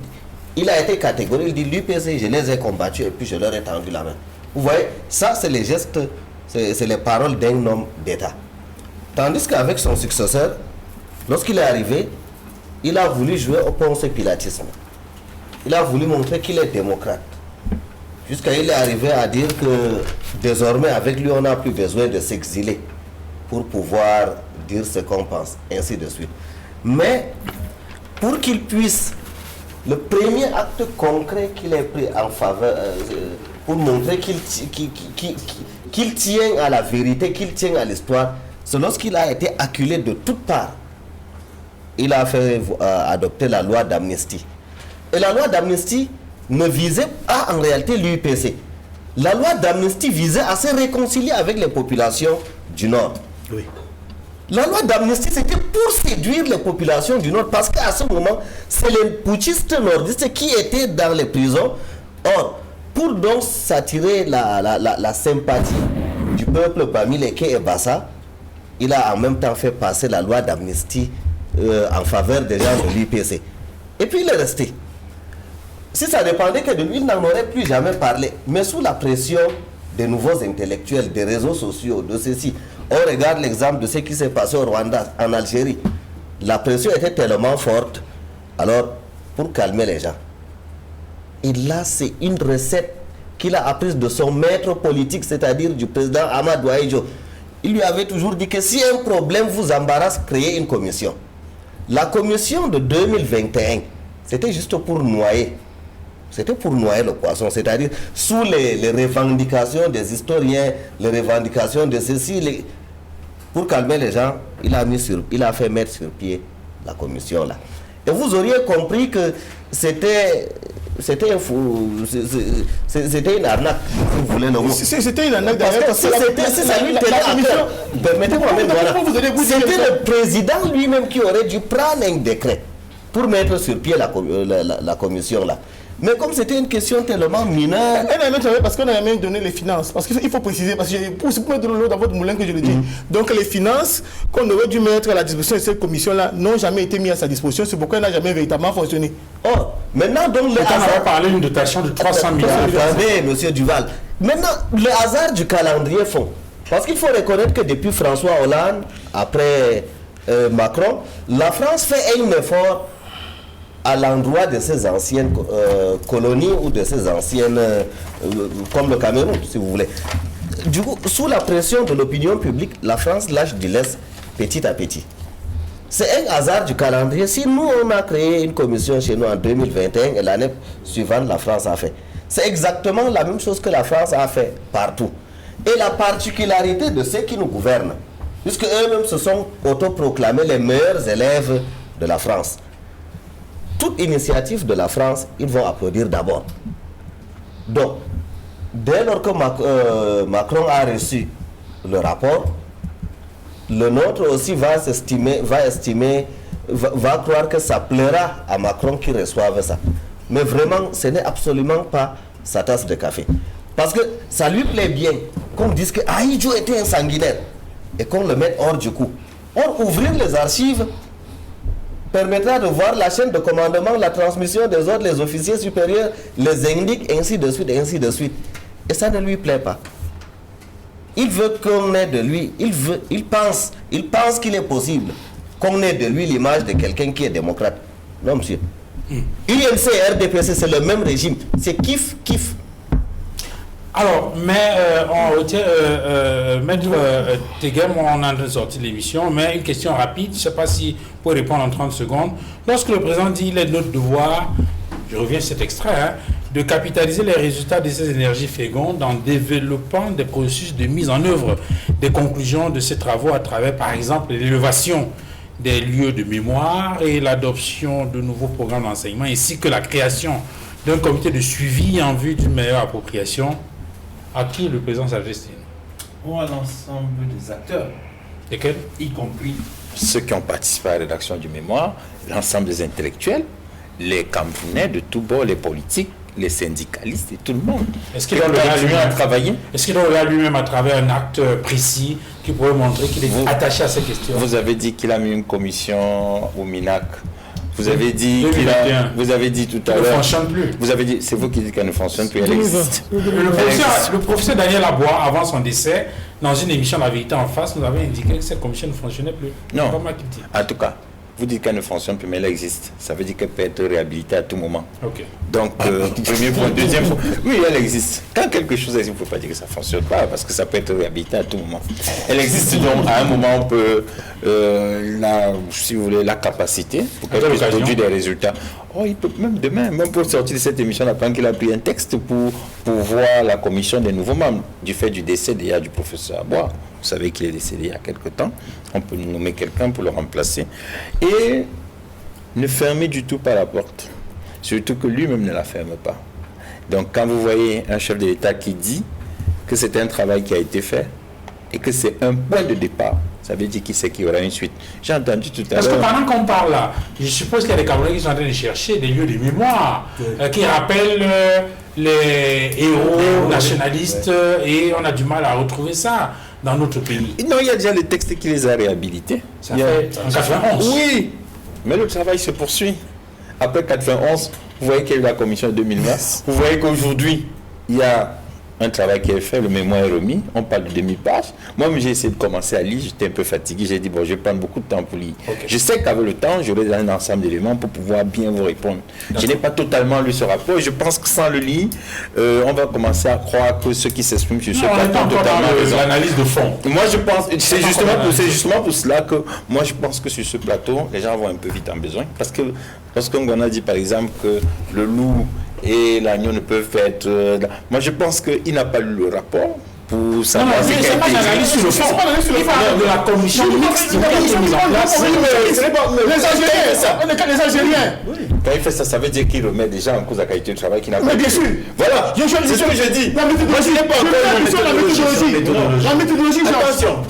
il a été catégorique. Il dit l'UPC, je les ai combattus et puis je leur ai tendu la main. Vous voyez, ça c'est les gestes, c'est les paroles d'un homme d'État. Tandis qu'avec son successeur, lorsqu'il est arrivé, il a voulu jouer au ponce pilatisme. Il a voulu montrer qu'il est démocrate. Jusqu'à il est arrivé à dire que désormais avec lui on n'a plus besoin de s'exiler pour pouvoir dire ce qu'on pense, ainsi de suite. Mais pour qu'il puisse, le premier acte concret qu'il ait pris en faveur, pour montrer qu'il tient à la vérité, qu'il tient à l'histoire, c'est lorsqu'il a été acculé de toutes parts. Il a fait adopter la loi d'amnistie. Et la loi d'amnistie ne visait pas en réalité l'UPC. La loi d'amnistie visait à se réconcilier avec les populations du Nord. Oui. La loi d'amnistie, c'était pour séduire les populations du Nord, parce qu'à ce moment, c'est les putschistes nordistes qui étaient dans les prisons. Or, pour donc s'attirer la sympathie du peuple parmi les Quai et Bassa, il a en même temps fait passer la loi d'amnistie en faveur des gens de l'UPC. Et puis il est resté. Si ça dépendait que de lui, il n'en aurait plus jamais parlé. Mais sous la pression des nouveaux intellectuels, des réseaux sociaux, de ceci, on regarde l'exemple de ce qui s'est passé au Rwanda, en Algérie. La pression était tellement forte. Alors, pour calmer les gens, et là, c'est une recette qu'il a apprise de son maître politique, c'est-à-dire du président Amadou Ahidjo. Il lui avait toujours dit que si un problème vous embarrasse, créez une commission. La commission de 2021, c'était juste pour noyer. C'était pour noyer le poisson, c'est-à-dire sous les revendications des historiens, les revendications de ceci, pour calmer les gens, il a fait mettre sur pied la commission là. Et vous auriez compris que c'était une arnaque, vous voulez le mot. C'était une arnaque d'ailleurs. Parce que ça lui tenait à cœur. Permettez-moi, c'était le président lui-même qui aurait dû prendre un décret pour mettre sur pied la commission là. Mais comme c'était une question tellement mineure... Parce qu'on a même donné les finances. Parce qu'il faut préciser, parce que pour mettre l'eau dans votre moulin que je le dis. Donc les finances qu'on aurait dû mettre à la disposition de cette commission-là n'ont jamais été mises à sa disposition. C'est pourquoi elle n'a jamais véritablement fonctionné. Or, maintenant, donc... On avait parlé d'une dotation de 300 milliards. Attendez, monsieur Duval. Maintenant, le hasard du calendrier fond. Parce qu'il faut reconnaître que depuis François Hollande, après Macron, la France fait un effort à l'endroit de ces anciennes colonies ou de ces anciennes, comme le Cameroun, si vous voulez. Du coup, sous la pression de l'opinion publique, la France lâche du lest petit à petit. C'est un hasard du calendrier. Si nous, on a créé une commission chez nous en 2021 et l'année suivante, la France a fait. C'est exactement la même chose que la France a fait partout. Et la particularité de ceux qui nous gouvernent, puisque eux-mêmes se sont autoproclamés les meilleurs élèves de la France. Toute initiative de la France, ils vont applaudir d'abord. Donc, dès lors que Macron a reçu le rapport, le nôtre aussi va croire que ça plaira à Macron qui reçoive ça. Mais vraiment, ce n'est absolument pas sa tasse de café. Parce que ça lui plaît bien qu'on dise que Ahidjo était un sanguinaire et qu'on le mette hors du coup. Or, ouvrir les archives permettra de voir la chaîne de commandement, la transmission des ordres, les officiers supérieurs, les indiques, ainsi de suite, ainsi de suite. Et ça ne lui plaît pas. Il veut qu'on ait de lui, il pense qu'il est possible qu'on ait de lui l'image de quelqu'un qui est démocrate. Non, monsieur. UNC et RDPC, c'est le même régime. C'est kiff. Alors, mais on retient, Maître Tegem, on a sorti l'émission, mais une question rapide, je ne sais pas si vous pouvez répondre en 30 secondes. Lorsque le président dit il est de notre devoir, je reviens sur cet extrait, de capitaliser les résultats de ces énergies fécondes en développant des processus de mise en œuvre des conclusions de ces travaux à travers, par exemple, l'élévation des lieux de mémoire et l'adoption de nouveaux programmes d'enseignement, ainsi que la création d'un comité de suivi en vue d'une meilleure appropriation. À qui le président s'adresse? Ou à l'ensemble des acteurs. Lesquels? Y compris ceux qui ont participé à la rédaction du mémoire, l'ensemble des intellectuels, les Camerounais de tous bords, les politiques, les syndicalistes et tout le monde. Est-ce qu'il doit le faire travailler? Est-ce qu'il doit le faire lui-même à travers un acte précis qui pourrait montrer qu'il est attaché à ces questions? Vous avez dit qu'il a mis une commission au MINAC. Vous avez dit vous avez dit tout à l'heure. Elle ne fonctionne plus. Vous avez dit, c'est vous qui dites qu'elle ne fonctionne plus. Elle existe. Le professeur Daniel Aboua, avant son décès, dans une émission La Vérité en face, nous avait indiqué que cette commission ne fonctionnait plus. Non. Pas moi qui le dis. En tout cas, vous dites qu'elle ne fonctionne plus, mais elle existe. Ça veut dire qu'elle peut être réhabilitée à tout moment. Ok. Donc, premier point. Deuxième point, oui, elle existe. Quand quelque chose existe, vous ne pouvez pas dire que ça ne fonctionne pas, parce que ça peut être réhabilité à tout moment. Elle existe, donc à un moment, on peut, si vous voulez, la capacité pour qu'elle puisse produire des résultats. Oh, il peut même demain, même pour sortir de cette émission, on apprend qu'il a pris un texte pour voir la commission des nouveaux membres, du fait du décès déjà du professeur Aboua. Vous savez qu'il est décédé il y a quelque temps. On peut nommer quelqu'un pour le remplacer. Et ne fermez du tout pas la porte. Surtout que lui-même ne la ferme pas. Donc quand vous voyez un chef de l'État qui dit que c'est un travail qui a été fait et que c'est un point de départ, ça veut dire qu'il sait qu'il y aura une suite. J'ai entendu tout à l'heure... Parce que pendant qu'on parle là, je suppose qu'il y a des Camerounais qui sont en train de chercher des lieux de mémoire qui rappellent les héros nationalistes et on a du mal à retrouver ça dans notre pays. Non, il y a déjà le texte qui les a réhabilités. Ça fait en 91. Oui, mais le travail se poursuit. Après 91, vous voyez qu'il y a eu la commission de 2009. Vous voyez qu'aujourd'hui, il y a un travail qui est fait, le mémoire est remis, on parle de demi-page. Moi-même, j'ai essayé de commencer à lire, j'étais un peu fatigué, j'ai dit, bon, je vais prendre beaucoup de temps pour lire. Okay. Je sais qu'avec le temps, j'aurai un ensemble d'éléments pour pouvoir bien vous répondre. Je n'ai pas totalement lu ce rapport, je pense que sans le lire, on va commencer à croire que ceux qui s'expriment sur ce plateau ont totalement raison. L'analyse de fond. Moi, je pense, c'est justement pour cela que moi, je pense que sur ce plateau, les gens vont un peu vite en besoin. Parce que lorsqu'on a dit, par exemple, que le loup et l'agneau ne peuvent être... moi, je pense qu'il n'a pas lu le rapport pour savoir... Non, c'est pas l'analyse sur le fond. Il parle de la commission mixte qui a été mise en place. Les Algériens. Quand il fait ça, ça veut dire qu'il remet déjà en cause la qualité du travail qu'il n'a pas. Mais bien sûr. Voilà, c'est ce que je dis. Moi, je n'ai pas encore la méthodologie. Attention,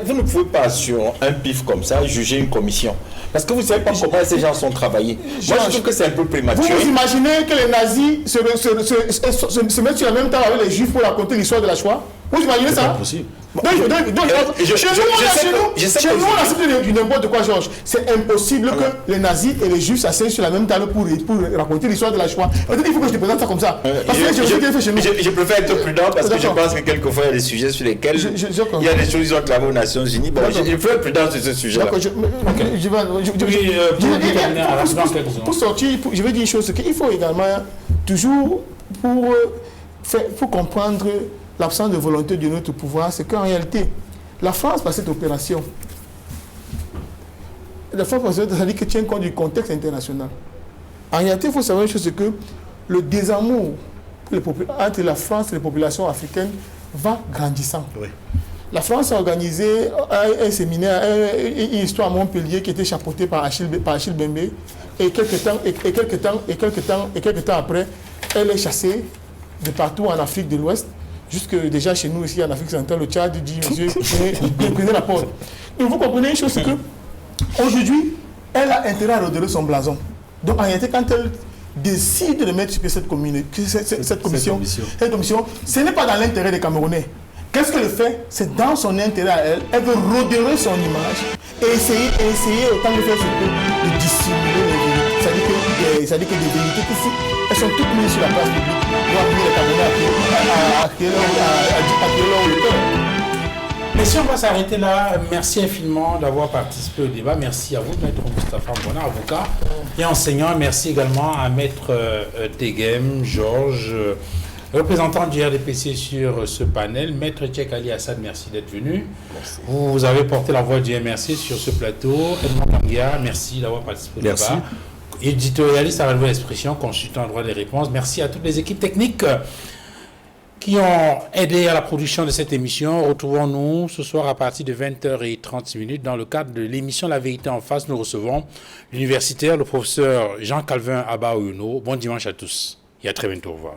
vous ne pouvez pas sur un pif comme ça juger une commission. Parce que vous ne savez pas comment ces gens sont travaillés. Moi, je trouve que c'est un peu prématuré. Vous imaginez que les nazis se mettent sur la même table avec les juifs pour raconter l'histoire de la Shoah? Vous imaginez ça? Possible. Chez nous, on a cité du n'importe quoi, Georges. C'est impossible que les nazis et les juifs s'asseyent sur la même table pour raconter l'histoire de la Shoah. Peut-être qu'il faut que je te présente ça comme ça. Parce que je préfère être prudent parce que je pense que quelquefois il y a des sujets sur lesquels il y a des choses qui sont clamées aux Nations Unies. Bon, je peux être prudent sur ce sujet-là. Pour sortir, je vais dire une chose, qu'il faut également toujours, pour comprendre l'absence de volonté de notre pouvoir, c'est qu'en réalité, la France, par cette opération, ça dit que tient compte du contexte international. En réalité, il faut savoir une chose, c'est que le désamour entre la France et les populations africaines va grandissant. Oui. La France a organisé un séminaire, une histoire à Montpellier qui était chapeautée par Achille Bembe, et quelques temps après, elle est chassée de partout en Afrique de l'Ouest, jusque déjà chez nous ici en Afrique centrale, le Tchad dit monsieur, prenez la porte. Donc vous comprenez une chose, c'est que aujourd'hui, elle a intérêt à redorer son blason. Donc en réalité, quand elle décide de mettre sur cette commission, ce n'est pas dans l'intérêt des Camerounais. Qu'est-ce qu'elle fait? C'est dans son intérêt à elle. Elle veut redorer son image et essayer autant de faire ce que de dissimuler les vérités. C'est-à-dire que des vérités qui, elles sont toutes mises sur la place publique pour amener les Camerounais à créer leur hauteur. Messieurs, on va s'arrêter là. Merci infiniment d'avoir participé au débat. Merci à vous, Maître Moustapha Mbona, avocat et enseignant. Merci également à Maître Tegem, Georges, représentant du RDPC sur ce panel. Maître Tchèque Ali Assad, merci d'être venu. Merci. Vous avez porté la voix du MRC sur ce plateau. Edmond Kangia, merci d'avoir participé au débat. Éditorialiste à la nouvelle expression, consultant en droit des réponses. Merci à toutes les équipes techniques qui ont aidé à la production de cette émission. Retrouvons-nous ce soir à partir de 20h30 dans le cadre de l'émission La Vérité en face. Nous recevons l'universitaire, le professeur Jean-Calvin Abba-Ouno. Bon dimanche à tous et à très bientôt. Au revoir.